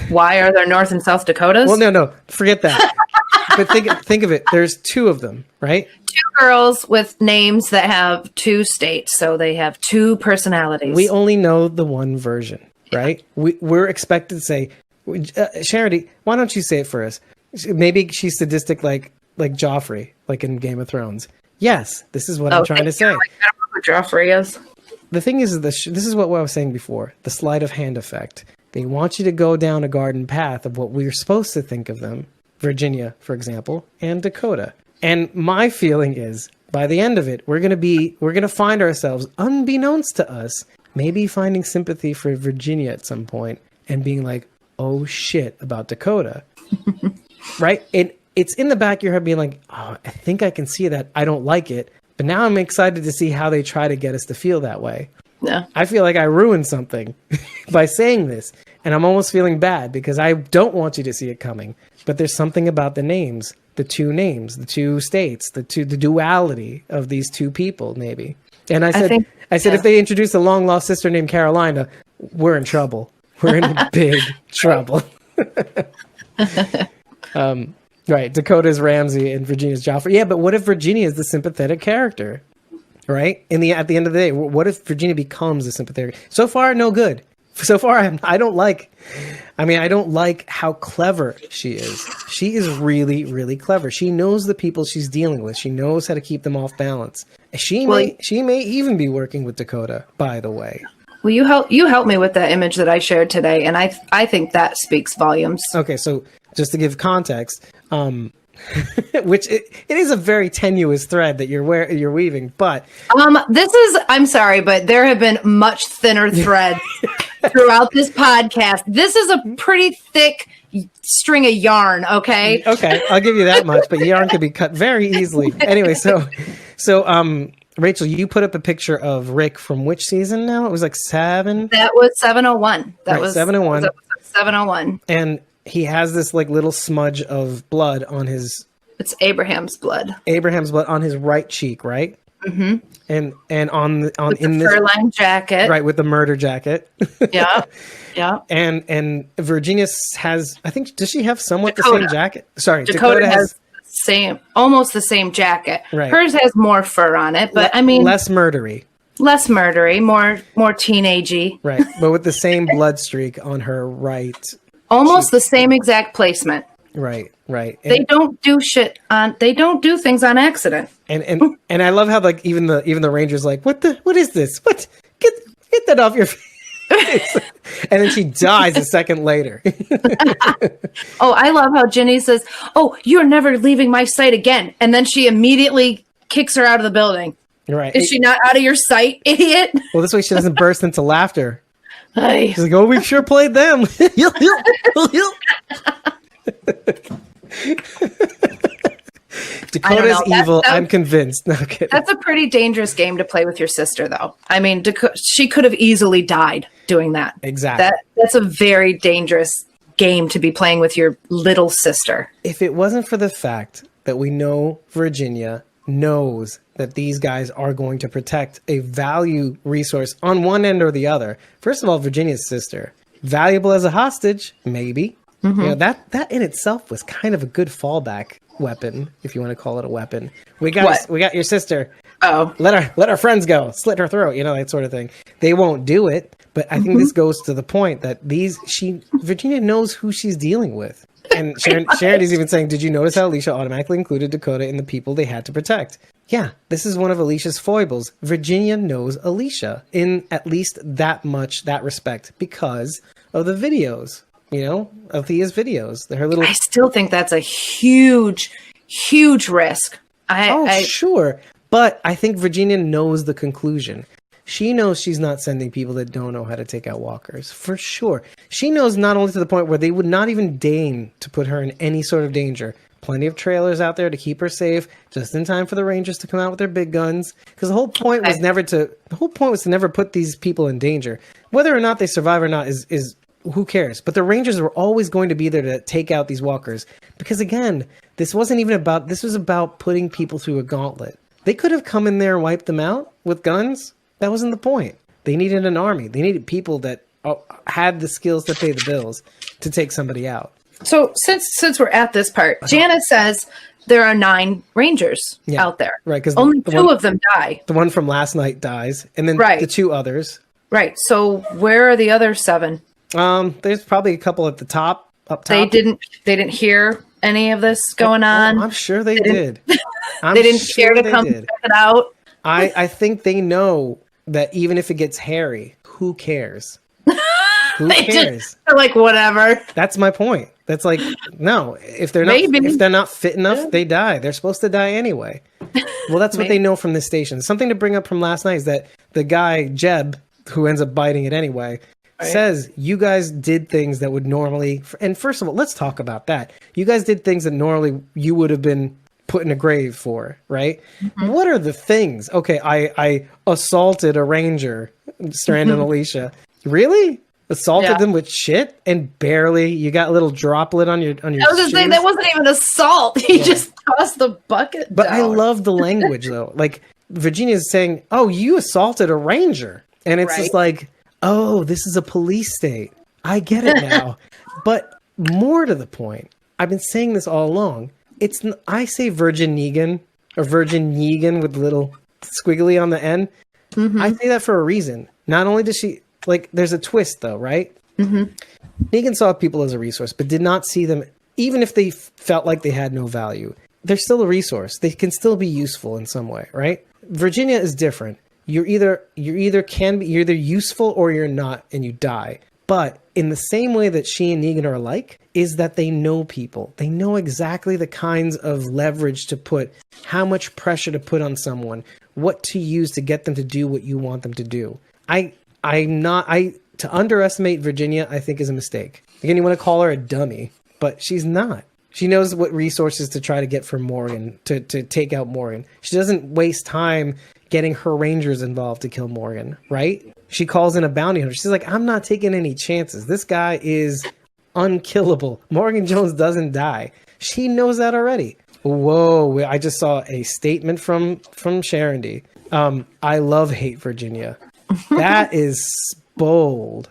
Why are there North and South Dakotas? Well, no, forget that. But think of it. There's 2 of them, right? 2 girls with names that have 2 states, so they have 2 personalities. We only know the one version, right? We're expected to say, Charity, why don't you say it for us? Maybe she's sadistic like Joffrey, like in Game of Thrones. Yes, this is what I'm trying to say. I don't know who Joffrey is. The thing is, this is what I was saying before, the sleight of hand effect. They want you to go down a garden path of what we're supposed to think of them. Virginia, for example, and Dakota. And my feeling is, by the end of it, we're going to find ourselves, unbeknownst to us, maybe finding sympathy for Virginia at some point and being like, oh shit, about Dakota. Right? It's in the back of your head being like, I think I can see that. I don't like it. But now I'm excited to see how they try to get us to feel that way. Yeah. I feel like I ruined something by saying this. And I'm almost feeling bad because I don't want you to see it coming. But there's something about the names, the 2 names, the 2 states, the duality of these 2 people, maybe. And I said, if they introduce a long lost sister named Carolina, we're in trouble. We're in big trouble. Right. Dakota's Ramsey and Virginia's Joffrey. Yeah, but what if Virginia is the sympathetic character? Right? At the end of the day, what if Virginia becomes a sympathetic? So far, no good. So far, I don't like how clever she is. She is really, really clever. She knows the people she's dealing with. She knows how to keep them off balance. She may even be working with Dakota, by the way. Well, you help me with that image that I shared today, and I think that speaks volumes. Okay, so just to give context, which it is a very tenuous thread that you're weaving, but I'm sorry, but there have been much thinner threads throughout this podcast. This is a pretty thick string of yarn, okay? Okay, I'll give you that much, but yarn can be cut very easily. Anyway, so Rachel, you put up a picture of Rick from which season now? It was like 7? That was 701. That was 701. 701. And he has this like little smudge of blood on his... It's Abraham's blood. Abraham's blood on his right cheek, right? Mm-hmm. And on with in the this fur-lined jacket. right, with the murder jacket. Yeah. Yeah. And Virginia has, I think, does she have somewhat Dakota. the same jacket? Sorry, Dakota has almost the same jacket. Right. Hers has more fur on it, but I mean less murdery. Less murdery, more teenagey. Right, but with the same blood streak on her right. Almost the same exact placement. Right. They don't do they don't do things on accident. And I love how like even the Ranger's like, what is this? What? Get that off your face. And then she dies a second later. Oh, I love how Ginny says, "Oh, you're never leaving my sight again." And then she immediately kicks her out of the building. Right. Is she not out of your sight, idiot? Well, this way she doesn't burst into laughter. Ay. She's like, "Oh, we've sure played them." Dakota's evil. I'm convinced. No, kidding. That's a pretty dangerous game to play with your sister, though. I mean, she could have easily died doing that. Exactly. That's a very dangerous game to be playing with your little sister. If it wasn't for the fact that we know Virginia knows that these guys are going to protect a value resource on one end or the other. First of all, Virginia's sister, valuable as a hostage, maybe. Mm-hmm. You know, that in itself was kind of a good fallback weapon, if you want to call it a weapon. We got your sister. Oh, let our friends go, slit her throat, you know, that sort of thing. They won't do it, but I think this goes to the point that Virginia knows who she's dealing with. And Sharon is even saying, did you notice how Alicia automatically included Dakota in the people they had to protect? Yeah, this is one of Alicia's foibles. Virginia knows Alicia in at least that respect because of the videos, you know, Althea's videos. Her little. I still think that's a huge, huge risk. Sure. But I think Virginia knows the conclusion. She knows she's not sending people that don't know how to take out walkers, for sure. She knows not only to the point where they would not even deign to put her in any sort of danger. Plenty of trailers out there to keep her safe, just in time for the Rangers to come out with their big guns. Because the whole point was never to put these people in danger. Whether or not they survive or not is who cares? But the Rangers were always going to be there to take out these walkers. Because again, this was about putting people through a gauntlet. They could have come in there and wiped them out with guns. That wasn't the point. They needed an army. They needed people that had the skills to pay the bills to take somebody out. So since we're at this part, Janet says there are 9 Rangers out there. Right, because only 2 of them die. The one from last night dies, and then the 2 others. Right. So where are the other 7? There's probably a couple at the top, up top. They didn't hear any of this going on. I'm sure they did. They didn't care to come check it out. I think they know that even if it gets hairy, who cares? Who cares? They're like, whatever. That's my point. That's like, no, if they're not fit enough, they die. They're supposed to die anyway. Well, that's what they know from this station. Something to bring up from last night is that the guy, Jeb, who ends up biting it anyway, says you guys did things that would normally, and first of all, let's talk about that. You guys did things that normally you would have been put in a grave for, right? Mm-hmm. What are the things? Okay, I assaulted a ranger, Strand and Alicia. Really? Assaulted them with shit and barely you got a little droplet on your I was just saying that wasn't even assault. He just tossed the bucket But down. I love the language though. Like Virginia's saying, "Oh, you assaulted a ranger." And it's just like, "Oh, this is a police state. I get it now." But more to the point, I've been saying this all along. I say Virgin Negan or Virgin Negan with the little squiggly on the end. Mm-hmm. I say that for a reason. Not only does she there's a twist though, right? Mm-hmm. Negan saw people as a resource, but did not see them, even if they felt like they had no value. They're still a resource. They can still be useful in some way, right? Virginia is different. you're either useful or you're not, and you die. But in the same way that she and Negan are alike, is that they know people. They know exactly the kinds of leverage to put, how much pressure to put on someone, what to use to get them to do what you want them to do. To underestimate Virginia, I think, is a mistake. Again, you want to call her a dummy, but she's not. She knows what resources to try to get from Morgan, to take out Morgan. She doesn't waste time getting her Rangers involved to kill Morgan, right? She calls in a bounty hunter. She's like, I'm not taking any chances. This guy is unkillable. Morgan Jones doesn't die. She knows that already. Whoa, I just saw a statement from Sharondy. I love hate Virginia. That is bold.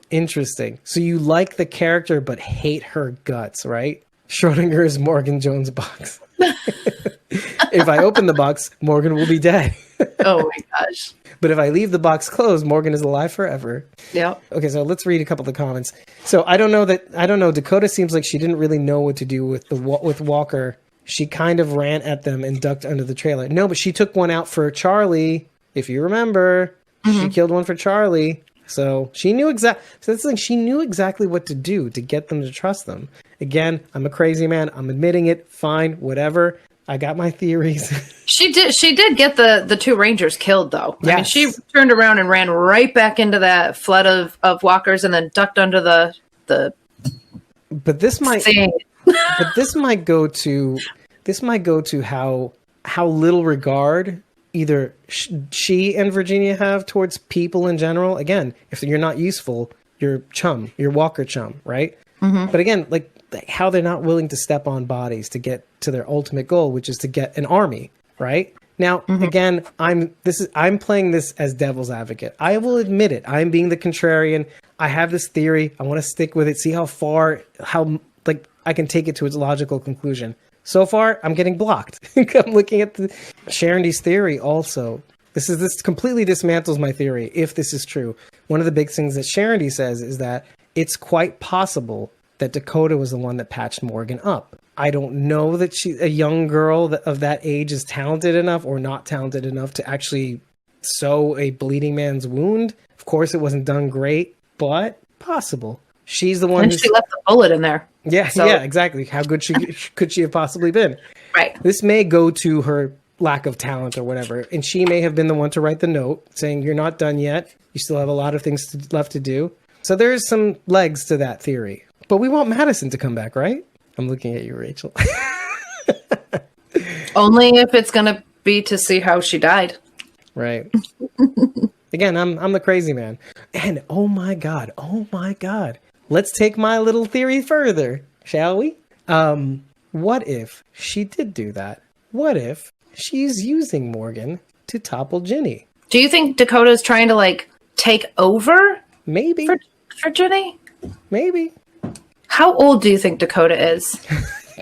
Interesting. So you like the character but hate her guts, right? Schrodinger's Morgan Jones box. If I open the box, Morgan will be dead. Oh my gosh. But if I leave the box closed, Morgan is alive forever. Yep. Okay, so let's read a couple of the comments. So I don't know. Dakota seems like she didn't really know what to do with Walker. She kind of ran at them and ducked under the trailer. No, but she took one out for Charlie. If you remember, she killed one for Charlie. So she knew she knew exactly what to do to get them to trust them. Again, I'm a crazy man. I'm admitting it. Fine, whatever. I got my theories. She did get the two Rangers killed, though. Yes. I mean, she turned around and ran right back into that flood of walkers and then ducked under the But this might thing. But this might go to how little regard either she and Virginia have towards people in general. Again, if you're not useful, you're Walker chum, right? But again, like how they're not willing to step on bodies to get to their ultimate goal, which is to get an army, right? Now, again, I'm playing this as devil's advocate. I will admit it. I'm being the contrarian. I have this theory. I want to stick with it. See how I can take it to its logical conclusion. So far, I'm getting blocked. I'm looking at Sharondy's theory also. This completely dismantles my theory, if this is true. One of the big things that Sharondy says is that it's quite possible that Dakota was the one that patched Morgan up. I don't know that a young girl of that age is talented enough or not talented enough to actually sew a bleeding man's wound. Of course, it wasn't done great, but possible. She's the one And she left the bullet in there. Yeah, so. Yeah, exactly. How good could she have possibly been? Right. This may go to her lack of talent or whatever, and she may have been the one to write the note saying, you're not done yet. You still have a lot of things left to do. So there's some legs to that theory. But we want Madison to come back, right? I'm looking at you, Rachel. Only if it's going to be to see how she died. Right. Again, I'm the crazy man. And oh my God. Let's take my little theory further, shall we? What if she did do that? What if she's using Morgan to topple Ginny? Do you think Dakota's trying to take over? Maybe. For Ginny? Maybe. How old do you think Dakota is?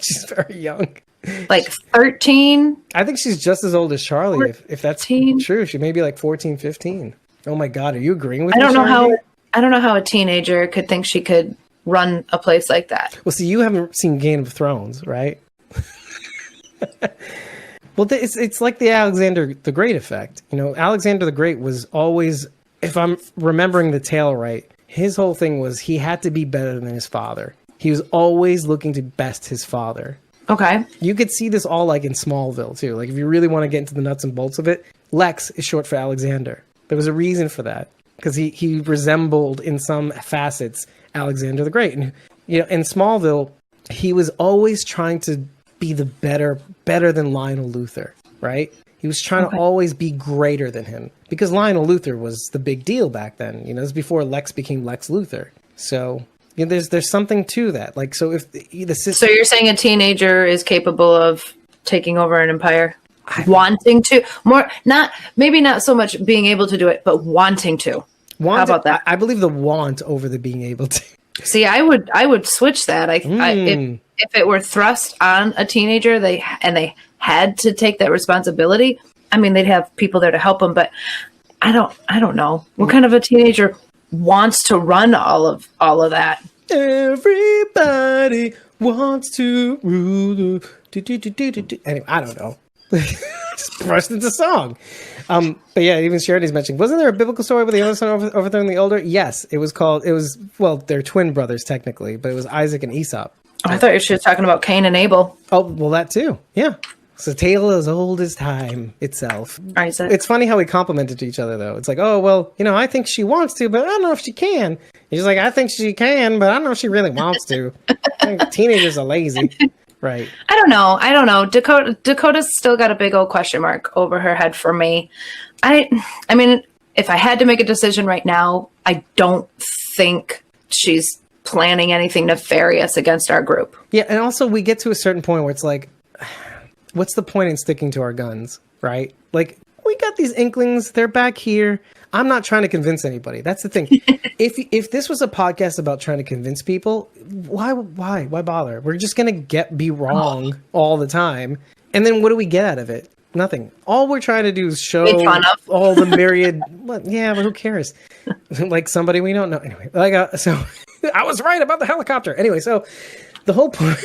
She's very young. 13? I think she's just as old as Charlie, if that's true. She may be 14, 15. Oh my God, are you agreeing with me, Charlie? I don't know how a teenager could think she could run a place like that. Well, see, you haven't seen Game of Thrones, right? Well, it's like the Alexander the Great effect. Alexander the Great was always, if I'm remembering the tale right, his whole thing was he had to be better than his father. He was always looking to best his father. Okay. You could see this all in Smallville, too. If you really want to get into the nuts and bolts of it, Lex is short for Alexander. There was a reason for that. Because he resembled, in some facets, Alexander the Great. And, in Smallville, he was always trying to be the better than Lionel Luthor, right? He was trying to always be greater than him. Because Lionel Luthor was the big deal back then. It was before Lex became Lex Luthor. So, there's something to that. So if the system... So you're saying a teenager is capable of taking over an empire? Wanting to maybe not so much being able to do it, but wanting to. How about that? I believe the want over the being able to. See, I would switch that. If it were thrust on a teenager, they had to take that responsibility. I mean, they'd have people there to help them, but I don't know what kind of a teenager wants to run all of that. Everybody wants to rule. Anyway, I don't know. Just burst into song. But yeah, even Charity's mentioning, wasn't there a biblical story where the younger son overthrowing the older? Yes, well, they're twin brothers technically, but it was Isaac and Esau. Oh, I thought you were talking about Cain and Abel. Oh, well, that too. Yeah. It's a tale as old as time itself. Isaac. It's funny how we complimented each other, though. It's like, oh, well, I think she wants to, but I don't know if she can. He's like, I think she can, but I don't know if she really wants to. I think teenagers are lazy. Right. I don't know. Dakota's still got a big old question mark over her head for me. I mean, if I had to make a decision right now, I don't think she's planning anything nefarious against our group. Yeah, and also we get to a certain point where it's like, what's the point in sticking to our guns, right? Like, we got these inklings, they're back here. I'm not trying to convince anybody. That's the thing. If this was a podcast about trying to convince people, why bother? We're just gonna be wrong all the time, and then what do we get out of it? Nothing. All we're trying to do is show all the myriad. But who cares? Like somebody we don't know. Anyway, so I was right about the helicopter. Anyway, so the whole point.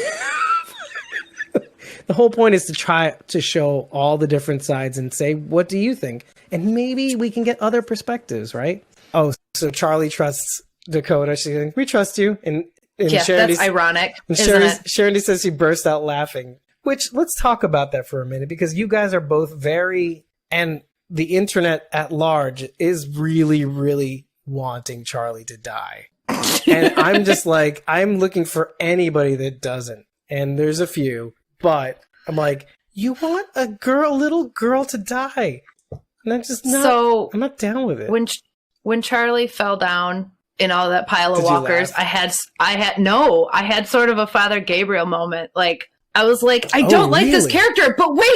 The whole point is to try to show all the different sides and say, what do you think? And maybe we can get other perspectives, right? Oh, so Charlie trusts Dakota. She's like, we trust you. And that's ironic, isn't it? Charity says she burst out laughing. Which, let's talk about that for a minute, because you guys are both and the internet at large is really, really wanting Charlie to die. And I'm just like, I'm looking for anybody that doesn't. And there's a few. But I'm like, you want a little girl to die. And I'm just not, I'm not down with it. When Charlie fell down in all that pile of walkers, I had sort of a Father Gabriel moment. Like, I was like, I don't like this character, but wait.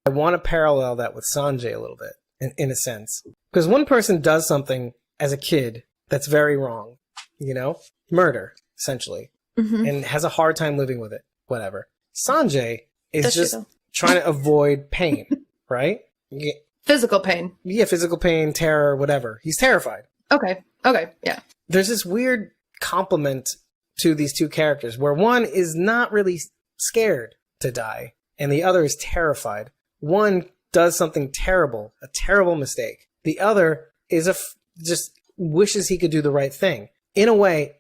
I want to parallel that with Sanjay a little bit, in a sense. Because one person does something as a kid that's very wrong, murder, essentially. Mm-hmm. And has a hard time living with it, whatever. Sanjay is just trying to avoid pain, right? Yeah. Physical pain. Yeah, physical pain, terror, whatever. He's terrified. Okay, yeah. There's this weird complement to these two characters where one is not really scared to die and the other is terrified. One does something terrible, a terrible mistake. The other is just wishes he could do the right thing. In a way,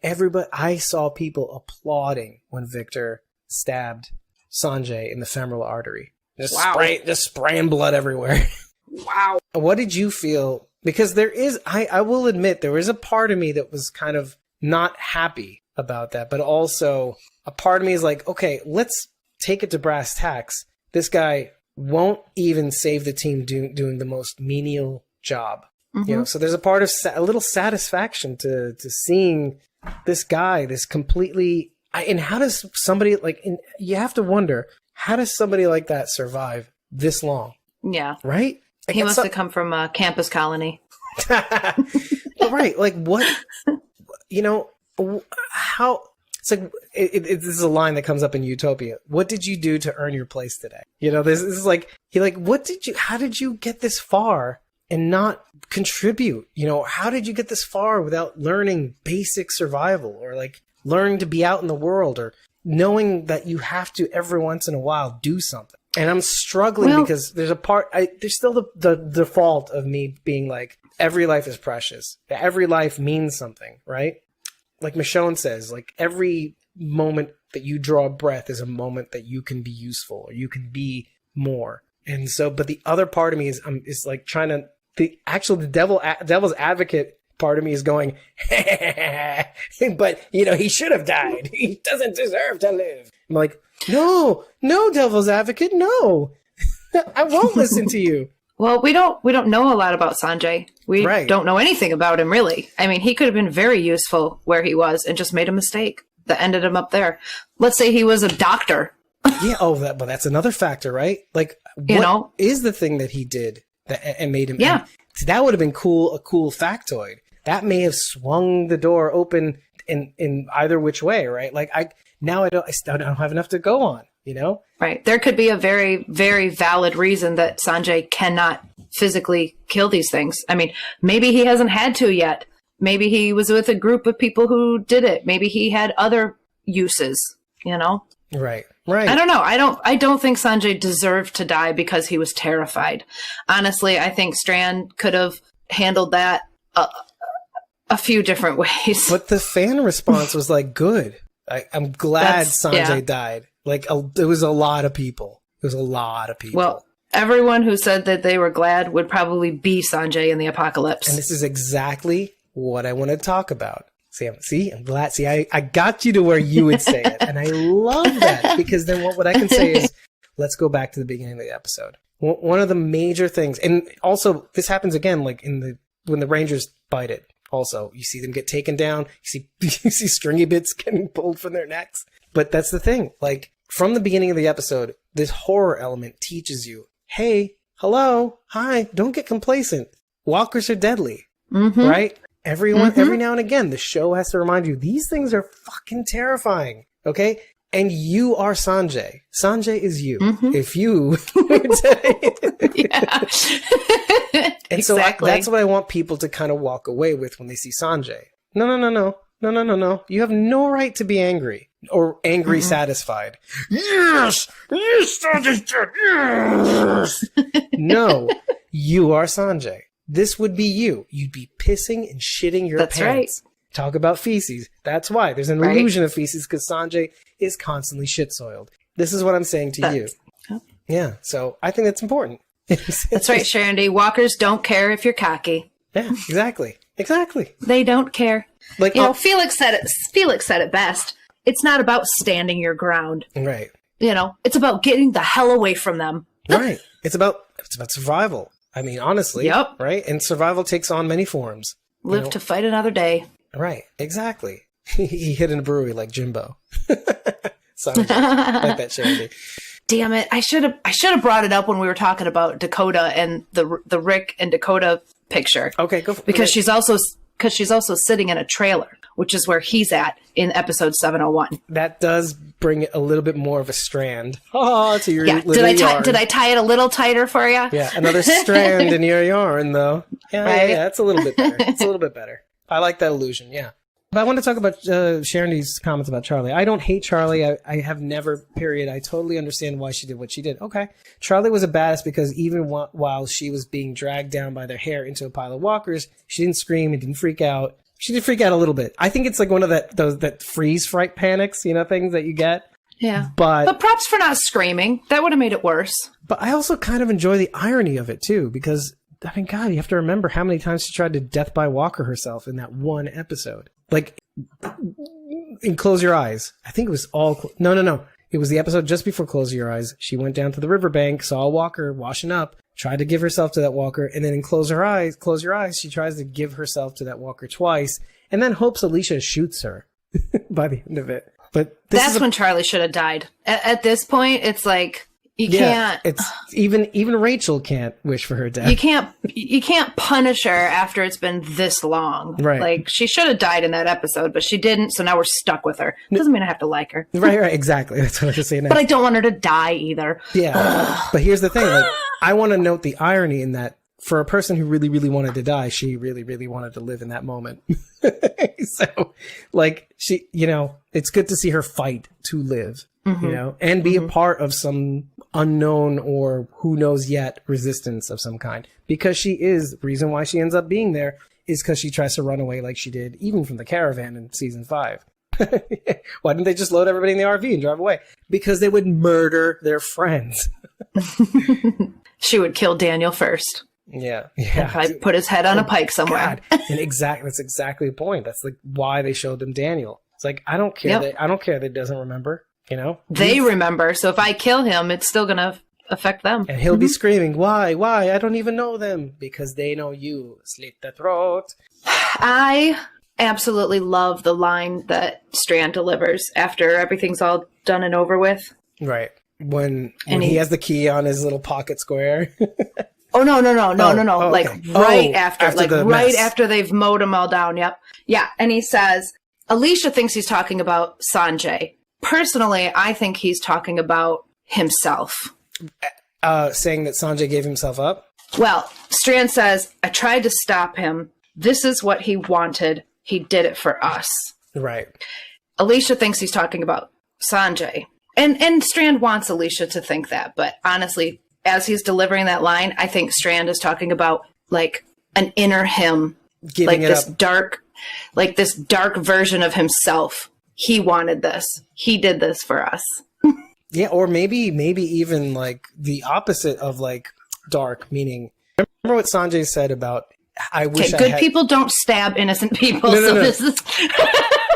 I saw people applauding when Victor stabbed Sanjay in the femoral artery. Just spraying blood everywhere. Wow. What did you feel? Because I will admit, there was a part of me that was kind of not happy about that, but also a part of me is like, okay, let's take it to brass tacks. This guy won't even save the team doing the most menial job. Mm-hmm. So there's a part of a little satisfaction to seeing this guy, this completely. And how does somebody you have to wonder, how does somebody like that survive this long? Yeah. Right? He must have come from a campus colony. Right. Like what, how, it's like, this is a line that comes up in Utopia. What did you do to earn your place today? This is like, how did you get this far and not contribute? How did you get this far without learning basic survival or learning to be out in the world or knowing that you have to every once in a while do something? And I'm struggling because there's there's still the default of me being like, every life is precious. Every life means something, right? Like Michonne says, every moment that you draw a breath is a moment that you can be useful or you can be more. And so, but the other part of me is trying to, the devil's advocate part of me is going, but he should have died. He doesn't deserve to live. I'm like, no, devil's advocate, no. I won't listen to you. Well, we don't know a lot about Sanjay. We don't know anything about him, really. I mean, he could have been very useful where he was and just made a mistake that ended him up there. Let's say he was a doctor. Yeah. Oh, but that's another factor, right? What is the thing that he did and made him? Yeah. That would have been cool. A cool factoid that may have swung the door open in either which way, right? I still don't have enough to go on. Right. There could be a very, very valid reason that Sanjay cannot physically kill these things. I mean, maybe he hasn't had to yet. Maybe he was with a group of people who did it. Maybe he had other uses, Right. Right. I don't know. I don't think Sanjay deserved to die because he was terrified. Honestly, I think Strand could have handled that a few different ways. But the fan response was like, good. I'm glad Sanjay died. Like, it was a lot of people. It was a lot of people. Well, everyone who said that they were glad would probably be Sanjay in the apocalypse. And this is exactly what I want to talk about. I'm glad. See, I got you to where you would say it. And I love that, because then what I can say is, let's go back to the beginning of the episode. One of the major things, and also this happens again, like when the Rangers bite it. Also, you see them get taken down. You see stringy bits getting pulled from their necks. But that's the thing. Like, from the beginning of the episode, this horror element teaches you, hey, hello, hi, don't get complacent. Walkers are deadly, right? Every now and again, the show has to remind you, these things are fucking terrifying, okay? And you are Sanjay. Sanjay is you. If you... And so that's what I want people to kind of walk away with when they see Sanjay. No. You have no right to be angry or angry satisfied. Yes, Sanjay's dead. Yes. No, you are Sanjay. This would be you. You'd be pissing and shitting your pants. Right. Talk about feces. That's why there's an illusion of feces, because Sanjay is constantly shit soiled. This is what I'm saying to you. Yeah. So I think that's important. That's right, Shandy. Walkers don't care if you're cocky. Yeah, exactly. They don't care. Like, Felix said it best. It's not about standing your ground. Right. It's about getting the hell away from them. Right. It's about survival. I mean, honestly. Yep. Right. And survival takes on many forms. Live to fight another day. Right. Exactly. He hid in a brewery like Jimbo. Like that, Shandy. Damn it! I should have brought it up when we were talking about Dakota and the Rick and Dakota picture. Okay, go for it. Because she's also sitting in a trailer, which is where he's at in episode 701. That does bring a little bit more of a strand. Oh, to your Did I tie it a little tighter for you? Yeah, another strand in your yarn, though. Yeah, right? Yeah, it's a little bit better. It's a little bit better. I like that illusion. Yeah. But I want to talk about Sharon's comments about Charlie. I don't hate Charlie. I have never, period. I totally understand why she did what she did. Okay. Charlie was a badass because even while she was being dragged down by their hair into a pile of walkers, she didn't scream and didn't freak out. She did freak out a little bit. I think it's like one of that freeze fright panics, things that you get. Yeah. But props for not screaming. That would have made it worse. But I also kind of enjoy the irony of it too, because I mean, God, you have to remember how many times she tried to death by walker herself in that one episode. Like, in Close Your Eyes. I think it was all... No. It was the episode just before Close Your Eyes. She went down to the riverbank, saw a walker washing up, tried to give herself to that walker, and then in Close Your Eyes, she tries to give herself to that walker twice, and then hopes Alicia shoots her by the end of it. But that's when Charlie should have died. At this point, it's like... You can't. It's even Rachel can't wish for her death. You can't punish her after it's been this long. Right. Like, she should have died in that episode, but she didn't. So now we're stuck with her. Doesn't mean I have to like her. Right. Exactly. That's what I was just saying. But I don't want her to die either. Yeah. But here's the thing. Like, I want to note the irony in that for a person who really, really wanted to die, she really, really wanted to live in that moment. So, like, she, it's good to see her fight to live. And be a part of some unknown or who knows yet resistance of some kind. Because she is, the reason why she ends up being there is because she tries to run away like she did, even from the caravan in season 5. Why didn't they just load everybody in the RV and drive away? Because they would murder their friends. She would kill Daniel first. Yeah. If I put his head on a pike somewhere. God. And that's exactly the point. That's like why they showed them Daniel. It's like, I don't care. I don't care that he doesn't remember. They remember. So if I kill him, it's still going to affect them. And he'll be screaming, why? I don't even know them. Because they know you. Slit the throat. I absolutely love the line that Strand delivers after everything's all done and over with. Right. When he has the key on his little pocket square. Oh, no. Like, okay. After they've mowed them all down. Yep. Yeah. And he says, Alicia thinks he's talking about Sanjay. Personally, I think he's talking about himself. Saying that Sanjay gave himself up? Well, Strand says, I tried to stop him. This is what he wanted. He did it for us. Right. Alicia thinks he's talking about Sanjay. And Strand wants Alicia to think that, but honestly, as he's delivering that line, I think Strand is talking about like an inner him, Giving like it this up. this dark version of himself. He wanted this. He did this for us. Yeah, or maybe even like the opposite of like dark, meaning remember what Sanjay said about I wish Okay, I good had people don't stab innocent people. No. This is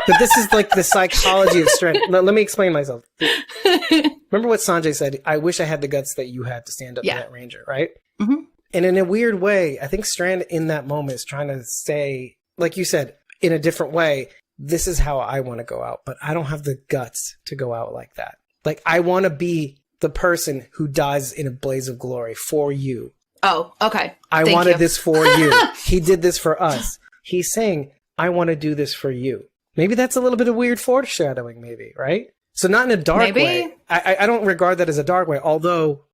But this is like the psychology of Strand. Let me explain myself. Remember what Sanjay said? I wish I had the guts that you had to stand up to that ranger, right? Mm-hmm. And in a weird way, I think Strand in that moment is trying to say, like you said, in a different way, this is how I want to go out, but I don't have the guts to go out like that. Like, I want to be the person who dies in a blaze of glory for you. Oh, okay. I wanted this for you. He did this for us. He's saying, I want to do this for you. Maybe that's a little bit of weird foreshadowing, maybe, right? So not in a dark way. I don't regard that as a dark way, although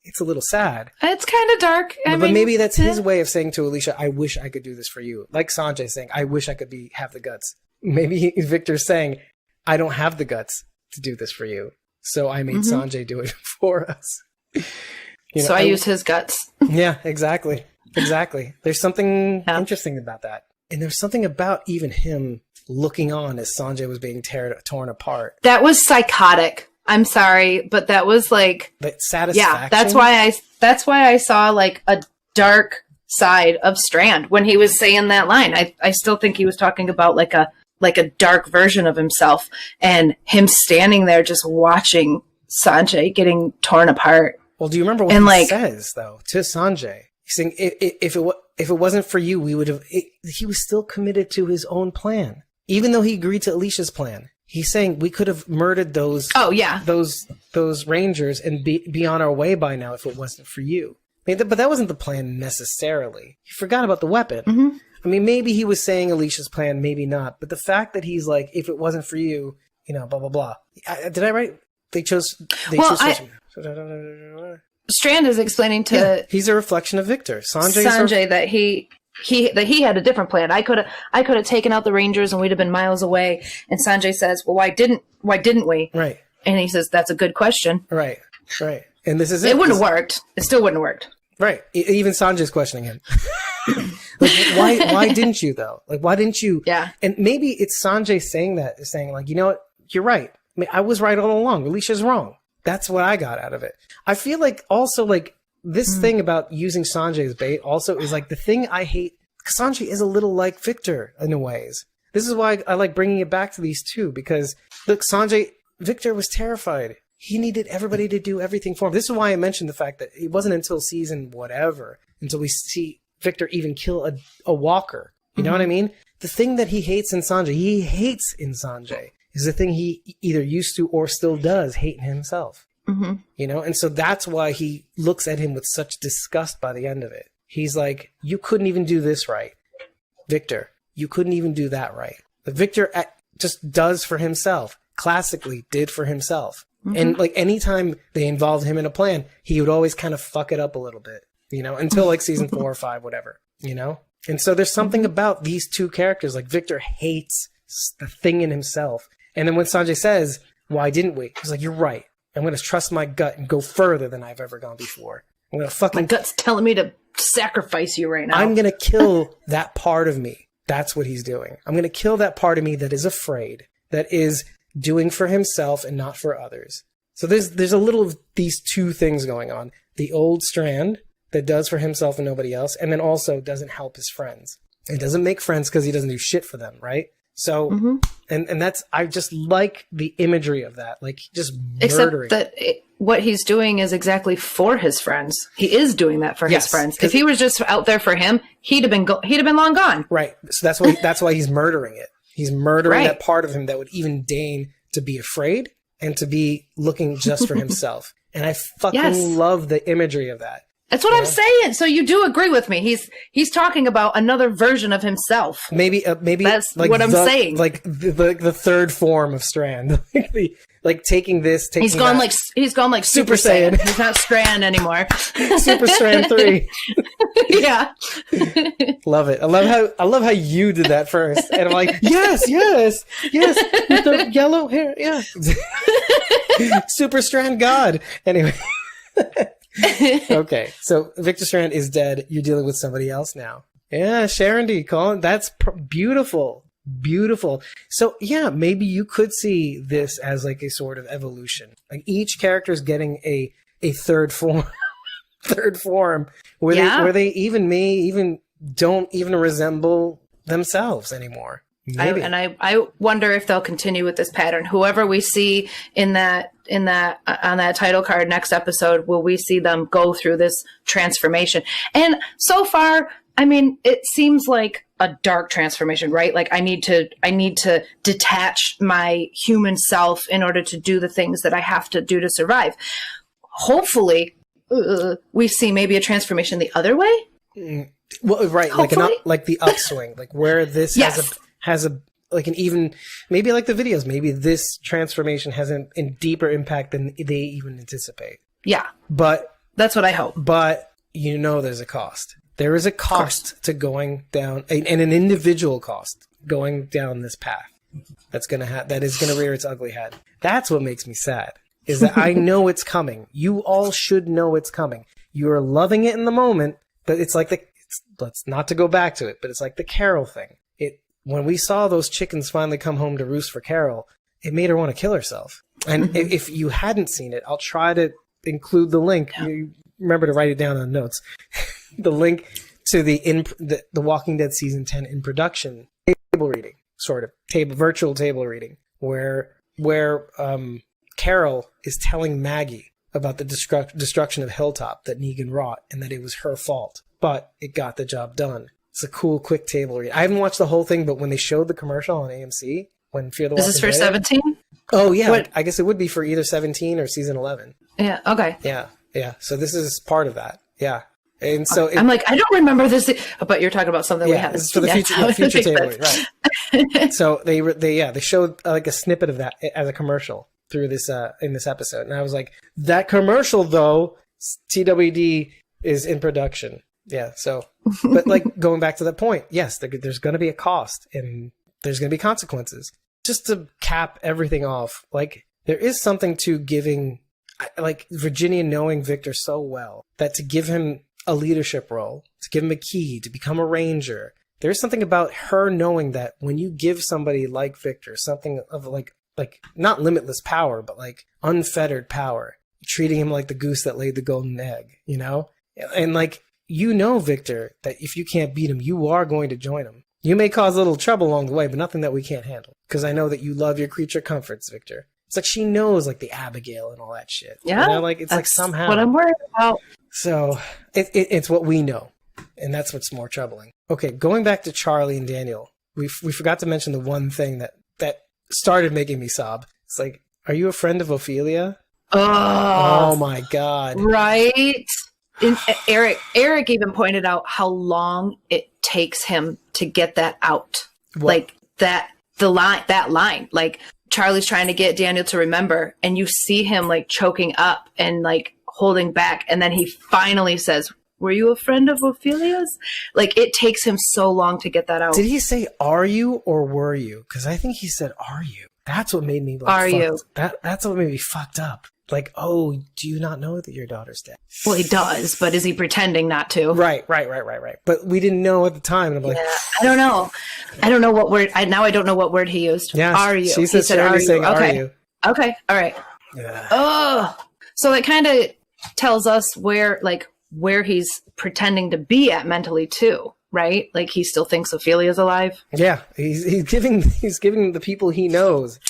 it's a little sad. It's kind of dark. But maybe that's his way of saying to Alicia, I wish I could do this for you. Like Sanjay saying, I wish I could have the guts. Maybe Victor's saying, I don't have the guts to do this for you. So I made Sanjay do it for us. So I used his guts. Yeah, exactly. Exactly. There's something interesting about that. And there's something about even him looking on as Sanjay was being torn apart. That was psychotic. I'm sorry, but that was like But satisfaction. Yeah, that's why I saw like a dark side of Strand when he was saying that line. I still think he was talking about like a dark version of himself, and him standing there just watching Sanjay getting torn apart. Well, do you remember what he says though to Sanjay? He's saying, if it wasn't for you, we would have. He was still committed to his own plan, even though he agreed to Alicia's plan. He's saying we could have murdered those. Oh yeah, those rangers and be on our way by now if it wasn't for you. I mean, but that wasn't the plan necessarily. He forgot about the weapon. Mm-hmm. I mean, maybe he was saying Alicia's plan, maybe not. But the fact that he's like, if it wasn't for you, blah blah blah. Did I write? They chose. Strand is explaining to he's a reflection of Victor. Sanjay that he had a different plan. I could have taken out the Rangers and we'd have been miles away. And Sanjay says, "Well, why didn't we?" Right. And he says, "That's a good question." Right. Right. And this is it. It wouldn't have worked. It still wouldn't have worked. Right. Even Sanjay's questioning him. Like, why didn't you though? Like, why didn't you? Yeah. And maybe it's Sanjay saying like, you know what? You're right. I mean, I was right all along. Alicia's wrong. That's what I got out of it. I feel like also like this thing about using Sanjay as bait also is like the thing I hate. Sanjay is a little like Victor in a ways. This is why I like bringing it back to these two, because look, Victor was terrified. He needed everybody to do everything for him. This is why I mentioned the fact that it wasn't until season whatever until we see Victor even kill a walker. You know what I mean? The thing that he hates in Sanjay, is the thing he either used to or still does hate in himself. And so that's why he looks at him with such disgust by the end of it. He's like, you couldn't even do this right, Victor. You couldn't even do that right. But Victor just does for himself, classically did for himself. And like anytime they involved him in a plan, he would always kind of fuck it up a little bit, until like season 4 or 5, whatever, And so there's something about these two characters, like Victor hates the thing in himself. And then when Sanjay says, why didn't we? He's like, you're right. I'm going to trust my gut and go further than I've ever gone before. I'm going to fucking... My gut's telling me to sacrifice you right now. I'm going to kill that part of me. That's what he's doing. I'm going to kill that part of me that is afraid, that is doing for himself and not for others. So there's a little of these two things going on. The old Strand that does for himself and nobody else, and then also doesn't help his friends. He doesn't make friends because he doesn't do shit for them, right? So, and that's, I just like the imagery of that, like just murdering. Except that what he's doing is exactly for his friends. He is doing that for his friends. If he was just out there for him, he'd have been long gone. Right. So that's why he's murdering it. He's murdering that part of him that would even deign to be afraid and to be looking just for himself. And I fucking love the imagery of that. That's what I'm saying. So you do agree with me. He's talking about another version of himself. Maybe That's like what I'm saying. Like the third form of Strand. Taking he's gone like Super Saiyan. He's not Strand anymore. Super Strand 3. Yeah. Love it. I love how you did that first. And I'm like, yes, with the yellow hair. Yeah. Super Strand God. Anyway. Okay. So Victor Strand is dead. You're dealing with somebody else now. Yeah, Sharon D. Colin. That's beautiful. Beautiful. So yeah, maybe you could see this as like a sort of evolution. Like each character is getting a third form, where they even don't even resemble themselves anymore. Maybe. I wonder if they'll continue with this pattern. Whoever we see on that title card next episode, will we see them go through this transformation? And so far, I mean, it seems like a dark transformation, right? Like I need to detach my human self in order to do the things that I have to do to survive. Hopefully, we see maybe a transformation the other way. Well, right, like the upswing, like where this has a like an even, maybe like the videos, maybe this transformation has a deeper impact than they even anticipate. Yeah, but that's what I hope. But there's a cost. There is a cost to going down, and an individual cost going down this path. That is gonna rear its ugly head. That's what makes me sad. Is that I know it's coming. You all should know it's coming. You are loving it in the moment, but it's like let's not to go back to it, but it's like the Carol thing. When we saw those chickens finally come home to roost for Carol, it made her want to kill herself. And if you hadn't seen it, I'll try to include the link. Yeah. You remember to write it down on notes. The link to the Walking Dead season 10 in production table reading, sort of virtual table reading, where Carol is telling Maggie about the destruction of Hilltop that Negan wrought, and that it was her fault, but it got the job done. It's a cool, quick table read. I haven't watched the whole thing, but when they showed the commercial on AMC, when Fear the Walking Dead... Is this for 17? Oh, yeah. I guess it would be for either 17 or season 11. Yeah, okay. Yeah. So this is part of that. Yeah. And so... I'm like, I don't remember this, but you're talking about something we haven't seen. Yeah, for the future table read, right. So they showed like a snippet of that as a commercial through this in this episode. And I was like, that commercial, though, TWD is in production. Yeah, so, but like going back to that point, yes, there's going to be a cost and there's going to be consequences. Just to cap everything off, like there is something to giving, like Virginia knowing Victor so well that to give him a leadership role, to give him a key, to become a ranger, there's something about her knowing that when you give somebody like Victor something of like not limitless power, but like unfettered power, treating him like the goose that laid the golden egg, and like, Victor, that if you can't beat him, you are going to join him. You may cause a little trouble along the way, but nothing that we can't handle. Because I know that you love your creature comforts, Victor. It's like she knows like the Abigail and all that shit. Yeah. It's like somehow. What I'm worried about. So it's what we know. And that's what's more troubling. Okay, going back to Charlie and Daniel, we forgot to mention the one thing that started making me sob. It's like, are you a friend of Ophelia? Oh my God. Right? Eric even pointed out how long it takes him to get that out. What? Like that line. Like Charlie's trying to get Daniel to remember, and you see him like choking up and like holding back, and then he finally says, "Were you a friend of Ophelia's?" Like it takes him so long to get that out. Did he say "are you" or "were you"? Because I think he said "are you." That's what made me like, "Are you?" That's what made me fucked up. Like, oh, do you not know that your daughter's dead? Well, he does, but is he pretending not to? Right. But we didn't know at the time, and I'm like, I don't know. I don't know what word. I don't know what word he used. Yeah, are you? She said, "Are you?" Saying, okay. Are you? Okay. All right. Yeah. Oh, so it kind of tells us where he's pretending to be at mentally too, right? Like he still thinks Ophelia's alive. Yeah, he's giving the people he knows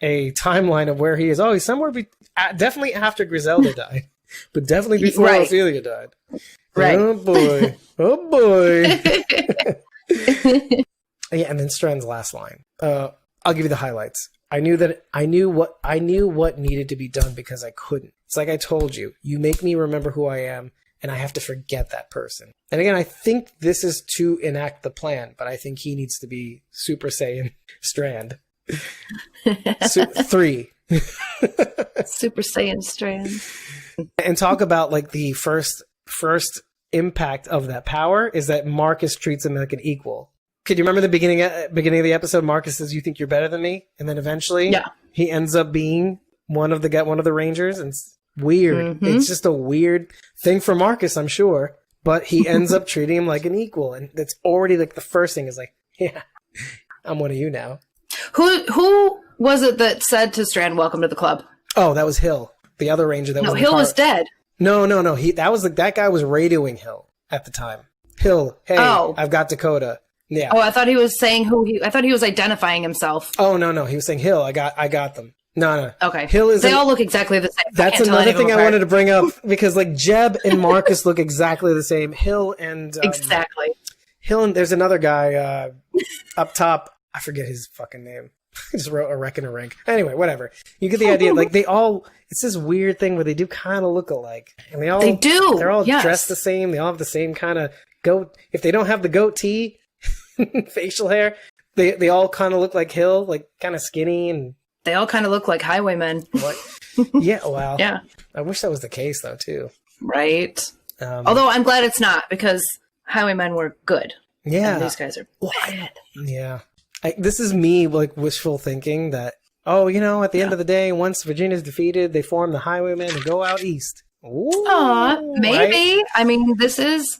a timeline of where he is. Oh, he's somewhere definitely after Griselda died, but definitely before Ophelia died. Right. Oh boy. Yeah, and then Strand's last line. I'll give you the highlights. I knew what needed to be done because I couldn't. It's like I told you. You make me remember who I am, and I have to forget that person. And again, I think this is to enact the plan, but I think he needs to be Super Saiyan Strand. 3. Super Saiyan Strand. And talk about like the first impact of that power is that Marcus treats him like an equal. Could you remember the beginning of the episode? Marcus says, "You think you're better than me," and then eventually, he ends up being one of the Rangers, and it's weird. Mm-hmm. It's just a weird thing for Marcus, I'm sure, but he ends up treating him like an equal, and that's already like the first thing is like, yeah, I'm one of you now. Who was it that said to Strand, "Welcome to the club"? Oh, that was Hill, the other Ranger that was. No, Hill was dead. No. That guy was radioing Hill at the time. Hill, hey, I've got Dakota. Yeah. Oh, I thought he was saying I thought he was identifying himself. Oh, no. He was saying, Hill, I got them. No. Okay. Hill is. They all look exactly the same. That's another thing I wanted to bring up because like Jeb and Marcus look exactly the same. Hill and exactly. Hill and there's another guy up top. I forget his fucking name. I just wrote a wreck and a rank. Anyway, whatever. You get the idea. Like they all. It's this weird thing where they do kind of look alike, and they do. They're all dressed the same. They all have the same kind of goat. If they don't have the goatee. Facial hair. They all kind of look like Hill, like kind of skinny, and they all kind of look like highwaymen. What? Yeah, well, yeah. I wish that was the case though too. Right. Although I'm glad it's not because highwaymen were good. Yeah, and these guys are bad. Yeah. This is me like wishful thinking that at the end of the day, once Virginia's defeated, they form the highwaymen and go out east. Ooh, maybe. Right? I mean,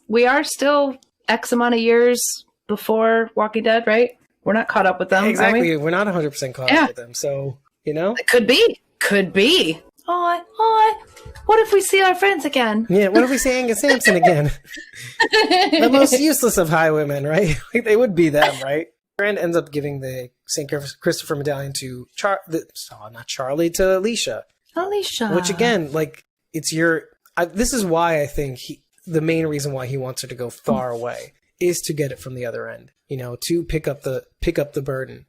we are still X amount of years before Walking Dead, right? We're not caught up with them. Exactly. We're not 100% caught up with them. So, It could be. Oh, what if we see our friends again? Yeah, what if we see Angus Sampson again? The most useless of highwaymen, right? Like they would be them, right? Strand ends up giving the St. Christopher medallion to to Alicia. Alicia. Which again, like it's this is why I think the main reason why he wants her to go far away is to get it from the other end, to pick up the burden,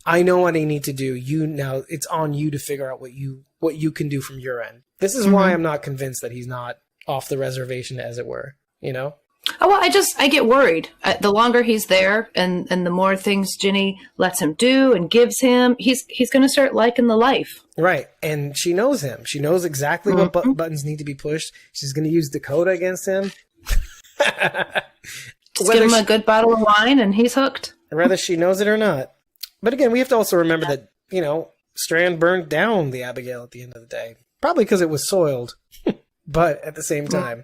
I know what I need to do. Now it's on you to figure out what you can do from your end. This is why I'm not convinced that he's not off the reservation, as it were, Oh, well, I get worried. The longer he's there and the more things Ginny lets him do and gives him, he's going to start liking the life. Right. And she knows him. She knows exactly what buttons need to be pushed. She's going to use Dakota against him. Just give him a good bottle of wine and he's hooked. Whether she knows it or not. But again, we have to also remember that, Strand burned down the Abigail at the end of the day. Probably because it was soiled. But at the same time.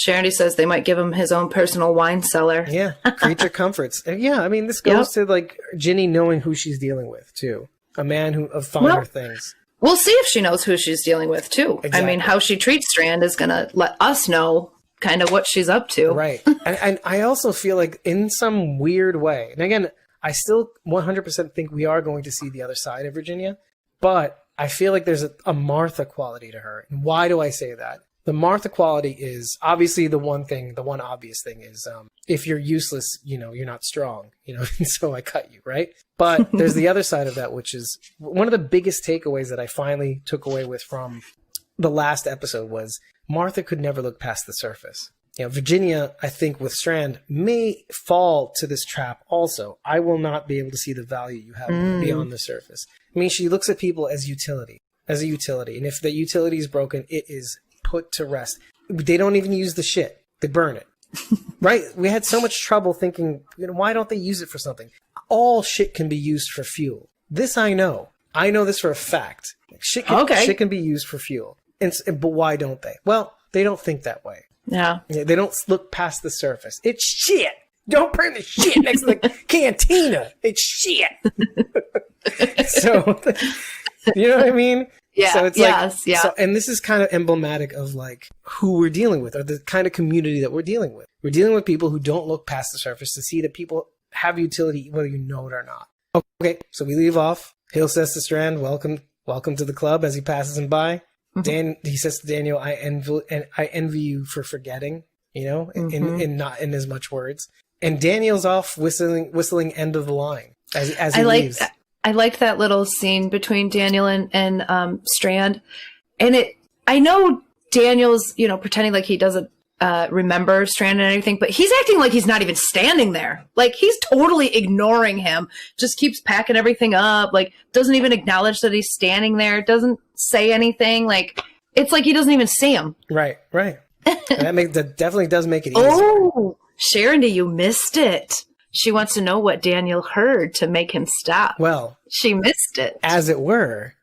Sharondy says they might give him his own personal wine cellar. Yeah. Creature comforts. Yeah, I mean, this goes to, like, Ginny knowing who she's dealing with, too. A man of finer things. We'll see if she knows who she's dealing with, too. Exactly. I mean, how she treats Strand is going to let us know kind of what she's up to. Right. and I also feel like in some weird way, and again, I still 100% think we are going to see the other side of Virginia, but I feel like there's a Martha quality to her. And why do I say that? The Martha quality is obviously the one obvious thing is if you're useless, you're not strong, and so I cut you, right? But there's the other side of that, which is one of the biggest takeaways that I finally took away from the last episode was Martha could never look past the surface. Virginia, I think with Strand, may fall to this trap also. I will not be able to see the value you have beyond the surface. I mean, she looks at people as a utility. And if the utility is broken, it is put to rest. They don't even use the shit. They burn it. Right? We had so much trouble thinking, why don't they use it for something? All shit can be used for fuel. This I know. I know this for a fact. Shit can be used for fuel. But why don't they? Well, they don't think that way. Yeah. They don't look past the surface. It's shit. Don't burn the shit next to the cantina. It's shit. So, you know what I mean? Yeah. So it's So, and this is kind of emblematic of like who we're dealing with, or the kind of community that we're dealing with. We're dealing with people who don't look past the surface to see that people have utility, whether you know it or not. Okay, so we leave off. Hill says to Strand, "Welcome to the club," as he passes him by. He says to Daniel, I envy you for forgetting, in not in as much words. And Daniel's off whistling end of the line as he leaves. I liked that little scene between Daniel and Strand. And I know Daniel's, pretending like he doesn't remember Strand and everything, but he's acting like he's not even standing there. Like, he's totally ignoring him, just keeps packing everything up, like, doesn't even acknowledge that he's standing there, doesn't say anything. Like, it's like he doesn't even see him. Right. That definitely does make it easier. Oh, Sharon, you missed it. She wants to know what Daniel heard to make him stop. Well, she missed it. As it were,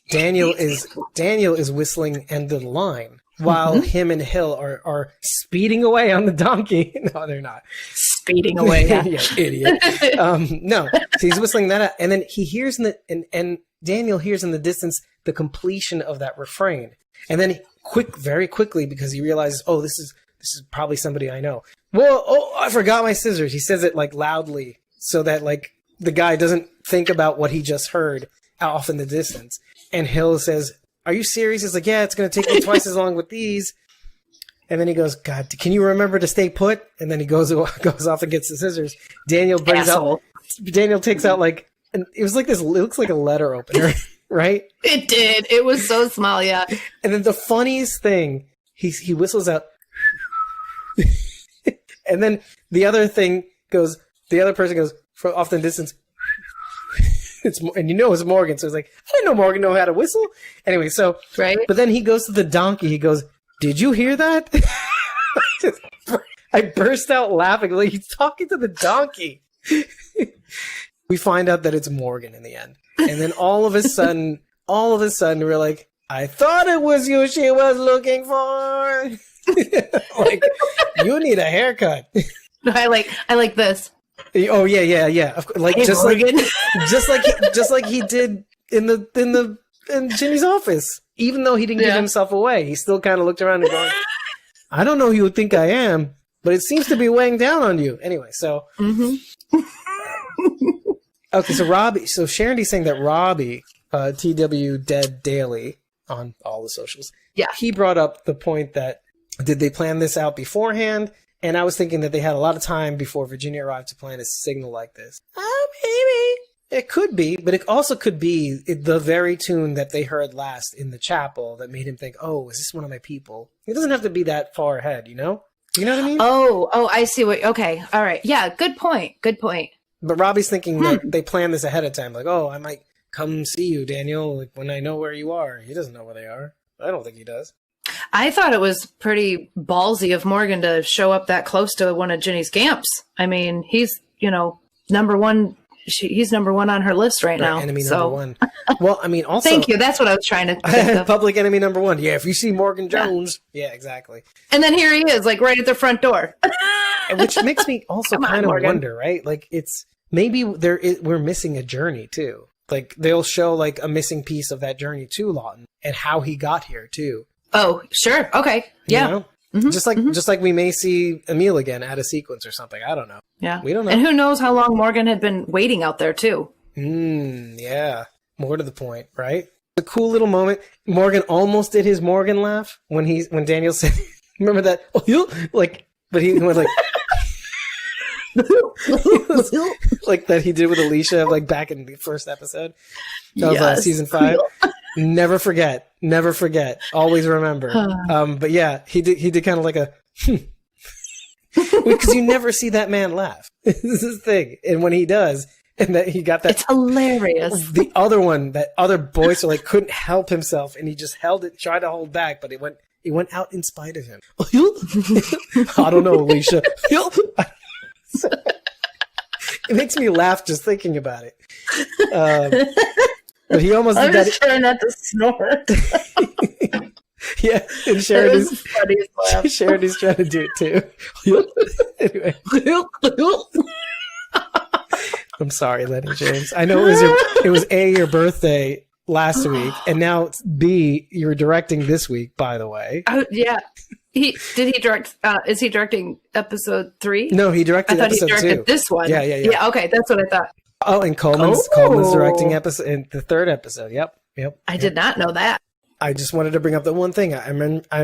Daniel is whistling End of the Line while him and Hill are speeding away on the donkey. No, they're not. Speeding away. Yeah, idiot. No, so he's whistling that out, and then he hears and Daniel hears in the distance the completion of that refrain. And then very quickly, because he realizes, oh, this is probably somebody I know. Whoa, oh, I forgot my scissors. He says it like loudly so that like the guy doesn't think about what he just heard off in the distance. And Hill says, are you serious? He's like, yeah, it's going to take me twice as long with these. And then he goes, God, can you remember to stay put? And then he goes off and gets the scissors. Daniel takes out like, it was like this, it looks like a letter opener, right? It did. It was so small, yeah. And then the funniest thing, he whistles out, and then the other person goes from off in the distance, and it's Morgan. So it's like, I didn't know Morgan knew how to whistle. Anyway, so, right. But then he goes to the donkey. He goes, did you hear that? I burst out laughing. Like, he's talking to the donkey. We find out that it's Morgan in the end. And then all of a sudden, we're like, I thought it was you she was looking for. Like, you need a haircut. I like this. Oh yeah. Like, hey, just Morgan. just like he did in Ginny's office. Even though he didn't give himself away, he still kind of looked around and going, I don't know who you would think I am, but it seems to be weighing down on you. Anyway, so okay, so Sharondy's saying that Robbie, TW Dead Daily on all the socials, he brought up the point that did they plan this out beforehand? And I was thinking that they had a lot of time before Virginia arrived to plan a signal like this. Maybe. It could be, but it also could be the very tune that they heard last in the chapel that made him think, oh, is this one of my people? It doesn't have to be that far ahead, you know? You know what I mean? Oh, I see okay. All right. Yeah, good point. But Robbie's thinking that they planned this ahead of time. Like, oh, I might come see you, Daniel, like when I know where you are. He doesn't know where they are. I don't think he does. I thought it was pretty ballsy of Morgan to show up that close to one of Ginny's camps. I mean, he's, number one. He's number one on her list right now. Enemy number one. Well, I mean, also... Thank you. That's what I was trying to think of. Public enemy number one. Yeah, if you see Morgan Jones. Yeah, exactly. And then here he is, like right at the front door. Which makes me also kind of wonder, right? Like, it's... Maybe we're missing a journey, too. Like, they'll show, like, a missing piece of that journey to Lawton and how he got here, too. Oh, sure. Okay. Yeah. You know? Just like we may see Emil again at a sequence or something. I don't know. Yeah. We don't know. And who knows how long Morgan had been waiting out there, too. Yeah. More to the point, right? A cool little moment. Morgan almost did his Morgan laugh when Daniel said, remember that? But he went like, like that he did with Alicia, like back in the first episode of season 5. Never forget. Always remember. But yeah, he did kind of like a, because you never see that man laugh. This is his thing. And when he does, and that he got that, it's hilarious. The other one, that other boy, like couldn't help himself, and he just held it, tried to hold back, but it went out in spite of him. I don't know, Alicia. It makes me laugh just thinking about it. But he almost did that. I'm just trying not to snort. Yeah, and Sharondy's trying to do it too. Anyway. I'm sorry, Lenny James. I know it was A, your birthday last week, and now it's B, you're directing this week, by the way. Oh, yeah. He direct, is he directing episode 3? No, he directed episode 2. I thought he directed this one. Yeah. Yeah, okay, that's what I thought. Oh, and Coleman's directing episode in the 3rd episode. Yep. I did not know that. I just wanted to bring up the one thing. I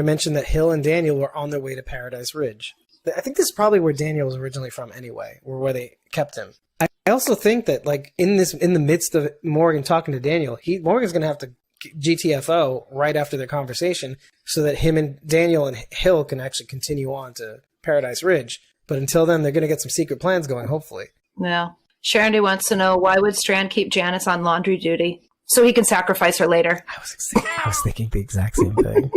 mentioned that Hill and Daniel were on their way to Paradise Ridge. I think this is probably where Daniel was originally from anyway, or where they kept him. I also think that, like, in the midst of Morgan talking to Daniel, Morgan's going to have to GTFO right after their conversation so that him and Daniel and Hill can actually continue on to Paradise Ridge. But until then, they're going to get some secret plans going, hopefully. Yeah. Sharon wants to know, why would Strand keep Janice on laundry duty? So he can sacrifice her later. I was thinking the exact same thing.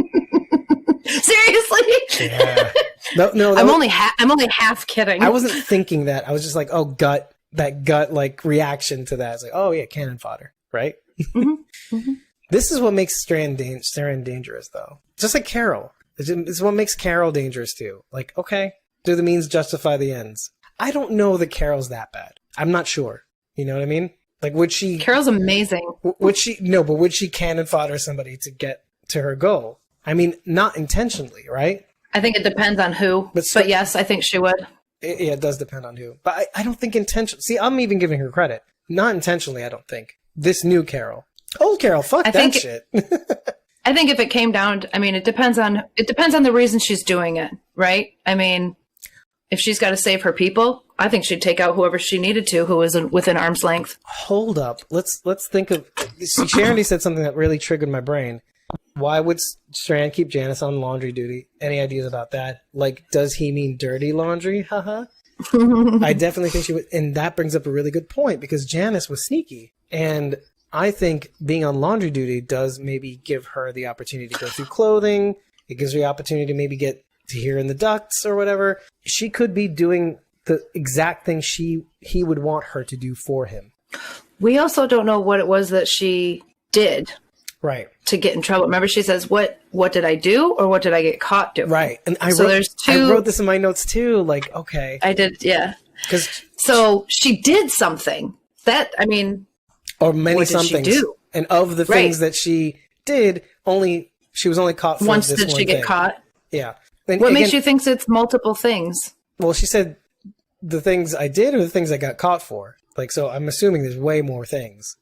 Seriously? Yeah. No. I'm only half kidding. I wasn't thinking that. I was just like, oh, gut like reaction to that. It's like, oh yeah, cannon fodder, right? Mm-hmm. Mm-hmm. This is what makes Strand dangerous, though. Just like Carol. It's what makes Carol dangerous too. Like, okay, do the means justify the ends? I don't know that Carol's that bad. I'm not sure. You know what I mean? Like, would she? Carol's amazing. Would she cannon fodder somebody to get to her goal? I mean, not intentionally, right? I think it depends on who. But yes, I think she would. It does depend on who. But I don't think intentionally. See, I'm even giving her credit. Not intentionally, I don't think. This new Carol. Old Carol, fuck that shit. I think if it came down to, I mean, it depends on the reason she's doing it, right? I mean, if she's got to save her people, I think she'd take out whoever she needed to, who was within arm's length. Hold up. Let's think of... See, Sharon said something that really triggered my brain. Why would Strand keep Janice on laundry duty? Any ideas about that? Like, does he mean dirty laundry? Haha. I definitely think she would. And that brings up a really good point, because Janice was sneaky. And I think being on laundry duty does maybe give her the opportunity to go through clothing. It gives her the opportunity to maybe get to hear in the ducts or whatever. She could be doing the exact thing he would want her to do for him. We also don't know what it was that she did. Right. To get in trouble. Remember, she says, what did I do, or what did I get caught doing? Right. And I wrote this in my notes too. Like, okay. I did, yeah. So she did something. That, I mean, or many somethings. She do? And of the things that she did, she was only caught for once. This did one she get thing. Caught? Yeah. What makes you think it's multiple things? Well, she said the things I did or the things I got caught for. Like, so I'm assuming there's way more things.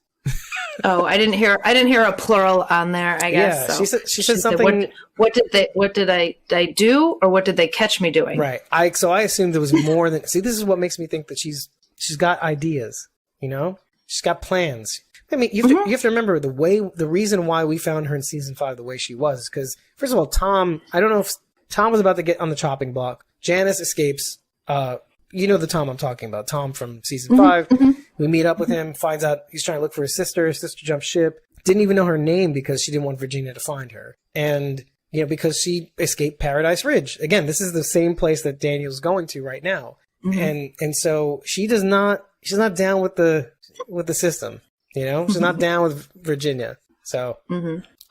Oh, I didn't hear a plural on there, I guess. Yeah, so. she said something. What did I do, or what did they catch me doing? Right. I assumed there was more than. See, this is what makes me think that she's got ideas. You know, she's got plans. I mean, you have to remember the reason why we found her in season 5 the way she was, because first of all, Tom. I don't know if Tom was about to get on the chopping block. Janice escapes. You know the Tom I'm talking about. Tom from season 5. Mm-hmm. We meet up with him, finds out he's trying to look for his sister. His sister jumped ship. Didn't even know her name because she didn't want Virginia to find her. And, you know, because she escaped Paradise Ridge. Again, this is the same place that Daniel's going to right now. Mm-hmm. And so she's not down with the system. You know, she's not down with Virginia. So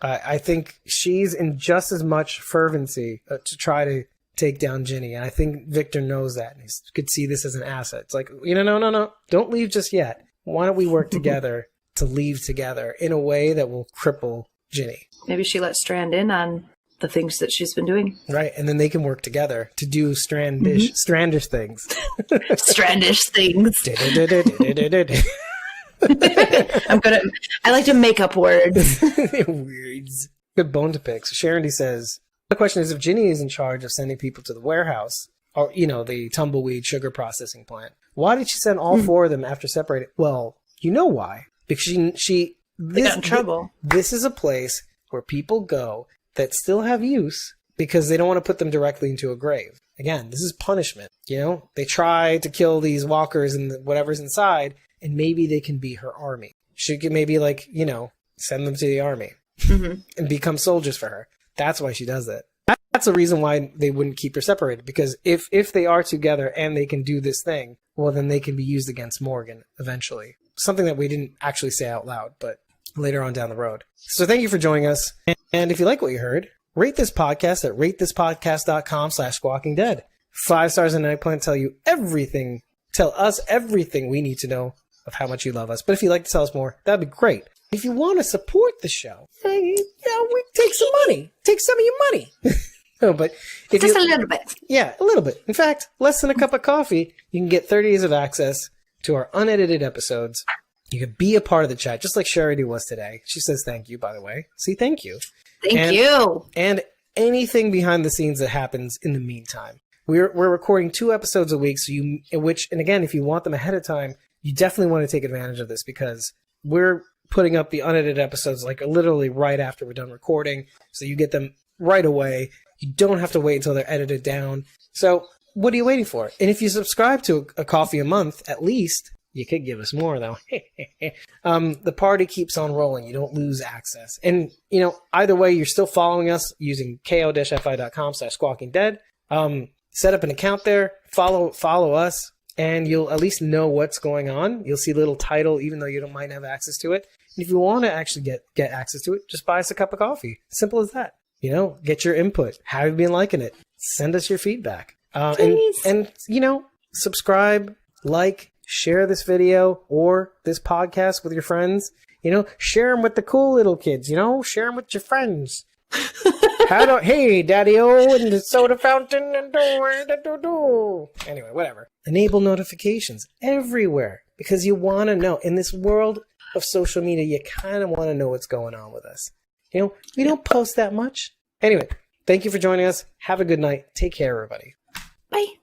I think she's in just as much fervency to try to take down Ginny, and I think Victor knows that, and he could see this as an asset. It's like, you know, no, don't leave just yet. Why don't we work together to leave together in a way that will cripple Ginny? Maybe she lets Strand in on the things that she's been doing. Right, and then they can work together to do strandish things. Strandish things. I like to make up words. Words. Good bone to pick. So Sharon says, the question is, if Ginny is in charge of sending people to the warehouse, or, you know, the tumbleweed sugar processing plant, why did she send all 4 of them after separating? Well, you know why. Because she got in trouble. This is a place where people go that still have use because they don't want to put them directly into a grave. Again, this is punishment. You know, they try to kill these walkers and whatever's inside, and maybe they can be her army. She could maybe, like, you know, send them to the army and become soldiers for her. That's why she does that. That's the reason why they wouldn't keep her separated. Because if they are together and they can do this thing, well, then they can be used against Morgan eventually. Something that we didn't actually say out loud, but later on down the road. So thank you for joining us. And if you like what you heard, rate this podcast at ratethispodcast.com/squawkingdead. 5 stars and I plan to tell us everything we need to know of how much you love us. But if you'd like to tell us more, that'd be great. If you want to support the show, we take some money. Take some of your money. No, but if just a little bit. Yeah, a little bit. In fact, less than a cup of coffee, you can get 30 days of access to our unedited episodes. You can be a part of the chat, just like Charity was today. She says thank you, by the way. See, thank you. Thank you. And anything behind the scenes that happens in the meantime. We're recording 2 episodes a week, and again, if you want them ahead of time, you definitely want to take advantage of this, because we're putting up the unedited episodes like literally right after we're done recording, so you get them right away. You don't have to wait until they're edited down. So what are you waiting for? And if you subscribe to a coffee a month, at least, you could give us more though. The party keeps on rolling. You don't lose access. And, either way, you're still following us using ko-fi.com/squawkingdead. Set up an account there, follow us, and you'll at least know what's going on. You'll see a little title, even though you might have access to it. And if you want to actually get access to it, just buy us a cup of coffee. Simple as that. Get your input. How have you been liking it? Send us your feedback. And subscribe, like, share this video or this podcast with your friends. Share them with the cool little kids. Share them with your friends. Hey, Daddy-O, and the soda fountain, and anyway, whatever. Enable notifications everywhere because you want to know. In this world of social media, you kind of want to know what's going on with us. We don't post that much. Anyway, thank you for joining us. Have a good night. Take care, everybody. Bye.